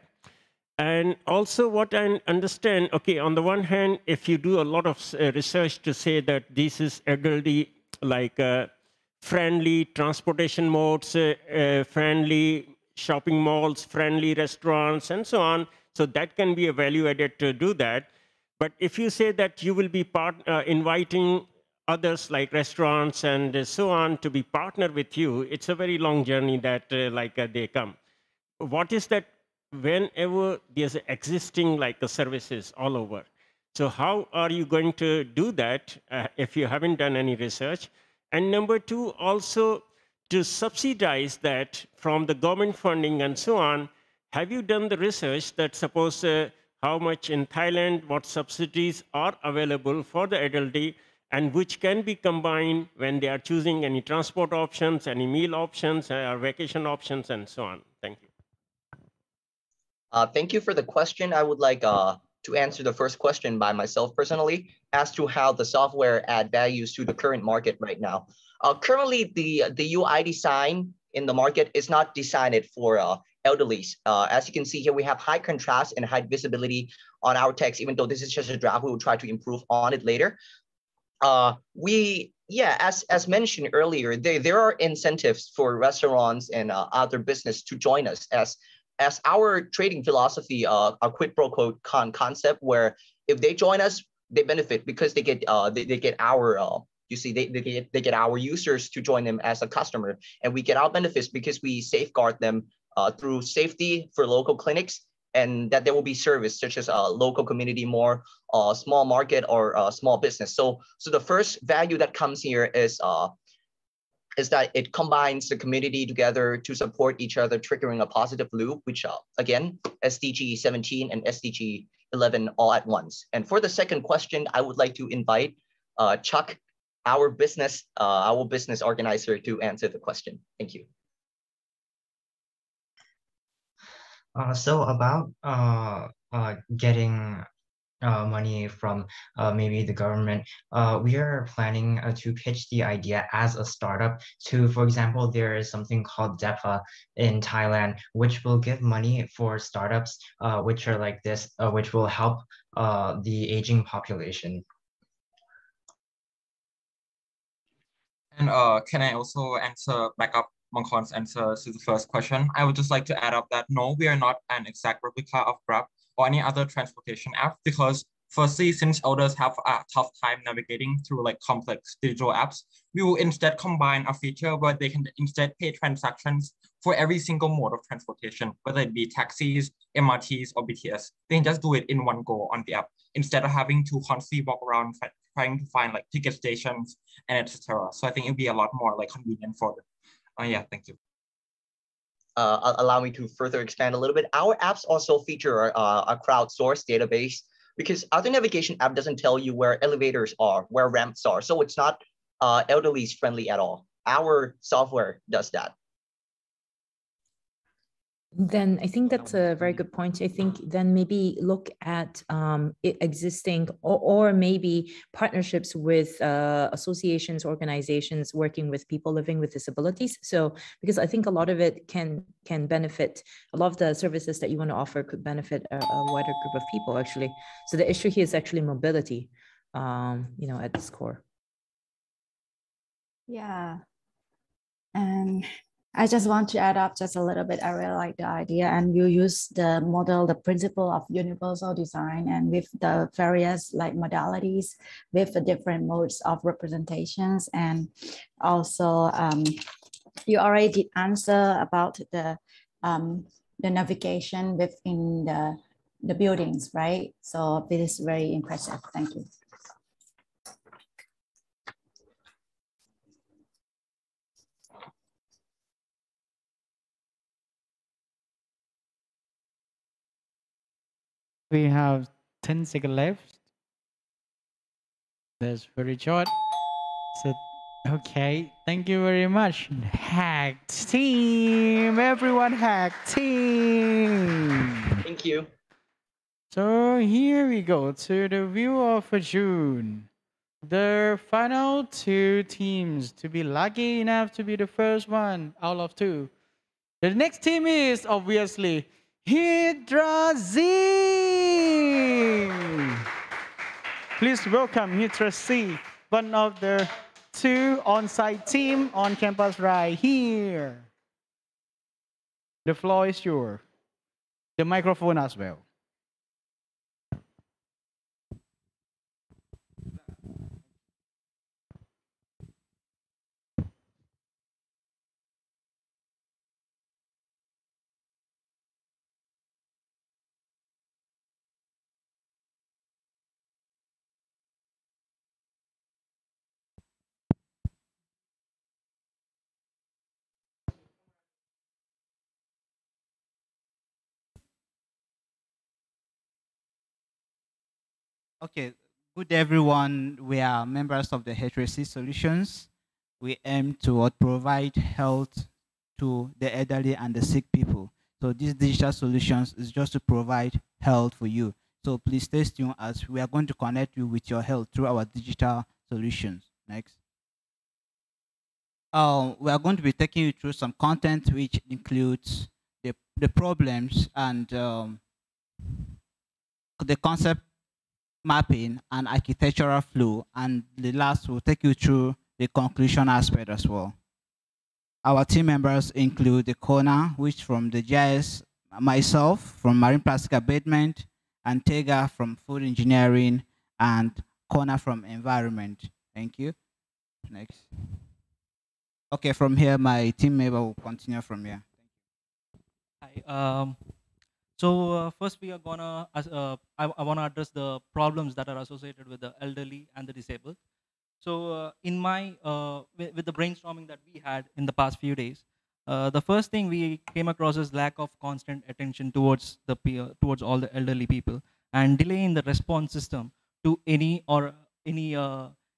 And also what I understand, okay, on the one hand, if you do a lot of research to say that this is elderly, like friendly transportation modes, friendly shopping malls, friendly restaurants, and so on, so that can be a value added to do that. But if you say that you will be inviting others like restaurants and so on to be partner with you, it's a very long journey that they come. What is that whenever there's existing services all over? So how are you going to do that if you haven't done any research? And number two, also to subsidize that from the government funding and so on, have you done the research that suppose how much in Thailand, what subsidies are available for the elderly and which can be combined when they are choosing any transport options, any meal options, or vacation options, and so on? Thank you. Thank you for the question. I would like to answer the first question by myself personally as to how the software add values to the current market right now. Currently, the UI design in the market is not designed for elderlies. As you can see here, we have high contrast and high visibility on our text, even though this is just a draft, we will try to improve on it later. As mentioned earlier, there are incentives for restaurants and other business to join us as our trading philosophy, a quid pro quo concept, where if they join us, they benefit because they get our they get our users to join them as a customer, and we get our benefits because we safeguard them through safety for local clinics, and that there will be service such as a local community, more small market or small business. So the first value that comes here is that it combines the community together to support each other, triggering a positive loop, which again, SDG 17 and SDG 11 all at once. And for the second question, I would like to invite Chuck, our business organizer, to answer the question. Thank you. So about getting money from maybe the government, we are planning to pitch the idea as a startup to, for example, there is something called DEPA in Thailand, which will give money for startups which are like this, which will help the aging population. And can I also answer back up Mongkon's answer to the first question? I would just like to add up that no, we are not an exact replica of Grab or any other transportation app, because firstly, since elders have a tough time navigating through like complex digital apps, we will instead combine a feature where they can instead pay transactions for every single mode of transportation, whether it be taxis, MRTs, or BTS. They can just do it in one go on the app instead of having to constantly walk around trying to find like ticket stations and etc. So I think it'd be a lot more like convenient for them. Yeah, thank you. Allow me to further expand a little bit. Our apps also feature a crowdsourced database, because other navigation app doesn't tell you where elevators are, where ramps are. So it's not elderly friendly at all. Our software does that. Then I think that's a very good point. I think then maybe look at existing or maybe partnerships with associations, organizations working with people living with disabilities. So because I think a lot of it can benefit, a lot of the services that you want to offer could benefit a wider group of people actually. So the issue here is actually mobility, at its core. Yeah. And I just want to add up just a little bit. I really like the idea, and you use the model, the principle of universal design, and with the various like modalities, with the different modes of representations, and also you already did answer about the navigation within the buildings, right? So this is very impressive. Thank you. We have 10 seconds left. That's very short. So Okay, thank you very much. hACKT team, everyone hACKT team. Thank you. So here we go to the view of June. The final two teams to be lucky enough to be the first one out of two. The next team is obviously HeatraC. Please welcome HeatraC, one of the two on-site team on campus right here. The floor is yours. The microphone as well. Okay, good everyone. We are members of the HeatraC Solutions. We aim to provide health to the elderly and the sick people. So these digital solutions is just to provide health for you. So please stay tuned as we are going to connect you with your health through our digital solutions. Next. We are going to be taking you through some content which includes the problems and the concept mapping and architectural flow, and the last will take you through the conclusion aspect as well. Our team members include the Kona, which from the GIS, myself from Marine Plastic Abatement, and Tega from Food Engineering, and Kona from Environment. Thank you. Next. Okay, from here, my team member will continue from here. Hi. So first we are gonna, I wanna address the problems that are associated with the elderly and the disabled. So in my, with the brainstorming that we had in the past few days, the first thing we came across is lack of constant attention towards towards all the elderly people, and delay in the response system to any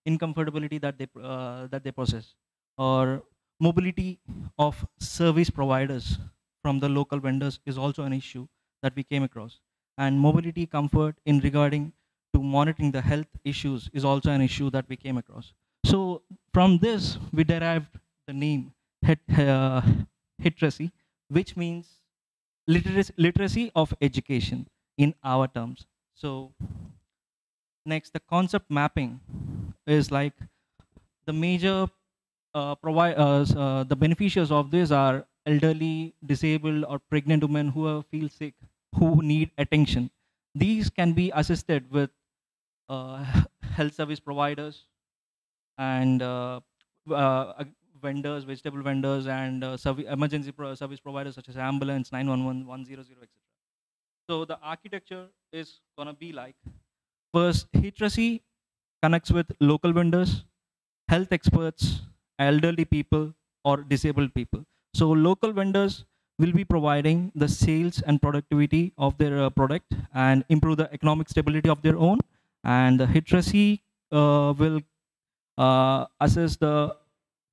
uncomfortability that they possess, or mobility of service providers from the local vendors is also an issue that we came across, and mobility comfort in regarding to monitoring the health issues is also an issue that we came across. So from this we derived the name HeatraC, which means literacy of education in our terms. So next, the concept mapping is like the major the beneficiaries of this are elderly, disabled, or pregnant women who feel sick, who need attention. These can be assisted with health service providers and vendors, vegetable vendors, and emergency service providers such as ambulance, 911, 100, etc. So the architecture is gonna be like, first, HeatraC connects with local vendors, health experts, elderly people, or disabled people. So local vendors will be providing the sales and productivity of their product and improve the economic stability of their own. And the HeatraC will assess the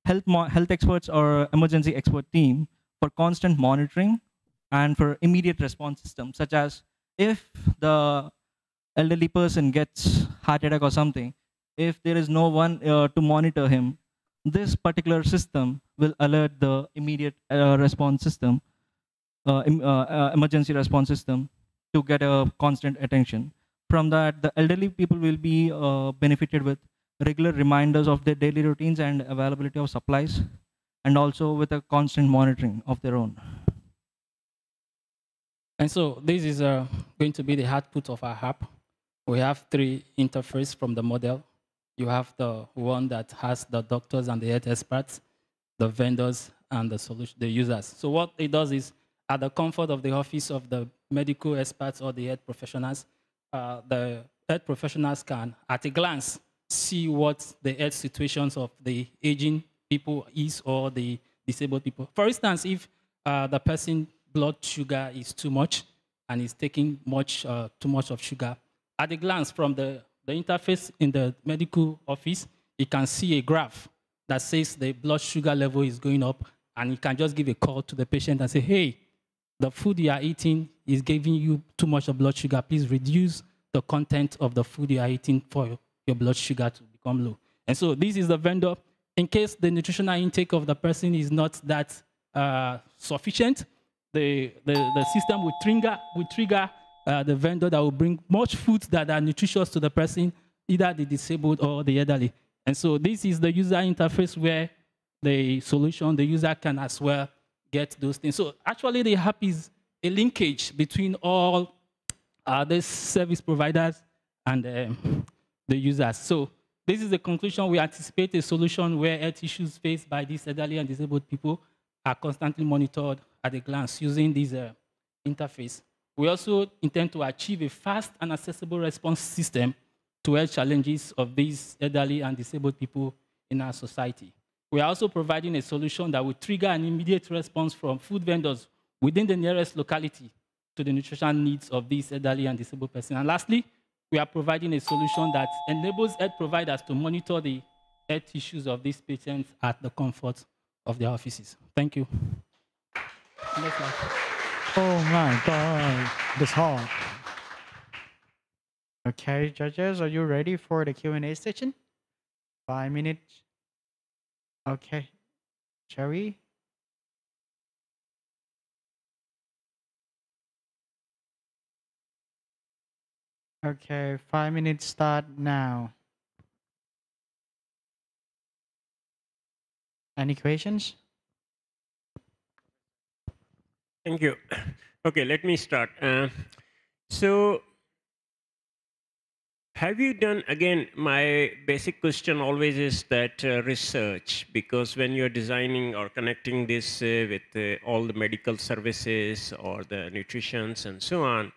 health experts or emergency expert team for constant monitoring and for immediate response systems, such as if the elderly person gets heart attack or something, if there is no one to monitor him, this particular system will alert the immediate response system, emergency response system, to get a constant attention. From that, the elderly people will be benefited with regular reminders of their daily routines and availability of supplies, and also with a constant monitoring of their own. And so this is going to be the output of our app. We have three interfaces from the model. You have the one that has the doctors and the health experts, the vendors, and the users. So what it does is, at the comfort of the office of the medical experts or the health professionals, the health professionals can, at a glance, see what the health situations of the aging people is, or the disabled people. For instance, if the person's blood sugar is too much and is taking too much of sugar, at a glance from the interface in the medical office, you can see a graph that says the blood sugar level is going up, and you can just give a call to the patient and say, hey, the food you are eating is giving you too much of blood sugar. Please reduce the content of the food you are eating for your blood sugar to become low. And so this is the vendor. In case the nutritional intake of the person is not that sufficient, the system will trigger the vendor that will bring much foods that are nutritious to the person, either the disabled or the elderly. And so this is the user interface where the solution, the user can as well get those things. So actually the app is a linkage between all the service providers and the users. So this is the conclusion. We anticipate a solution where health issues faced by these elderly and disabled people are constantly monitored at a glance using this interface. We also intend to achieve a fast and accessible response system to health challenges of these elderly and disabled people in our society. We are also providing a solution that will trigger an immediate response from food vendors within the nearest locality to the nutritional needs of these elderly and disabled persons. And lastly, we are providing a solution that enables health providers to monitor the health issues of these patients at the comfort of their offices. Thank you. Oh my God, that's hard. Okay, judges, are you ready for the Q&A session? 5 minutes. Okay, Cherry. Okay, 5 minutes start now. Any questions? Thank you. Okay, let me start. So have you done, again, my basic question always is that research, because when you're designing or connecting this with all the medical services or the nutritions and so on,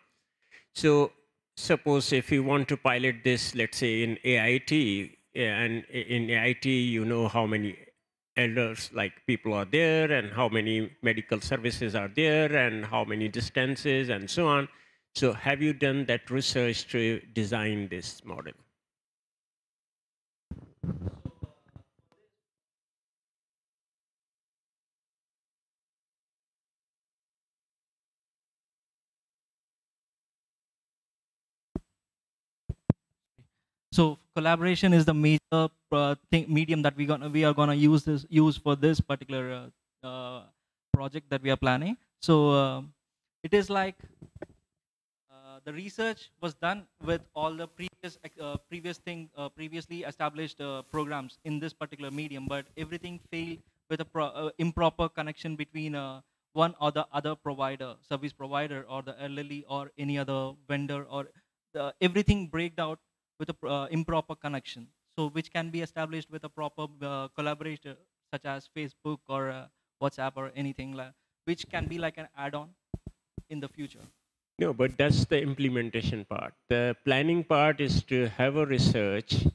so suppose if you want to pilot this, let's say in AIT, and in AIT you know how many elders, like people are there and how many medical services are there and how many distances and so on. So have you done that research to design this model? So collaboration is the major medium that we are gonna use for this particular project that we are planning. So it is like the research was done with all the previously established programs in this particular medium, but everything failed with a improper connection between one or the other provider, service provider, or the elderly, or any other vendor, or everything break out with a improper connection. So which can be established with a proper collaborator, such as Facebook or WhatsApp or anything like, which can be like an add-on in the future. No, but that's the implementation part. The planning part is to have a research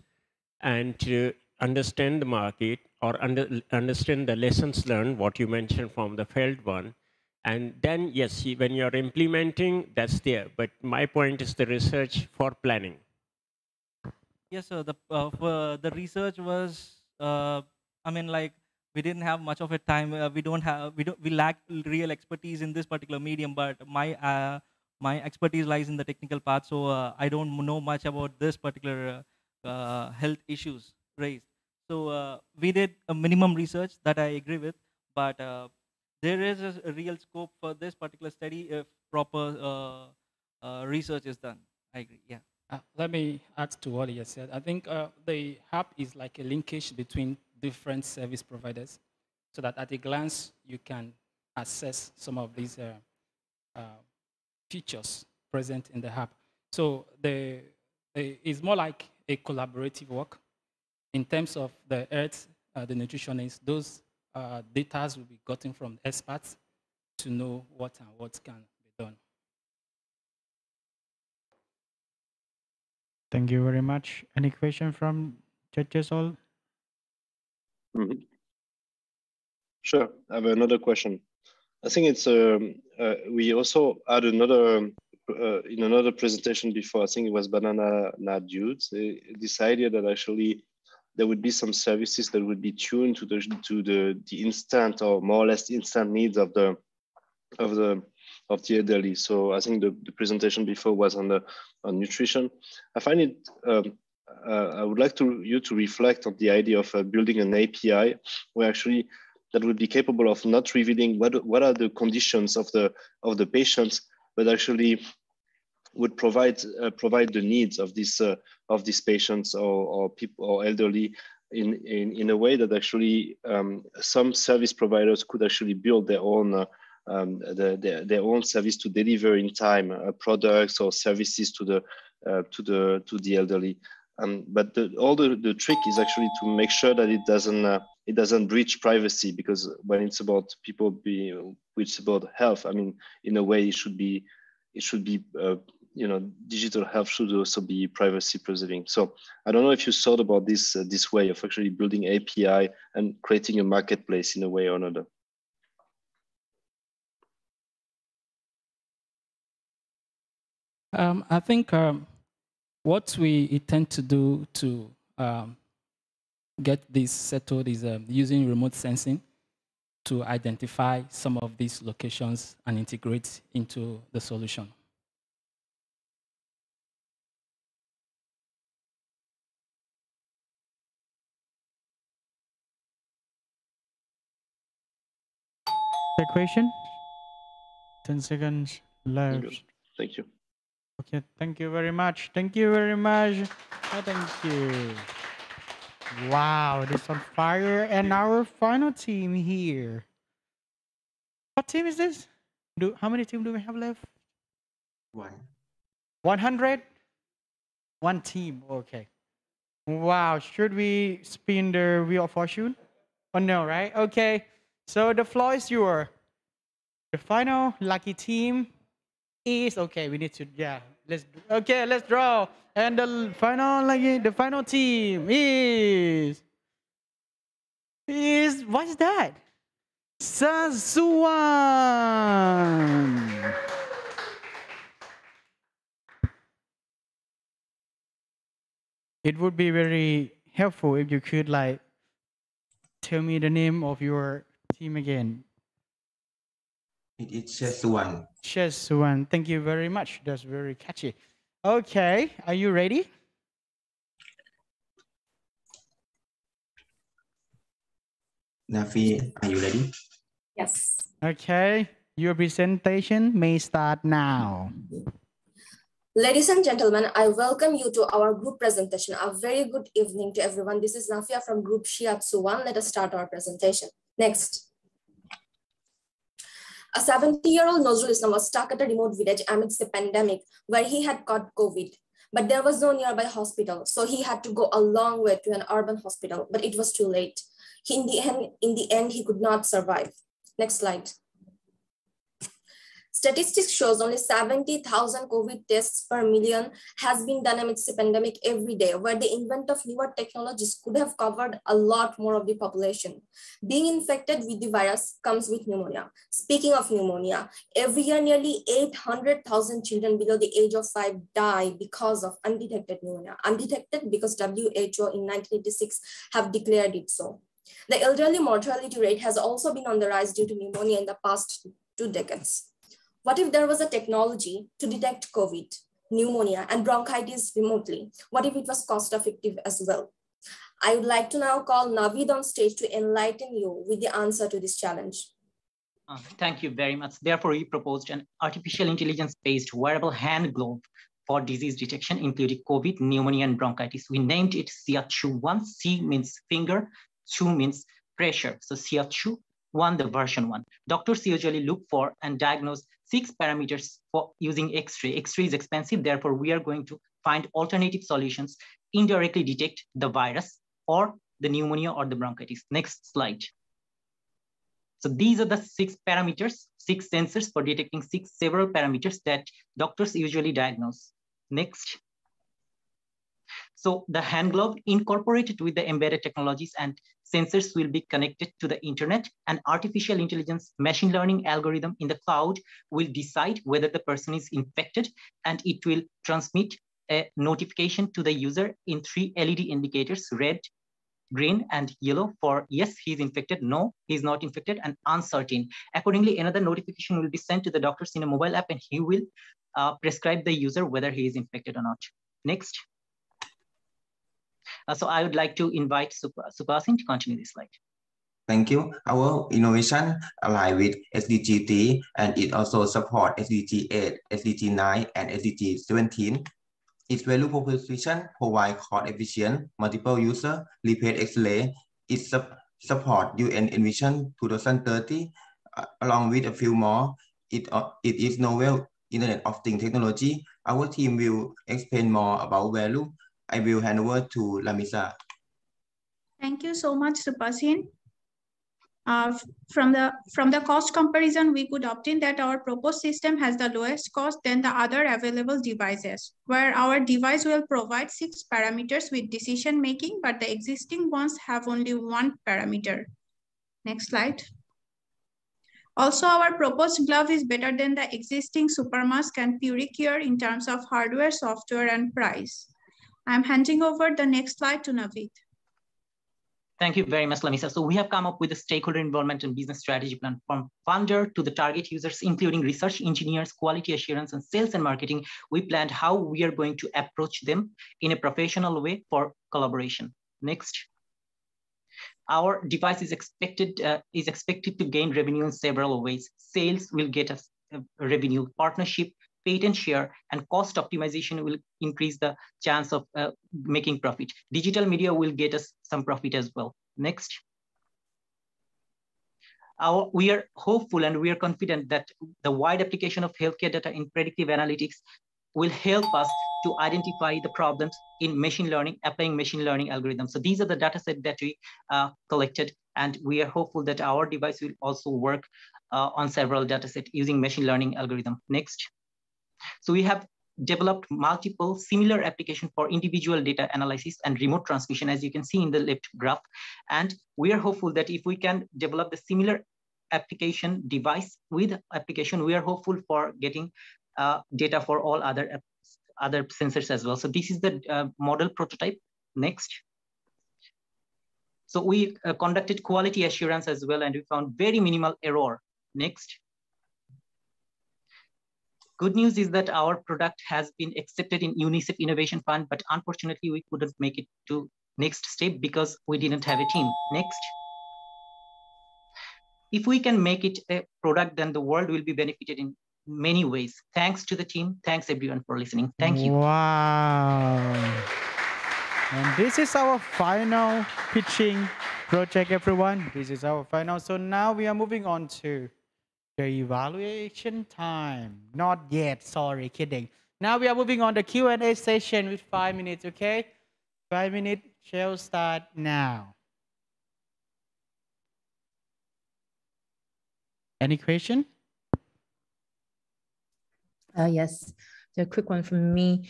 and to understand the market or understand the lessons learned, what you mentioned from the failed one. And then, yes, when you're implementing, that's there. But my point is the research for planning. Yes, sir. The research was, I mean, like, we didn't have much of a time. We lack real expertise in this particular medium, but my expertise lies in the technical part, so I don't know much about this particular health issues raised. So we did a minimum research that I agree with, but there is a real scope for this particular study if proper research is done. I agree, yeah. Let me add to what he has said. I think the hub is like a linkage between different service providers, so that at a glance you can assess some of these features present in the hub. So it's more like a collaborative work in terms of the health, the nutritionists. Those data will be gotten from experts to know what and what can be done. Thank you very much. Any question from judges all? Mm-hmm. Sure, I have another question. I think it's we also had another in another presentation before. I think it was banana dudes. This idea that actually there would be some services that would be tuned to the instant or more or less instant needs of the elderly. So I think the presentation before was on nutrition. I find it. I would like you to reflect on the idea of building an API where actually that would be capable of not revealing what are the conditions of the patients, but actually would provide the needs of these patients or people or elderly in a way that actually some service providers could actually build their own their own service to deliver in time products or services to the elderly. But all the trick is actually to make sure that it doesn't breach privacy, because when it's about it's about health. I mean, in a way, it should be digital health should also be privacy preserving. So I don't know if you thought about this way of actually building API and creating a marketplace in a way or another. I think what we intend to do to get this settled is using remote sensing to identify some of these locations and integrate into the solution. The question? 10 seconds left. Thank you. Okay, thank you very much. Thank you very much. Thank you. Wow, this is on fire. And our final team here. What team is this? How many teams do we have left? 100? One team, okay. Wow, should we spin the wheel of fortune? Oh no, right? Okay, so the floor is yours. The final lucky team is, okay, we need to, yeah, let's draw. And the final team is, what's that? SiatsuOne. It would be very helpful if you could tell me the name of your team again. It is SiatsuOne. SiatsuOne. Thank you very much. That's very catchy. Okay, are you ready? Nophea, are you ready? Yes. Okay, your presentation may start now. Ladies and gentlemen, I welcome you to our group presentation. A very good evening to everyone. This is Nophea from group SiatsuOne. Let us start our presentation. Next. A 70-year-old Nazrul Islam was stuck at a remote village amidst the pandemic where he had caught COVID. But there was no nearby hospital, so he had to go a long way to an urban hospital, but it was too late. In the end, he could not survive. Next slide. Statistics shows only 70,000 COVID tests per million has been done amidst the pandemic every day, where the invent of newer technologies could have covered a lot more of the population. Being infected with the virus comes with pneumonia. Speaking of pneumonia, every year nearly 800,000 children below the age of 5 die because of undetected pneumonia. Undetected because WHO in 1986 have declared it so. The elderly mortality rate has also been on the rise due to pneumonia in the past 2 decades. What if there was a technology to detect COVID, pneumonia, and bronchitis remotely? What if it was cost effective as well? I would like to now call Navid on stage to enlighten you with the answer to this challenge. Thank you very much. Therefore, we proposed an artificial intelligence-based wearable hand glove for disease detection, including COVID, pneumonia, and bronchitis. We named it SiatsuOne. C means finger, 2 means pressure. So SiatsuOne, the version 1. Doctors usually look for and diagnose 6 parameters for using X-ray. X-ray is expensive. Therefore, we are going to find alternative solutions, indirectly detect the virus or the pneumonia or the bronchitis. Next slide. So these are the 6 parameters, 6 sensors for detecting several parameters that doctors usually diagnose. Next. So the hand glove incorporated with the embedded technologies and sensors will be connected to the internet, and artificial intelligence machine learning algorithm in the cloud will decide whether the person is infected, and it will transmit a notification to the user in 3 LED indicators, red, green, and yellow for yes, he's infected, no, he's not infected, and uncertain. Accordingly, another notification will be sent to the doctors in a mobile app, and he will prescribe the user whether he is infected or not. Next. So I would like to invite Supasin to continue this slide. Thank you. Our innovation align with SDG 3 and it also support SDG 8, SDG 9, and SDG 17. Its value proposition provide cost-efficient, multiple user, repeat X-ray. It support UN Envision 2030 along with a few more. It is novel Internet of Things technology. Our team will explain more about value. I will hand over to Lamisa. Thank you so much, Supasin. From the cost comparison, we could obtain that our proposed system has the lowest cost than the other available devices, where our device will provide 6 parameters with decision making, but the existing ones have only 1 parameter. Next slide. Also, our proposed glove is better than the existing Supermask and Puricure in terms of hardware, software, and price. I'm handing over the next slide to Naveed. Thank you very much, Lamisa. So we have come up with a stakeholder involvement and business strategy plan from funder to the target users, including research engineers, quality assurance, and sales and marketing. We planned how we are going to approach them in a professional way for collaboration. Next. Our device is expected to gain revenue in several ways. Sales will get us revenue, partnership, patent share, and cost optimization will increase the chance of making profit. Digital media will get us some profit as well. Next. We are hopeful and we are confident that the wide application of healthcare data in predictive analytics will help us to identify the problems in machine learning, applying machine learning algorithms. So these are the data set that we collected, and we are hopeful that our device will also work on several data sets using machine learning algorithm. Next. So we have developed multiple similar applications for individual data analysis and remote transmission, as you can see in the left graph. And we are hopeful that if we can develop the similar application device with application, we are hopeful for getting data for all other sensors as well. So this is the model prototype. Next. So we conducted quality assurance as well, and we found very minimal error. Next. Good news is that our product has been accepted in UNICEF Innovation Fund, but unfortunately we couldn't make it to next step because we didn't have a team. Next. If we can make it a product, then the world will be benefited in many ways. Thanks to the team. Thanks everyone for listening. Thank you. Wow. And this is our final pitching project, everyone. This is our final. So now we are moving on to the evaluation time. Not yet, sorry, kidding. Now we are moving on the Q&A session with 5 minutes, okay? 5 minutes shall start now. Any question? Yes, a quick one from me.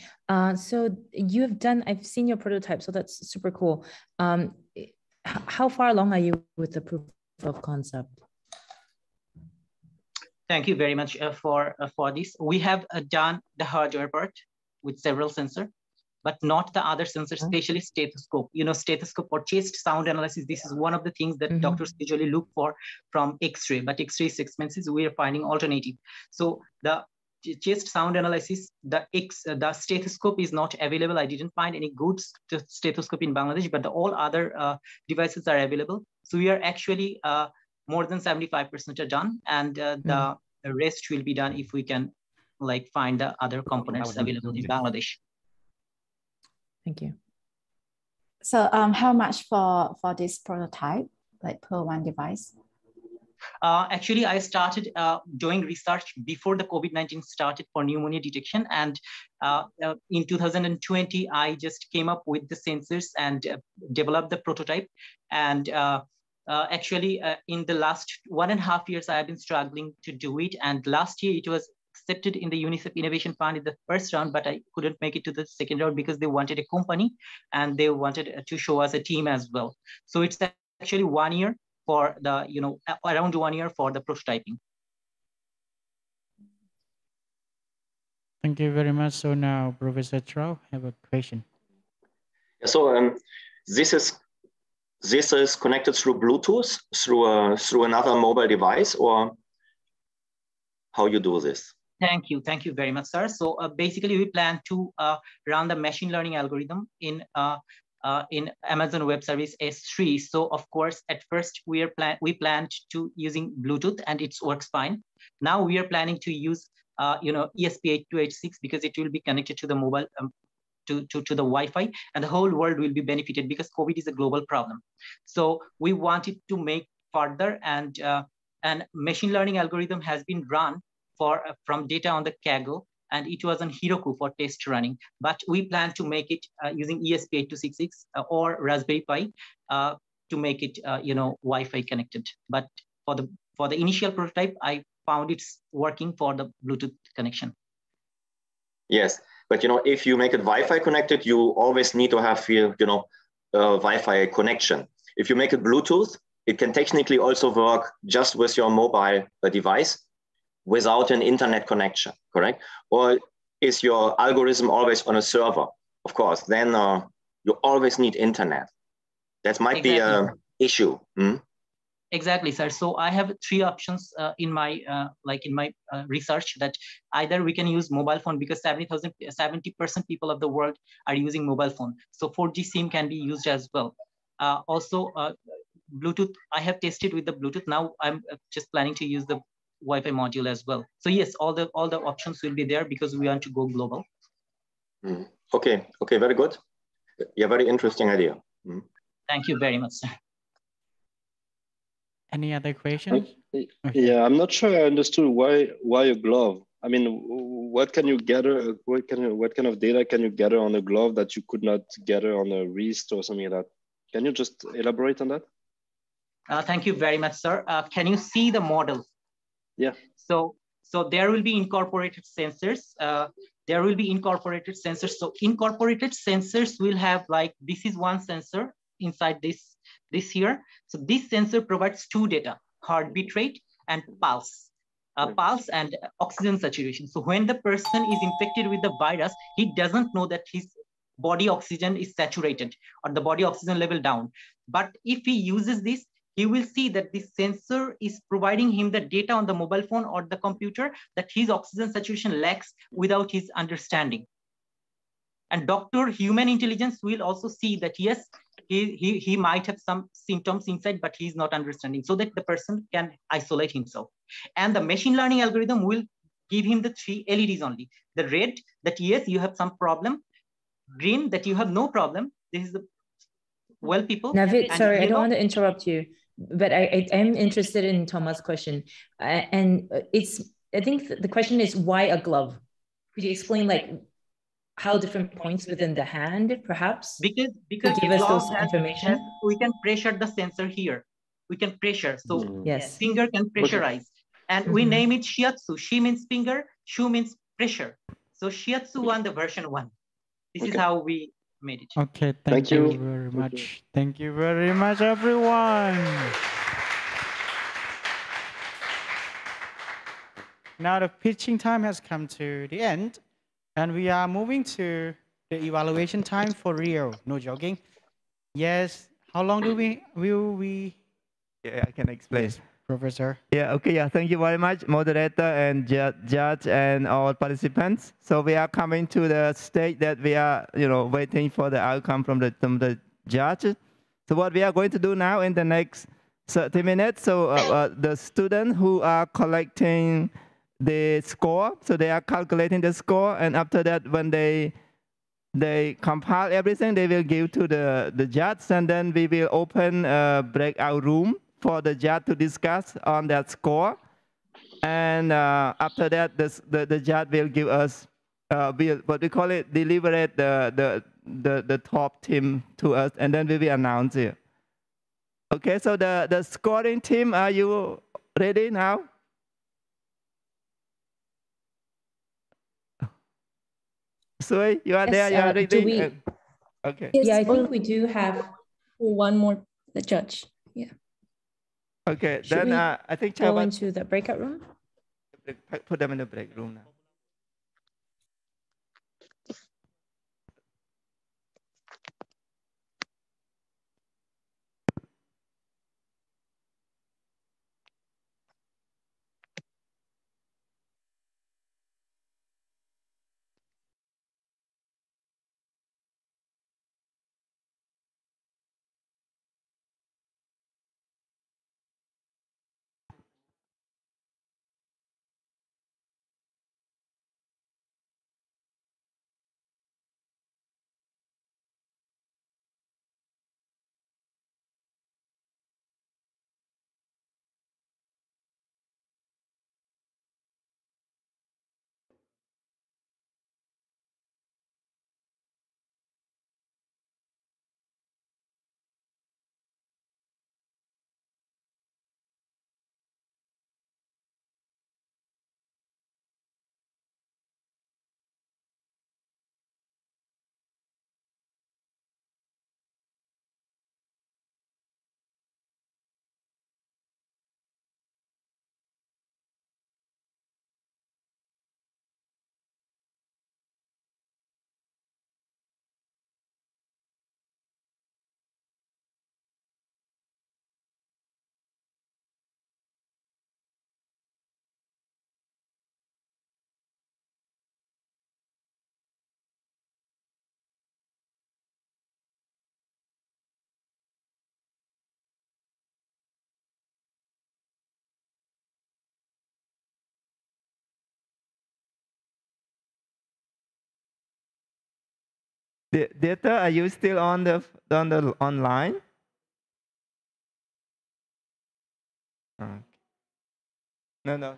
So you have done, I've seen your prototype, so that's super cool. How far along are you with the proof of concept? Thank you very much for this. We have done the hardware part with several sensors, but not the other sensors, especially stethoscope. You know, stethoscope or chest sound analysis, this is one of the things that doctors usually look for from X-ray, but X-ray is expensive. We are finding alternative. So the chest sound analysis, the stethoscope is not available. I didn't find any good stethoscope in Bangladesh, but all other devices are available. So we are actually more than 75% are done, and the rest will be done if we can find the other components available in Bangladesh. Thank you. So how much for this prototype, per one device? Actually, I started doing research before the COVID-19 started for pneumonia detection. And in 2020, I just came up with the sensors and developed the prototype. And actually, in the last 1.5 years, I have been struggling to do it. And last year, it was accepted in the UNICEF Innovation Fund in the first round, but I couldn't make it to the second round because they wanted a company and they wanted to show us a team as well. So it's actually 1 year for the, around 1 year for the prototyping. Thank you very much. So now, Professor Trau, have a question. So this is this is connected through Bluetooth, through another mobile device, or how you do this? Thank you very much, sir. So basically, we plan to run the machine learning algorithm in Amazon Web Service S3. So of course, at first we planned to using Bluetooth, and it works fine. Now we are planning to use ESP8286 because it will be connected to the mobile to the Wi-Fi, and the whole world will be benefited because COVID is a global problem. So we wanted to make further, and machine learning algorithm has been run from data on the Kaggle, and it was on Heroku for test running. But we plan to make it using ESP8266 or Raspberry Pi to make it Wi-Fi connected. But for the initial prototype, I found it's working for the Bluetooth connection. Yes, but if you make it Wi-Fi connected, you always need to have here Wi-Fi connection. If you make it Bluetooth, it can technically also work just with your mobile device without an internet connection, correct? Or is your algorithm always on a server? Of course, then you always need internet. That might be an issue. Exactly, sir. So I have three options in my research, that either we can use mobile phone because 70% people of the world are using mobile phone. So 4G SIM can be used as well. Also, Bluetooth, I have tested with the Bluetooth. Now I'm just planning to use the Wi-Fi module as well. So yes, all the options will be there because we want to go global. Okay, very good. Yeah, very interesting idea. Thank you very much, sir. Any other questions? Okay. Yeah, I'm not sure I understood why a glove. I mean, what can you gather? What kind of data can you gather on a glove that you could not gather on a wrist or something like that? Can you just elaborate on that? Thank you very much, sir. Can you see the model? Yeah. So there will be incorporated sensors. So incorporated sensors will have, like, this is one sensor inside this here. So this sensor provides two data: heartbeat rate and pulse. Pulse and oxygen saturation. So when the person is infected with the virus, he doesn't know that his body oxygen is saturated or the body oxygen level down. But if he uses this, he will see that this sensor is providing him the data on the mobile phone or the computer that his oxygen saturation lacks without his understanding. And human intelligence will also see that, yes, he might have some symptoms inside, but he's not understanding, so that the person can isolate himself. And the machine learning algorithm will give him the three LEDs only. The red, that yes, you have some problem. Green, that you have no problem. This is the well people. Navid, sorry, I don't want to interrupt you, but I am interested in Thomas' question. And I think the question is, why a glove? Could you explain, like, how different points within the hand, perhaps? Because give us those information. We can pressure the sensor here. We can pressure. So yes, finger can pressurize. And we name it Shiatsu. Shi means finger, Shu means pressure. So SiatsuOne, the version 1. This is how we made it. Okay, thank you very much. Thank you very much, everyone. Now the pitching time has come to the end, and we are moving to the evaluation time for real. No joking. Yes. How long will we? Yeah, I can explain. Yes, Professor. Yeah, okay, yeah, thank you very much, moderator and judge and all participants. So we are coming to the stage that we are, waiting for the outcome from the judge. So what we are going to do now in the next 30 minutes, so the students who are collecting the score, so they are calculating the score, and after that, when they compile everything, they will give to the judge, and then we will open a breakout room for the judge to discuss on that score. And after that, the judge will give us, what we call it, deliberate the top team to us, and then we will announce it. Okay, so the scoring team, are you ready now? Sui, you are there, you are reading? Okay. Yeah, I think we do have one more, the judge. Yeah. Okay, Should then we I think go Chaiwat, into the breakout room. put them in the break room now. Data, are you still on the online? Okay. No,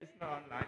it's not online.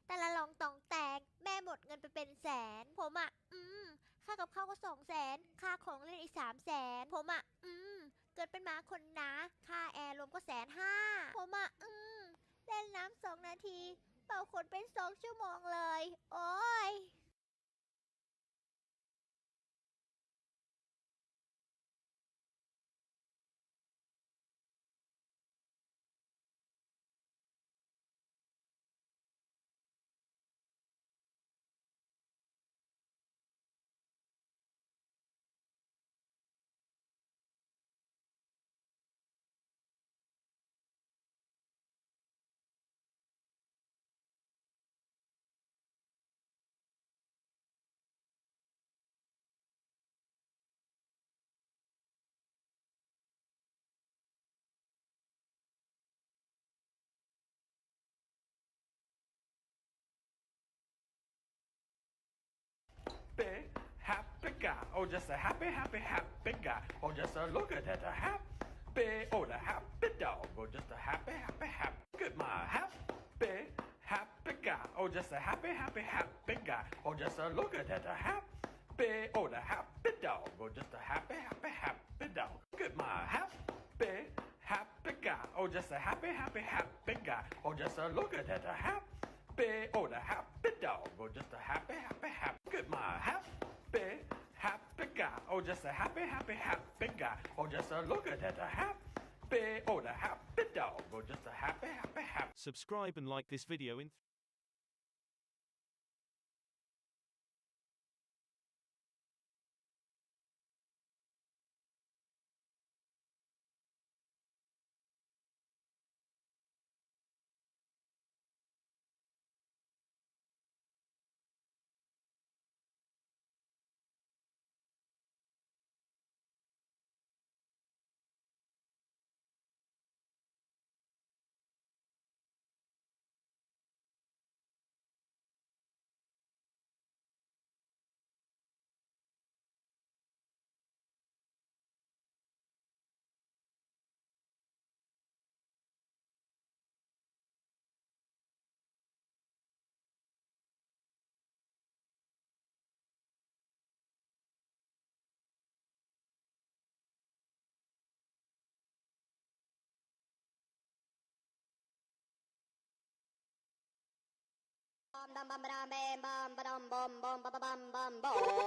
แต่ละรองตองแตกแม่หมดเงินไปเป็นแสนผมค่ากับข้าวก็200,000ค่าของเล่นอีก300,000ผมเกิดเป็นหมาคนนะค่าแอร์รวมก็150,000ผมเล่นน้ำ2 นาทีเป่าขนเป็น2 ชั่วโมงเลยโอ้ยHappy, happy guy. Oh, just a happy, happy, happy guy. Oh, just a look at that, a happy. Oh, the happy dog. Oh, just a happy, happy, happy. Look at my happy, happy guy. Oh, just a happy, happy, happy guy. Oh, just a look at that, a happy. Oh, the happy dog. Oh, just a happy, happy, happy dog. Look at my happy, happy guy. Oh, just a happy, happy, happy guy. Oh, just a look at that, a happy. Oh, the happy dog. Oh, just a happy, happy, happy. Look at my happy, happy guy. Oh, just a happy, happy, happy guy. Oh, just a look at that, a happy. Oh, the happy dog. Oh, just a happy, happy, happy. Subscribe and like this video in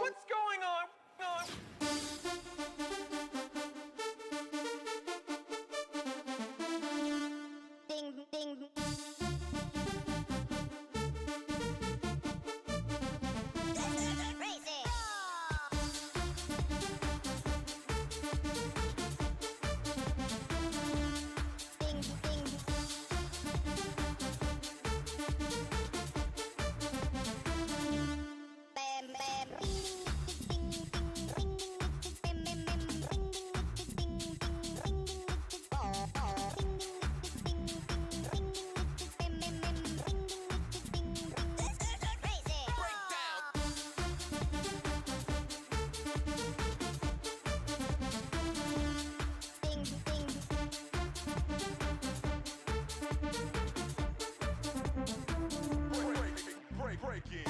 What's going on? Ding, ding. Crazy. Ding, ding. Bam, bam. Ding, ding, ding, ring, ding, bam, bam, bam, ring, ding, ding, ding, ring, ding, oh, oh, ding, ding, ding, ring, bam, bam, bam, ring, ding, crazy. Ding, ding. Break it.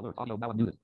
Alert audio now unmuted.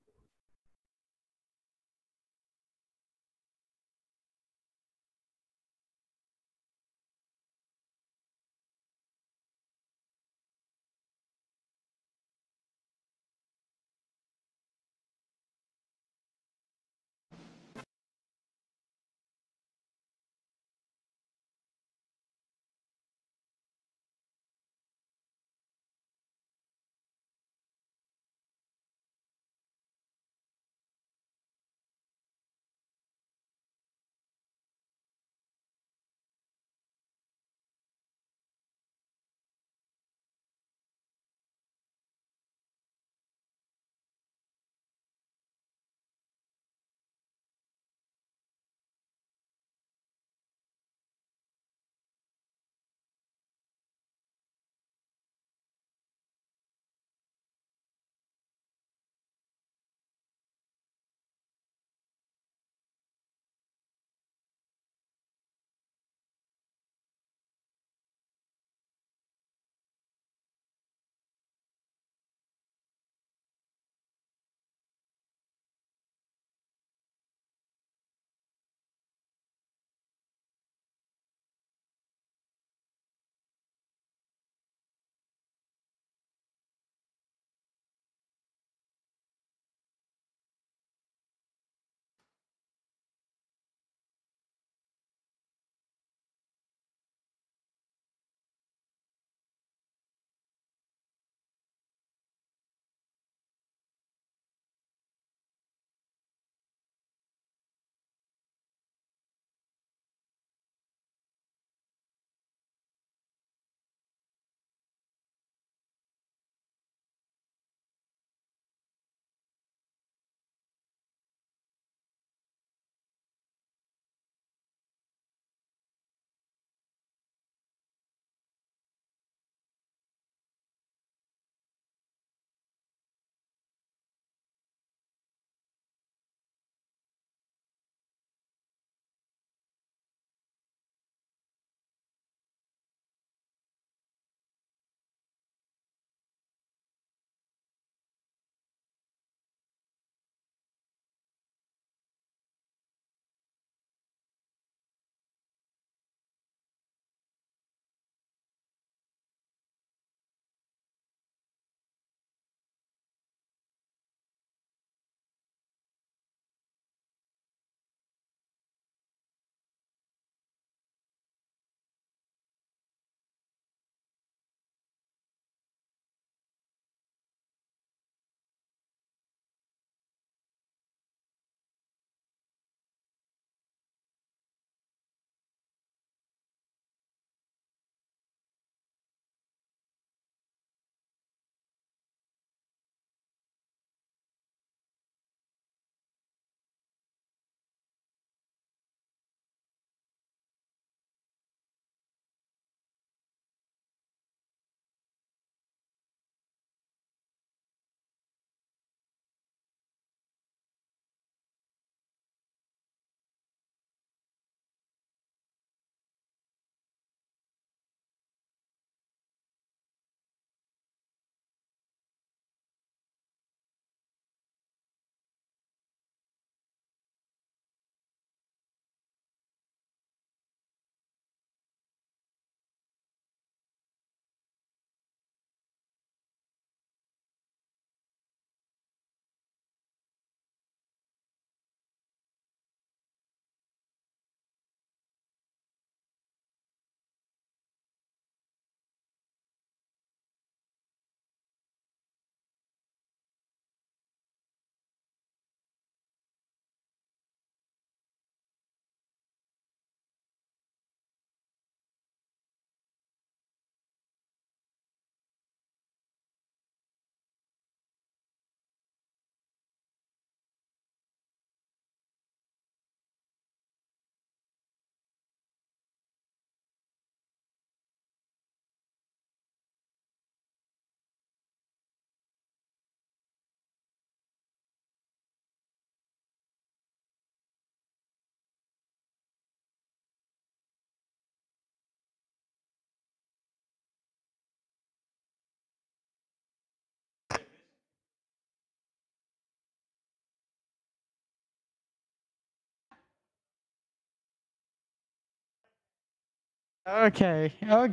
Okay,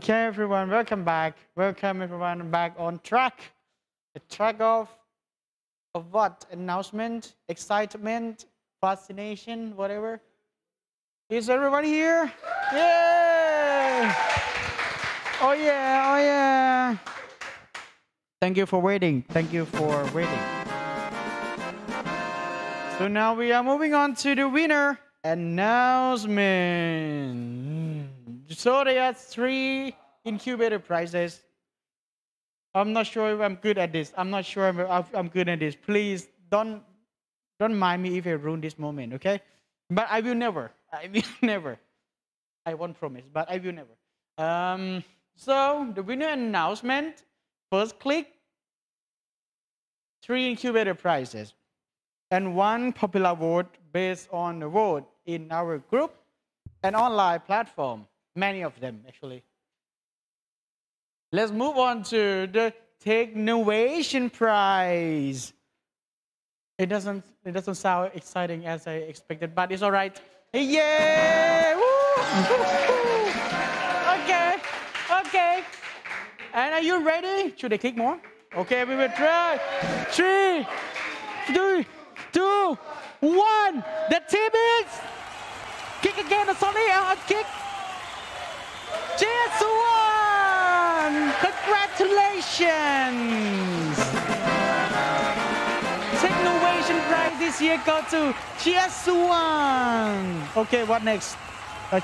everyone, welcome back. Welcome everyone back on track. The track of what? Announcement, excitement, fascination, whatever. Is everyone here? Yeah! Oh yeah. Thank you for waiting. So now we are moving on to the winner announcement. So there are 3 incubator prizes. I'm not sure if I'm good at this. I'm not sure I'm good at this. Please don't mind me if I ruin this moment, okay? But I will never. I won't promise, but I will never. So the winner announcement. First click. 3 incubator prizes and 1 popular vote based on the vote in our group and online platform. Many of them actually. Let's move on to the Technovation prize. It doesn't sound exciting as I expected, but it's all right. Yeah! Woo! Okay. And are you ready? Should I click more? Okay, we will try. 3, 2, 1. The team is kick again. Sorry, I'll kick. SiatsuOne! Congratulations! Technovation prize this year go to SiatsuOne. Okay, what next?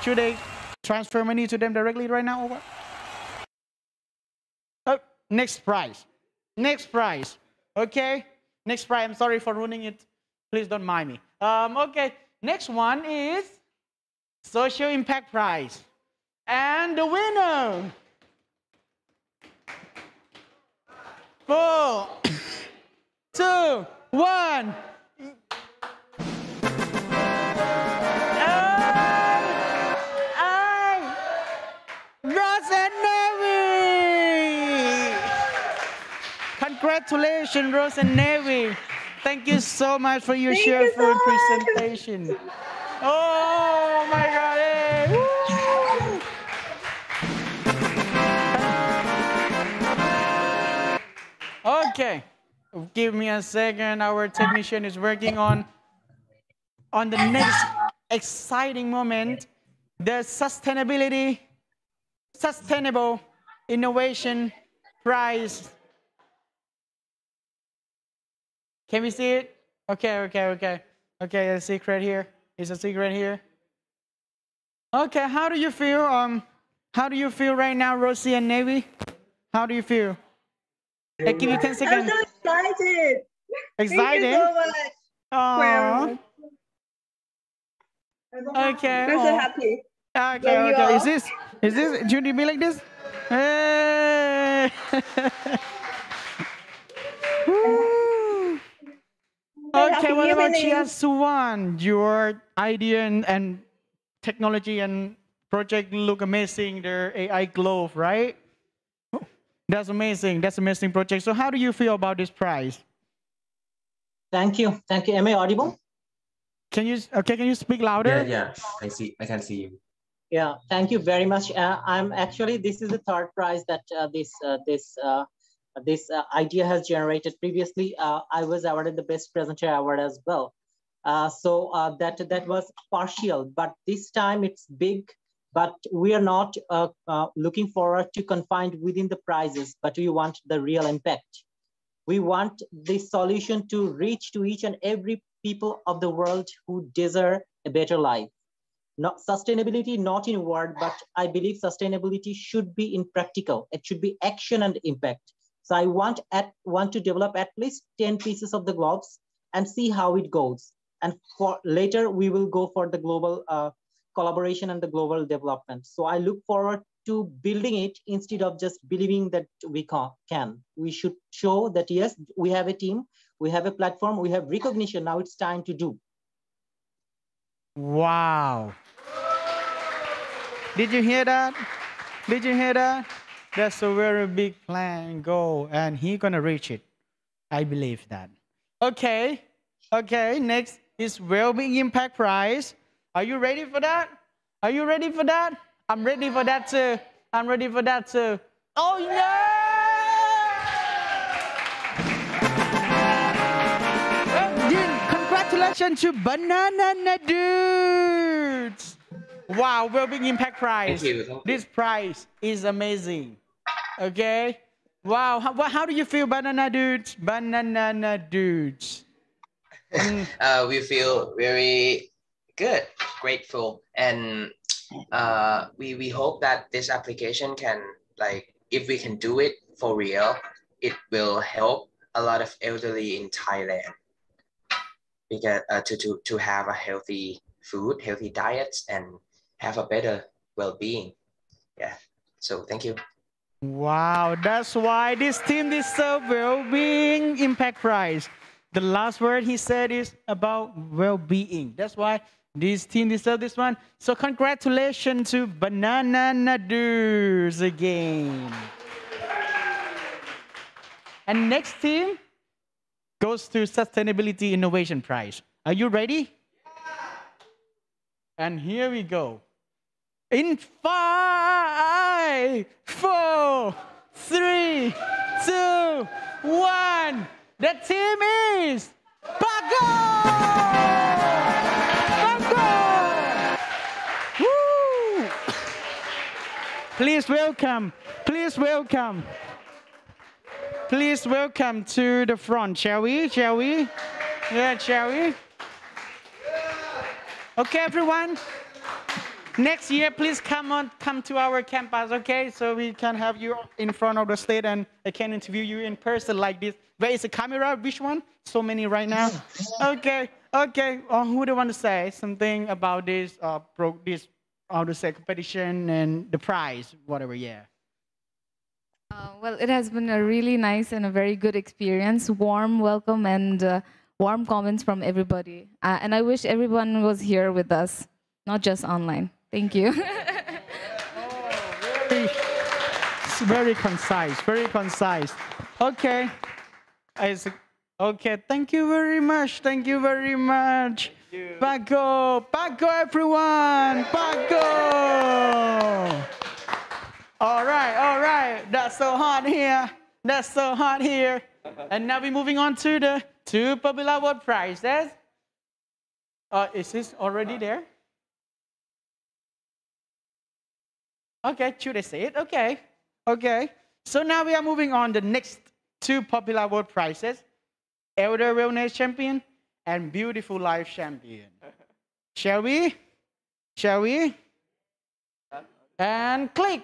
Should I transfer money to them directly right now or what? Next prize. Okay, next prize. I'm sorry for ruining it. Please don't mind me. Okay, next one is Social Impact Prize. And the winner 4, 2, 1. Congratulations, Rose and Navy. Thank you so much for your cheerful presentation. Oh my God. Hey. Okay, give me a second. Our technician is working on the next exciting moment, the Sustainable Innovation Prize. Can we see it? Okay. A secret here. It's a secret here. Okay, how do you feel? How do you feel right now, Rosie and Navy? How do you feel? I give you 10 seconds. I'm so excited. Excited? Thank you so much. Aww. Okay. I'm so happy. Okay. Is this? Should you be like this? Hey. Okay, what about SiatsuOne? Your idea and technology and project look amazing. Their AI glove, right? That's amazing. That's amazing project. So how do you feel about this prize? Thank you. Am I audible? Can you speak louder? Yeah. I can see you. Yeah, thank you very much. I'm actually, this is the 3rd prize that this idea has generated. Previously, I was awarded the Best Presenter Award as well. So that was partial, but this time it's big. But we are not looking forward to confined within the prizes, but we want the real impact. We want this solution to reach to each and every people of the world who deserve a better life. Not sustainability, not in word, but I believe sustainability should be in practical. It should be action and impact. So I want to develop at least 10 pieces of the gloves and see how it goes. And for later, we will go for the global collaboration and the global development. So I look forward to building it instead of just believing that we can. We should show that, yes, we have a team, we have a platform, we have recognition. Now it's time to do. Wow. Did you hear that? That's a very big plan and goal, and he's gonna reach it. I believe that. Okay, next is Wellbeing Impact Prize. Are you ready for that? I'm ready for that too. I'm ready for that too. Oh yeah! Congratulations to banananadudes. Wow, well-being impact prize. Thank you. This prize is amazing. Okay. Wow. How do you feel, banananadudes? Banananadudes. We feel very good, grateful, and we hope that this application can, like, if we can do it for real, it will help a lot of elderly in Thailand because to have a healthy food, healthy diets, and have a better well-being. Yeah. So thank you. Wow, that's why this team deserves well-being impact prize. The last word he said is about well-being. That's why this team deserves this one. So congratulations to banananadudes again. And next team goes to Sustainability Innovation Prize. Are you ready? And here we go. In 5, 4, 3, 2, 1. The team is Pakko! Pakko! Woo! Please welcome. Please welcome. Please welcome to the front, shall we? Shall we? Yeah, shall we? Okay, everyone. Next year, please come to our campus, okay? So we can have you in front of the stage and I can interview you in person like this. Where is the camera? Which one? So many right now. Okay, okay. Who do you want to say something about this, how to say, competition and the prize, whatever, yeah. Well, it has been a really nice and a very good experience. Warm welcome and warm comments from everybody. And I wish everyone was here with us, not just online. Thank you. It's very concise, very concise. Okay. Okay, thank you very much. Thank you very much. Pakko, Pakko, everyone. Pakko. All right. That's so hot here. That's so hot here. And now we're moving on to the 2 Popular Award prizes. Is this already there? Okay, should I say it? Okay. Okay. So now we are moving on to the next 2 Popular Award prizes. Elder Wellness Champion and Beautiful Life Champion. Shall we? Shall we? And click.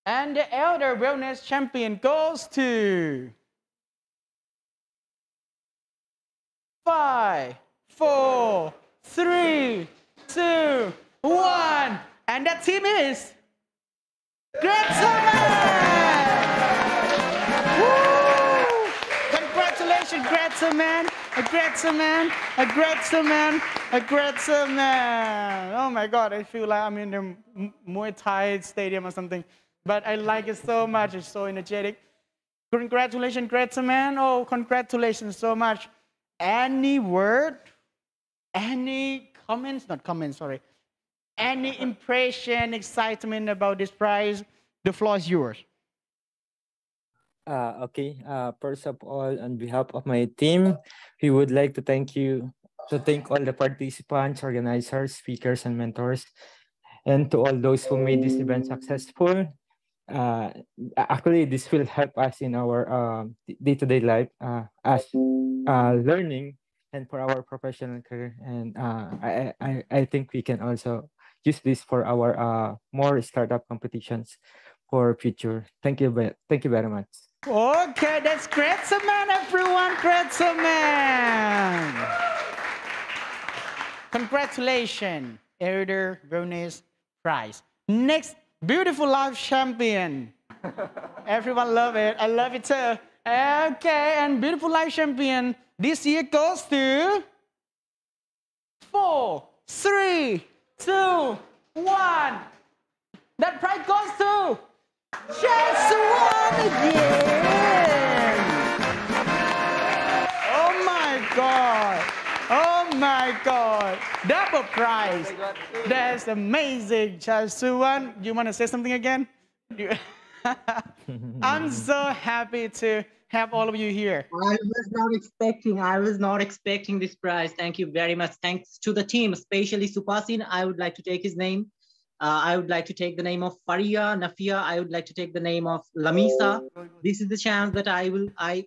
And the Elder Wellness Champion goes to 5, 4, 3, 2, 1. And that team is GraTeMan! Woo! Congratulations, GraTeMan! GraTeMan! GraTeMan! GraTeMan! Oh my God, I feel like I'm in the Muay Thai stadium or something. But I like it so much, it's so energetic. Congratulations, GraTeMan. Oh, congratulations so much. Any word? Any comments? Not comments, sorry. Any impression, excitement about this prize? The floor is yours. Okay. First of all, on behalf of my team, we would like to thank all the participants, organizers, speakers, and mentors, and to all those who made this event successful. Actually, this will help us in our day-to-day life as learning and for our professional career. And I think we can also use this for our more startup competitions for future. Thank you very much. Okay, that's GraTeMan, everyone. GraTeMan. Congratulations, Elder Wellness Prize. Next, Beautiful Life Champion. Everyone love it. I love it too. Okay, and Beautiful Life Champion this year goes to 4, 3, 2, 1. That prize goes to SiatsuOne again. Oh my God. Oh my God. Double prize. That's amazing. SiatsuOne, you want to say something again? I'm so happy to have all of you here. I was not expecting this prize. Thank you very much. Thanks to the team, especially Supasin. I would like to take his name. I would like to take the name of Faria, Nophea. I would like to take the name of Lamisa. This is the chance that I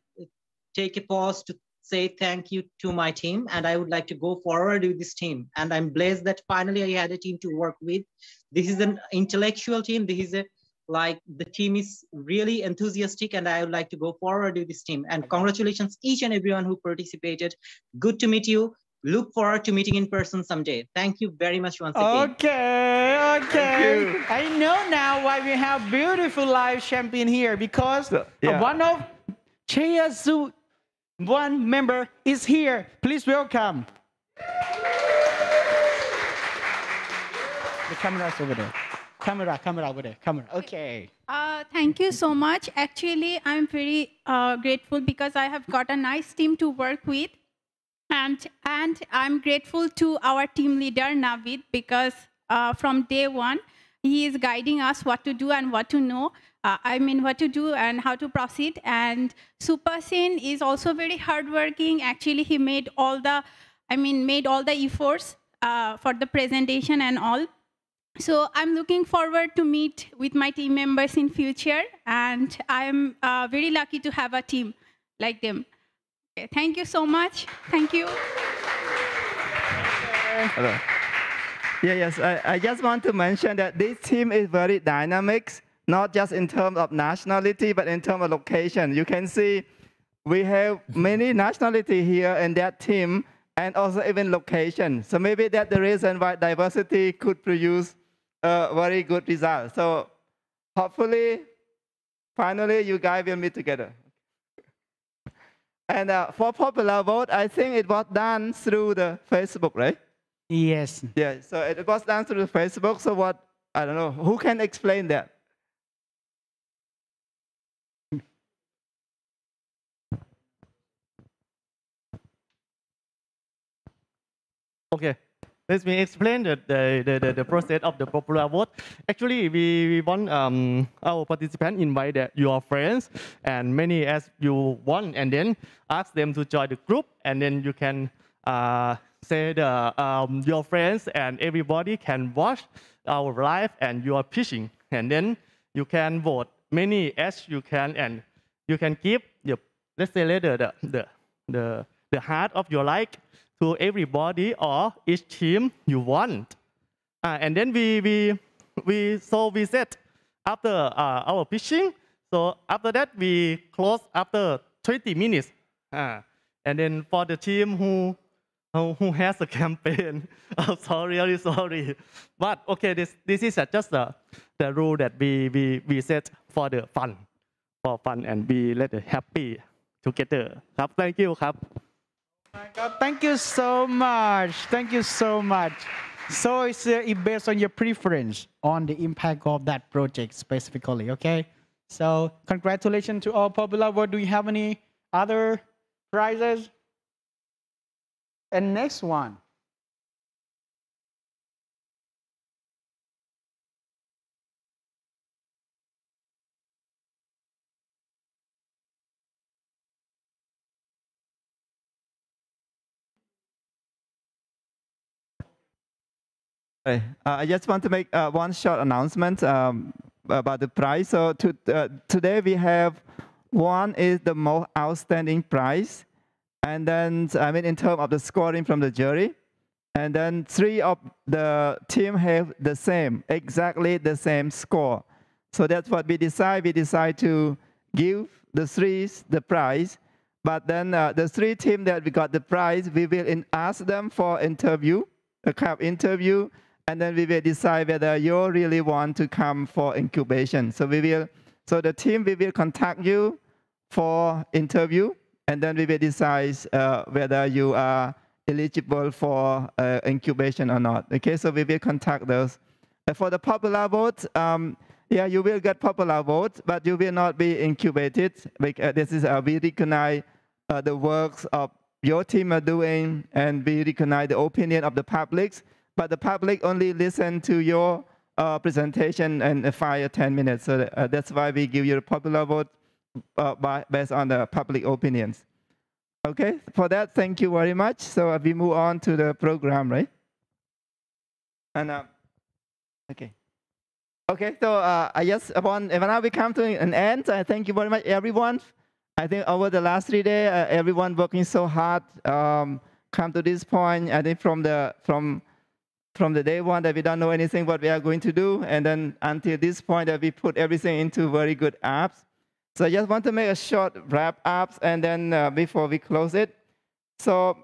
take a pause to say thank you to my team, and I would like to go forward with this team. And I'm blessed that finally I had a team to work with. This is an intellectual team. This is the team is really enthusiastic, and I would like to go forward with this team. And congratulations each and everyone who participated. Good to meet you. Look forward to meeting in person someday. Thank you very much once again. Okay. I know now why we have beautiful live champion here, because one of SiatsuOne member is here. Please welcome. The camera is over there. Camera over there. Camera. Okay. Thank you so much. Actually, I'm very grateful because I have got a nice team to work with. And I'm grateful to our team leader, Navid, because from day one, he is guiding us what to do and what to know. What to do and how to proceed. And Supasin is also very hardworking. Actually, he made all the efforts for the presentation and all. So I'm looking forward to meet with my team members in future, and I'm very lucky to have a team like them. Okay, thank you so much. Thank you. Hello. Yes, I just want to mention that this team is very dynamic, not just in terms of nationality, but in terms of location. You can see we have many nationalities here in that team, and also even location. So maybe that's the reason why diversity could produce a very good result. So hopefully, finally, you guys will meet together. And for popular vote, I think it was done through the Facebook, right? Yes. Yeah, so it was done through the Facebook. So what, I don't know, who can explain that? Okay, let me explain the process of the popular vote. Actually, we want our participants invite your friends and many as you want, and then ask them to join the group, and then you can say your friends and everybody can watch our live and you are pitching, and then you can vote many as you can, and you can give let's say later the heart of your like to everybody or each team you want. And then we set after our pitching. So after that, we close after 20 minutes. And then for the team who has a campaign, I'm sorry, really sorry. But okay, this is just the rule that we set for the fun, and we let it happy together. Thank you. Oh my God, thank you so much. Thank you so much. So it's based on your preference on the impact of that project specifically, okay? So congratulations to all popular vote. Do you have any other prizes? And next one. I just want to make one short announcement about the prize. So today we have one is the most outstanding prize, and then in terms of the scoring from the jury, and then 3 of the team have exactly the same score. So that's what we decide. We decide to give the 3s the prize, but then the 3 teams that we got the prize, we will ask them for interview, a kind of interview. And then we will decide whether you really want to come for incubation. So the team we will contact you for interview, and then we will decide whether you are eligible for incubation or not. Okay, so we will contact those. For the popular vote, you will get popular vote, but you will not be incubated. This is we recognize the works of your team are doing, and we recognize the opinion of the public, but the public only listen to your presentation in 5 or 10 minutes. So that's why we give you a popular vote based on the public opinions. Okay, for that, thank you very much. So we move on to the program, right? And okay. Okay, so I just now we come to an end. I thank you very much, everyone. I think over the last 3 days, everyone working so hard come to this point. I think from the day one that we don't know anything what we are going to do, and then until this point that we put everything into very good apps. So I just want to make a short wrap up, and then before we close it. So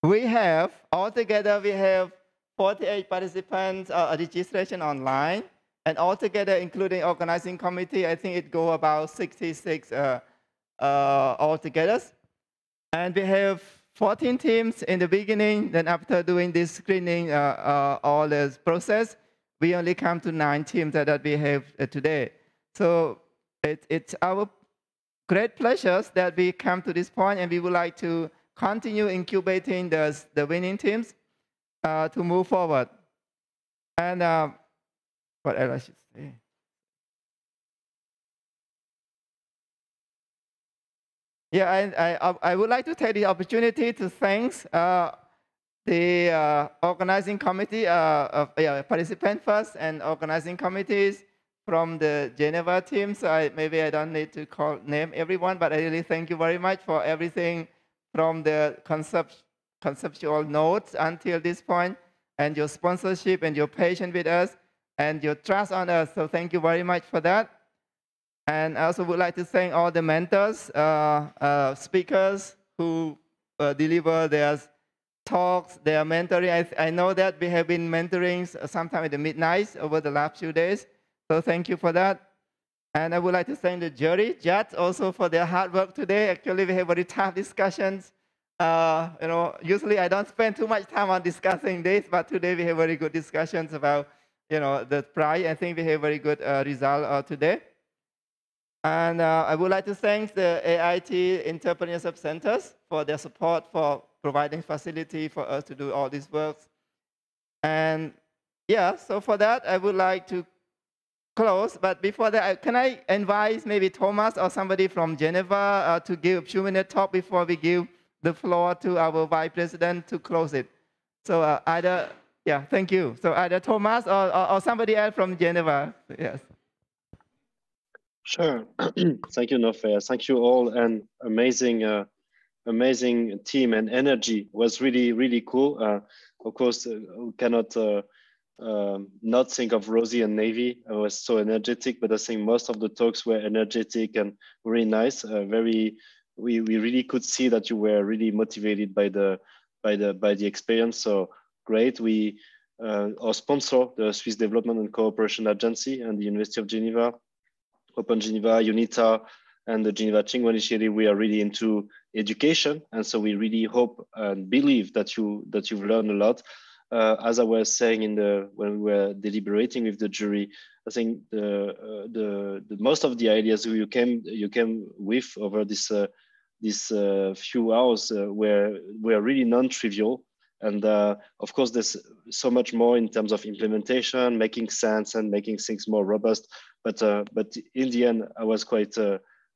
we have, altogether, we have 48 participants registration online, and altogether, including organizing committee, I think it go about 66 altogether. And we have 14 teams in the beginning. Then after doing this screening, all this process, we only come to 9 teams that we have today. So it's our great pleasure that we come to this point, and we would like to continue incubating the winning teams to move forward. And what else I should say? Yeah, I would like to take the opportunity to thank the organizing committee, participant first, and organizing committees from the Geneva team. So maybe I don't need to name everyone, but I really thank you very much for everything from the conceptual notes until this point, and your sponsorship and your patience with us and your trust on us. So thank you very much for that. And I also would like to thank all the mentors, speakers who deliver their talks, their mentoring. I know that we have been mentoring sometime at the midnight over the last few days. So thank you for that. And I would like to thank the jury, judge also for their hard work today. Actually, we have very tough discussions. Usually I don't spend too much time on discussing this, but today we have very good discussions about, the prize. I think we have very good result today. And I would like to thank the AIT Entrepreneurship Centers for their support for providing facility for us to do all these works. And yeah, so for that, I would like to close. But before that, can I invite maybe Thomas or somebody from Geneva to give a 2-minute talk before we give the floor to our Vice President to close it? So thank you. So either Thomas or somebody else from Geneva. Yes. Sure. Thank you, Nophea. Thank you all, and amazing team and energy. It was really, really cool. Of course, we cannot not think of Rosie and Navy. It was so energetic, but I think most of the talks were energetic and very nice. We really could see that you were really motivated by the experience. So great. Our sponsor, the Swiss Development and Cooperation Agency and the University of Geneva, Open Geneva, UNITA, and the Geneva Tsinghua Initiative, we are really into education, and so we really hope and believe that you've learned a lot. As I was saying when we were deliberating with the jury, I think the most of the ideas you came with over this few hours were really non-trivial. And of course, there's so much more in terms of implementation, making sense, and making things more robust. But in the end,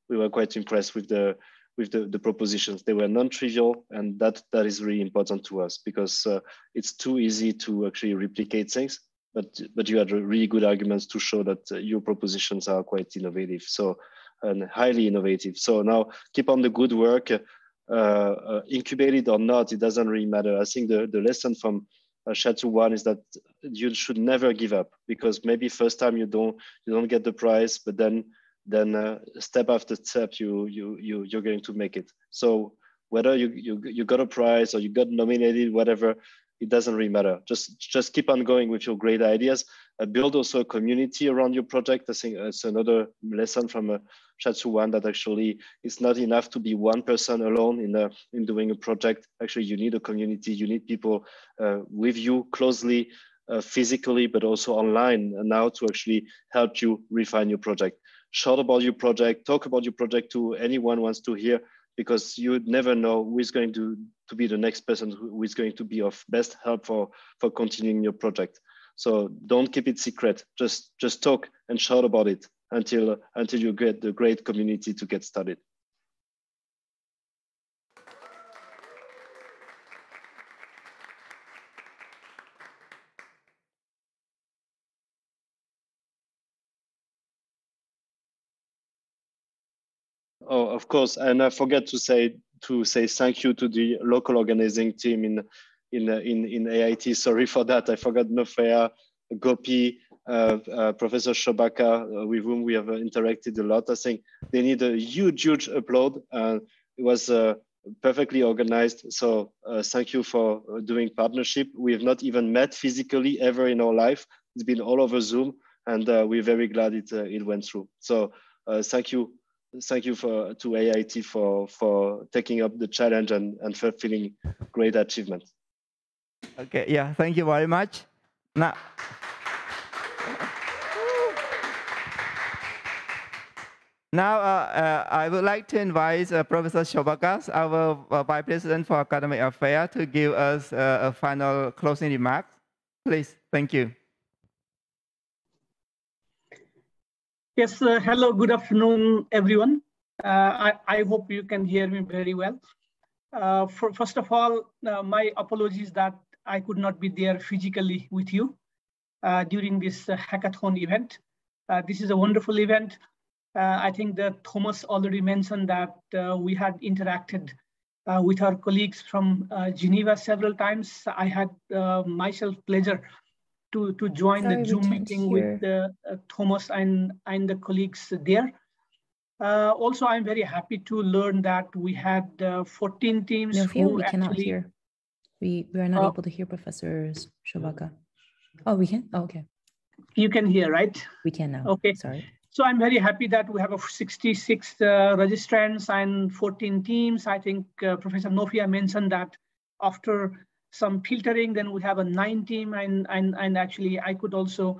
we were quite impressed with the propositions. They were non-trivial, and that is really important to us, because it's too easy to actually replicate things. But you had really good arguments to show that your propositions are quite innovative, and highly innovative. So now keep on the good work. Incubated or not, it doesn't really matter. I think the lesson from SiatsuOne is that you should never give up, because maybe first time you don't get the prize, but then step after step you're going to make it. So whether you got a prize or you got nominated, whatever, it doesn't really matter. Just keep on going with your great ideas. Build also a community around your project. I think it's another lesson from SiatsuOne, that actually it's not enough to be one person alone in doing a project. Actually, you need a community. You need people with you closely, physically, but also online now, to actually help you refine your project. Shout about your project. Talk about your project to anyone who wants to hear because you never know who is going to be the next person who is going to be of best help for continuing your project. So don't keep it secret. Just talk and shout about it until you get the great community to get started. Oh, of course, and I forgot to say thank you to the local organizing team in AIT. Sorry for that. I forgot Nophea, Gopi, Professor Shobhakar, with whom we have interacted a lot. I think they need a huge applaud. It was perfectly organized. So thank you for doing partnership. We have not even met physically ever in our life. It's been all over Zoom, and we're very glad it went through. So thank you. Thank you to AIT for taking up the challenge and fulfilling great achievement. Okay, yeah, thank you very much. Now, I would like to invite Professor Shobhakar, our Vice President for Academic Affairs, to give us a final closing remarks. Please, thank you. Yes, hello, good afternoon, everyone. I hope you can hear me very well. First of all, my apologies that I could not be there physically with you during this hackathon event. This is a wonderful event. I think that Thomas already mentioned that we had interacted with our colleagues from Geneva several times. I had myself pleasure to join the Zoom meeting with Thomas and the colleagues there. Also, I'm very happy to learn that we had 14 teams Nophea, who we cannot actually hear. We are not able to hear Professor Shobhakar. Oh, we can? Oh, okay. You can hear, right? We can now. Okay. Sorry. So I'm very happy that we have 66 registrants and 14 teams. I think Professor Nophea mentioned that after some filtering, then we have a 9 team, and actually I could also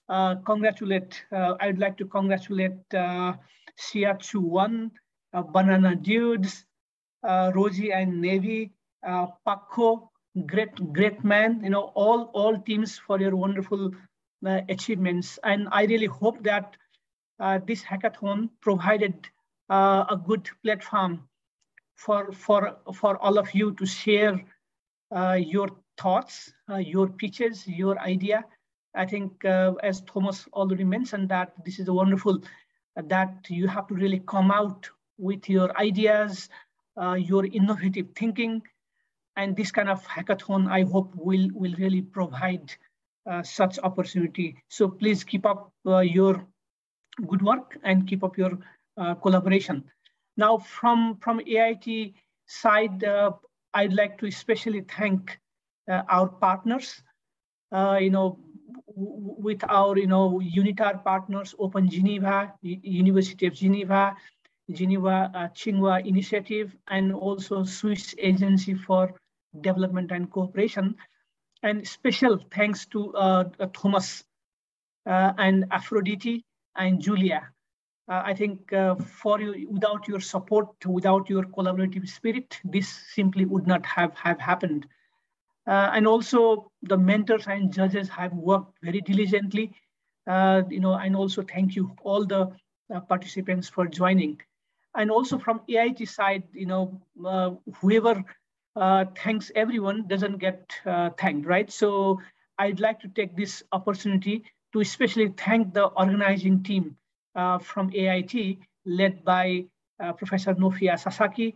congratulate. I'd like to congratulate SiatsuOne, banananadudes, Origi and Navy, Pakko, GraTeMan. You know, all teams for your wonderful achievements. And I really hope that this hackathon provided a good platform for all of you to share your thoughts, your pitches, your idea. I think as Thomas already mentioned, that this is a wonderful, that you have to really come out with your ideas, your innovative thinking, and this kind of hackathon, I hope will really provide such opportunity. So please keep up your good work and keep up your collaboration. Now from AIT side, I'd like to especially thank our partners, with our, UNITAR partners, Open Geneva, University of Geneva, Geneva Tsinghua Initiative, and also Swiss Agency for Development and Cooperation. And special thanks to Thomas and Aphrodite and Julia. I think for you, without your support, without your collaborative spirit, this simply would not have happened. And also the mentors and judges have worked very diligently, and also thank you all the participants for joining. And also from AIT side, whoever thanks everyone doesn't get thanked, right? So I'd like to take this opportunity to especially thank the organizing team from AIT, led by Professor Nophea Sasaki.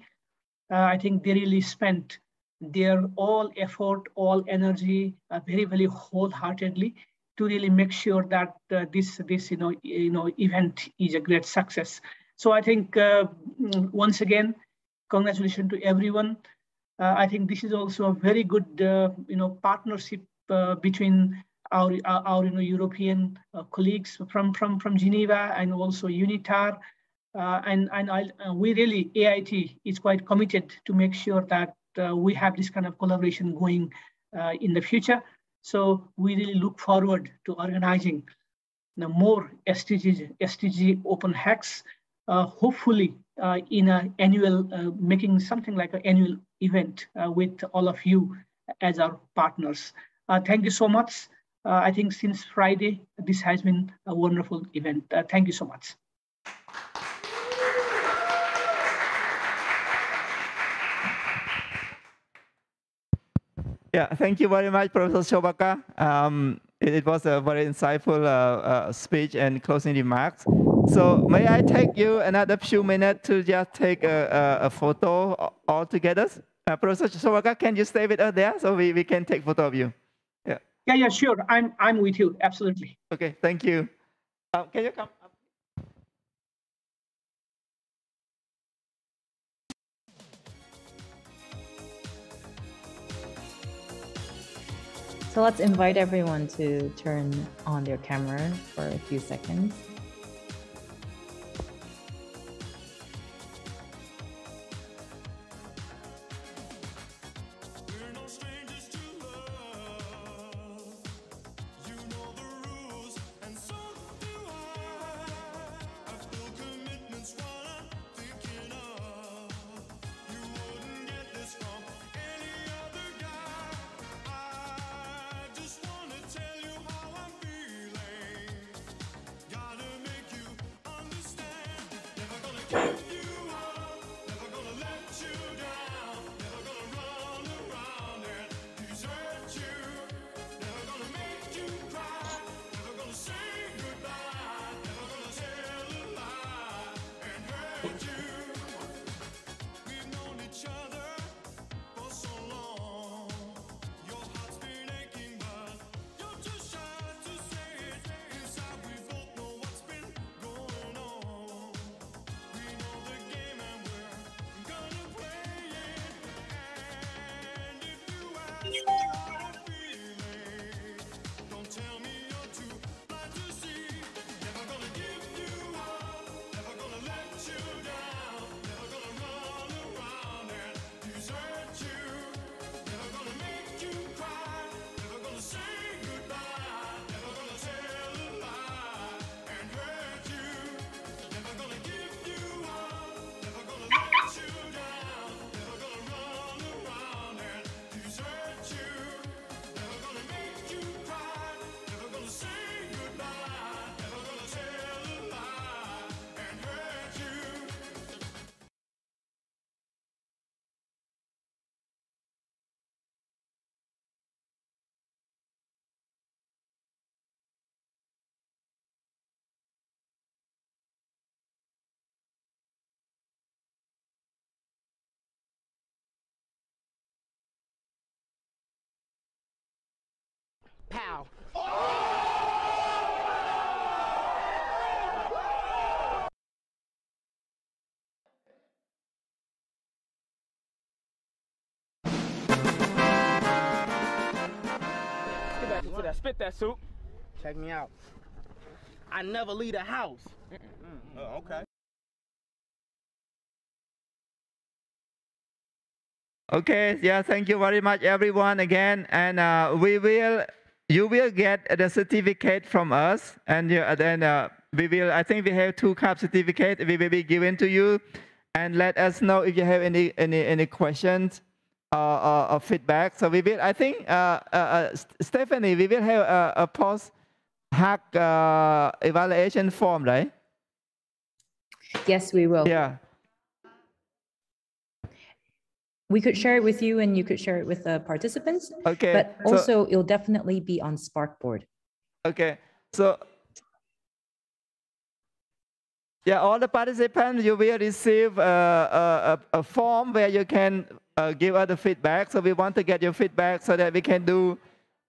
I think they really spent their all effort, all energy, very, very wholeheartedly to really make sure that this event is a great success. So I think once again, congratulations to everyone. I think this is also a very good partnership between our European colleagues from Geneva and also UNITAR, we really, AIT is quite committed to make sure that we have this kind of collaboration going in the future. So we really look forward to organizing more SDG open hacks, hopefully in an annual, making something like an annual event with all of you as our partners. Thank you so much. I think since Friday, this has been a wonderful event. Thank you so much. Yeah, thank you very much, Professor Shobhakar. It was a very insightful speech and closing remarks. So may I take you another few minutes to just take a photo all together? Professor Shobhakar, can you stay with us there so we can take photo of you? Yeah. Yeah, sure. I'm with you. Absolutely. Okay, thank you. Can you come up? So let's invite everyone to turn on their camera for a few seconds. Pow. Get back into that. Spit that soup. Check me out. I never leave the house. Oh, okay. Okay, yeah, thank you very much, everyone, again. And you will get the certificate from us, and then we will. I think we have 2 cup certificates. We will be given to you, and let us know if you have any questions or feedback. So we will. I think Stephanie, we will have a post-hack evaluation form, right? Yes, we will. Yeah. We could share it with you and you could share it with the participants. Okay. But also it'll definitely be on Sparkboard. Okay. So yeah, all the participants, you will receive a form where you can give us the feedback. So we want to get your feedback so that we can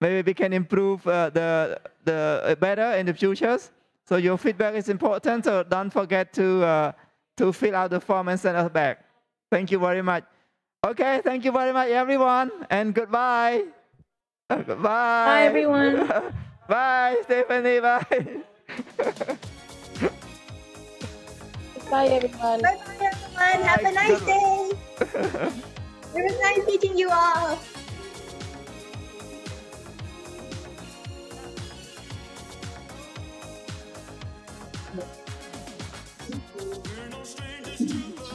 maybe we can improve the better in the futures. So your feedback is important. So don't forget to fill out the form and send us back. Thank you very much. Okay, thank you very much, everyone, and goodbye. Goodbye. Bye, everyone. Bye, Stephanie. Bye. Bye, everyone. Bye-bye, everyone. Have a nice day. It was nice meeting you all. We're no strangers to love.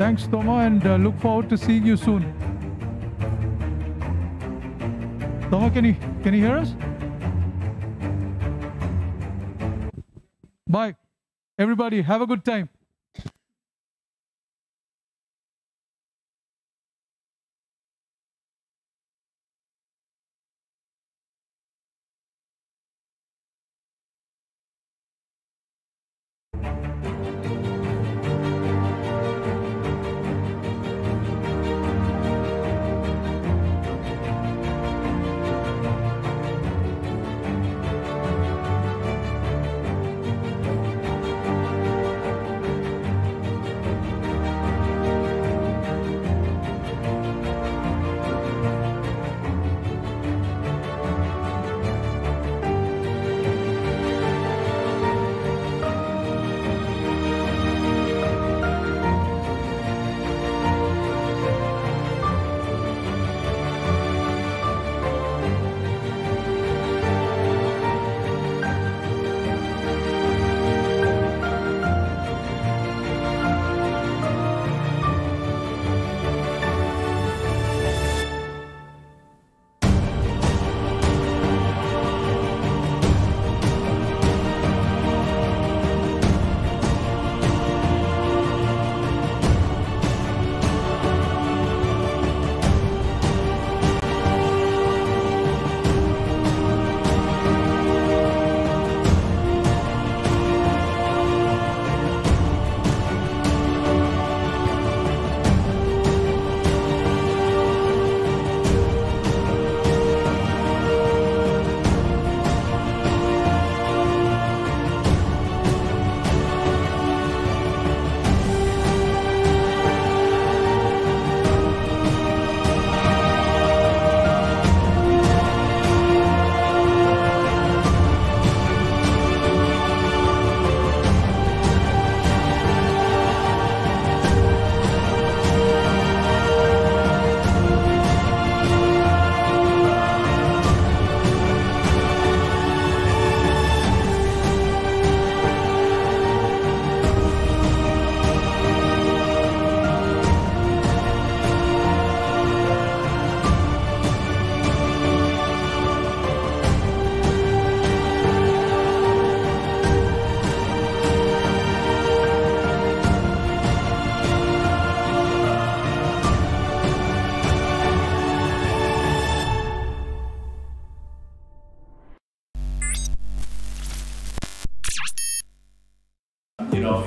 Thanks, Toma, and look forward to seeing you soon. Toma, can you hear us? Bye. Everybody, have a good time.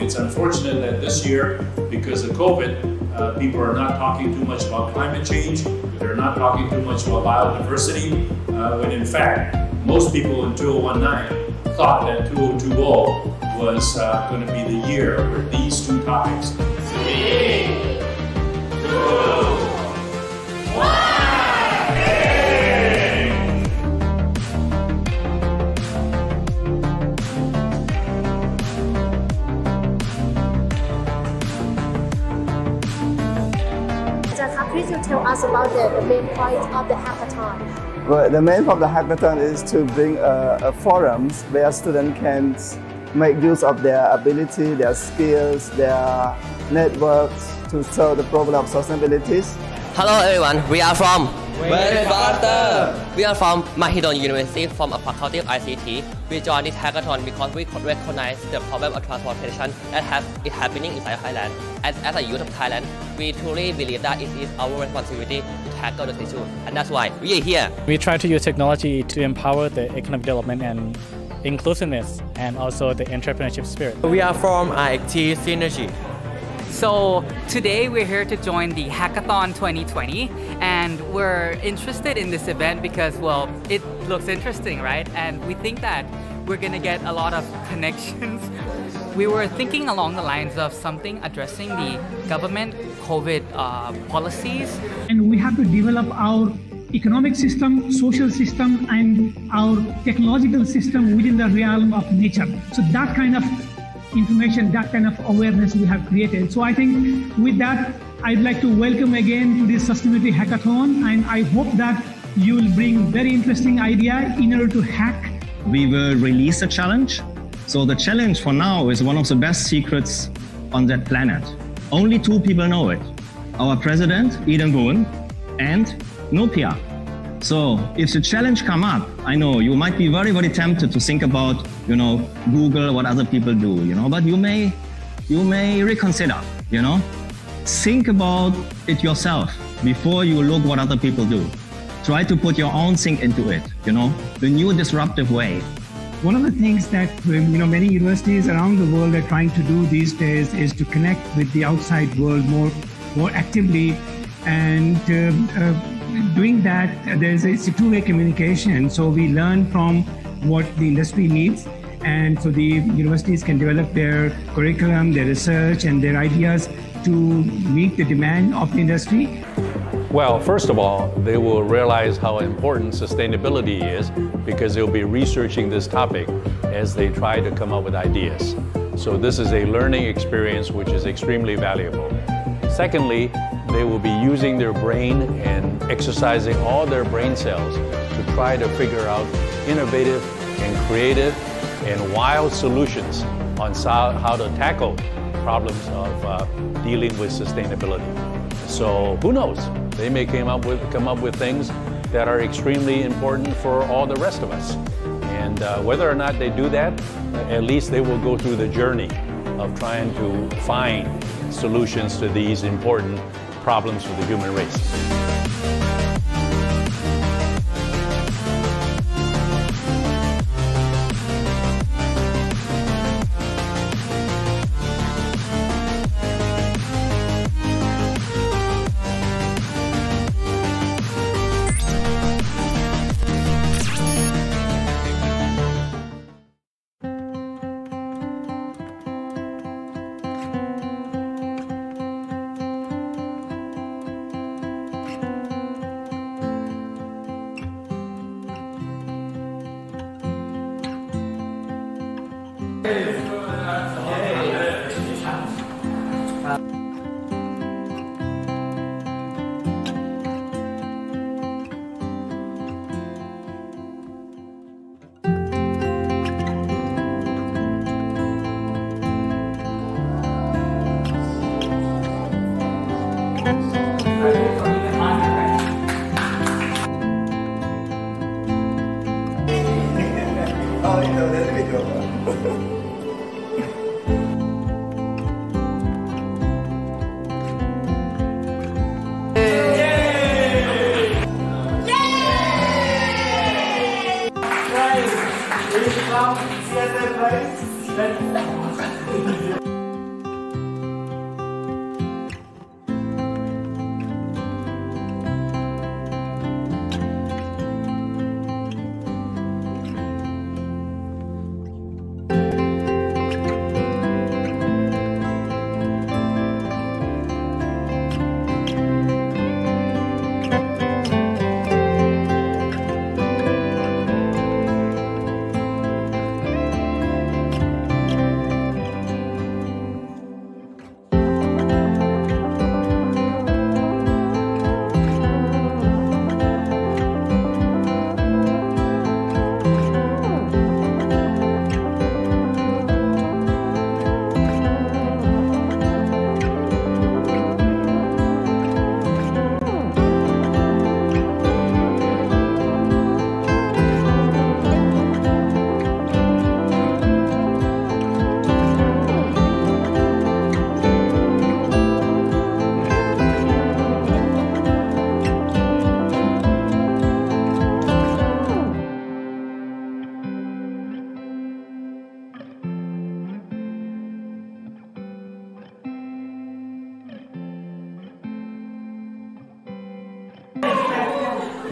It's unfortunate that this year, because of COVID, people are not talking too much about climate change. They're not talking too much about biodiversity, when in fact, most people in 2019 thought that 2020 was going to be the year where these two topics. 3, 2, 1. Please tell us about the main point of the hackathon. Well, the main point of the hackathon is to bring a forums where students can make use of their ability, their skills, their networks to solve the problem of sustainability. Hello everyone, we are from We are from Mahidol University from a faculty of ICT. We joined this hackathon because we could recognize the problem of transportation that is happening inside Thailand. As a youth of Thailand, we truly believe that it is our responsibility to tackle this issue, and that's why we are here. We try to use technology to empower the economic development and inclusiveness, and also the entrepreneurship spirit. We are from hACKT Synergy. So today we're here to join the Hackathon 2020, and we're interested in this event because, well, it looks interesting, right? And we think that we're gonna get a lot of connections. We were thinking along the lines of something addressing the government COVID policies. And we have to develop our economic system, social system, and our technological system within the realm of nature. So that kind of information, that kind of awareness we have created. So I think with that, I'd like to welcome again to this Sustainability Hackathon, and I hope that you will bring very interesting idea in order to hack. We will release a challenge. So the challenge for now is one of the best secrets on that planet. Only 2 people know it. Our president, Eden Boon, and Nophea. So if the challenge come up, I know you might be very, very tempted to think about, Google, what other people do, but you may reconsider, Think about it yourself before you look what other people do. Try to put your own thing into it, the new disruptive way. One of the things that many universities around the world are trying to do these days is to connect with the outside world more actively, and doing that, it's a two-way communication. So we learn from what the industry needs, and so the universities can develop their curriculum, their research, and their ideas to meet the demand of the industry. Well, first of all, they will realize how important sustainability is because they'll be researching this topic as they try to come up with ideas. So this is a learning experience which is extremely valuable. Secondly, they will be using their brain and exercising all their brain cells to try to figure out innovative and creative and wild solutions on how to tackle problems of dealing with sustainability. So who knows? They may come up with things that are extremely important for all the rest of us. And whether or not they do that, at least they will go through the journey of trying to find solutions to these important problems for the human race.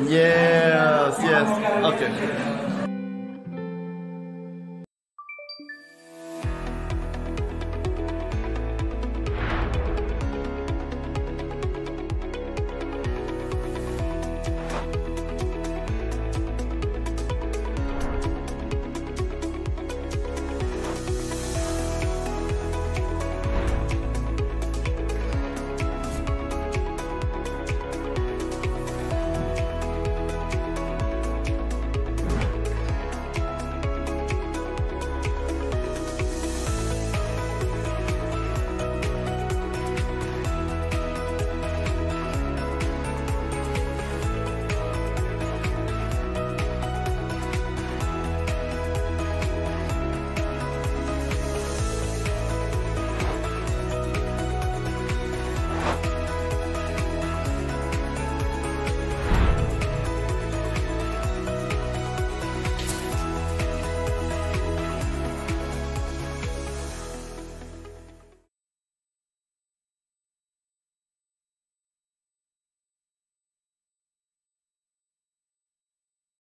Yes, yes. Okay.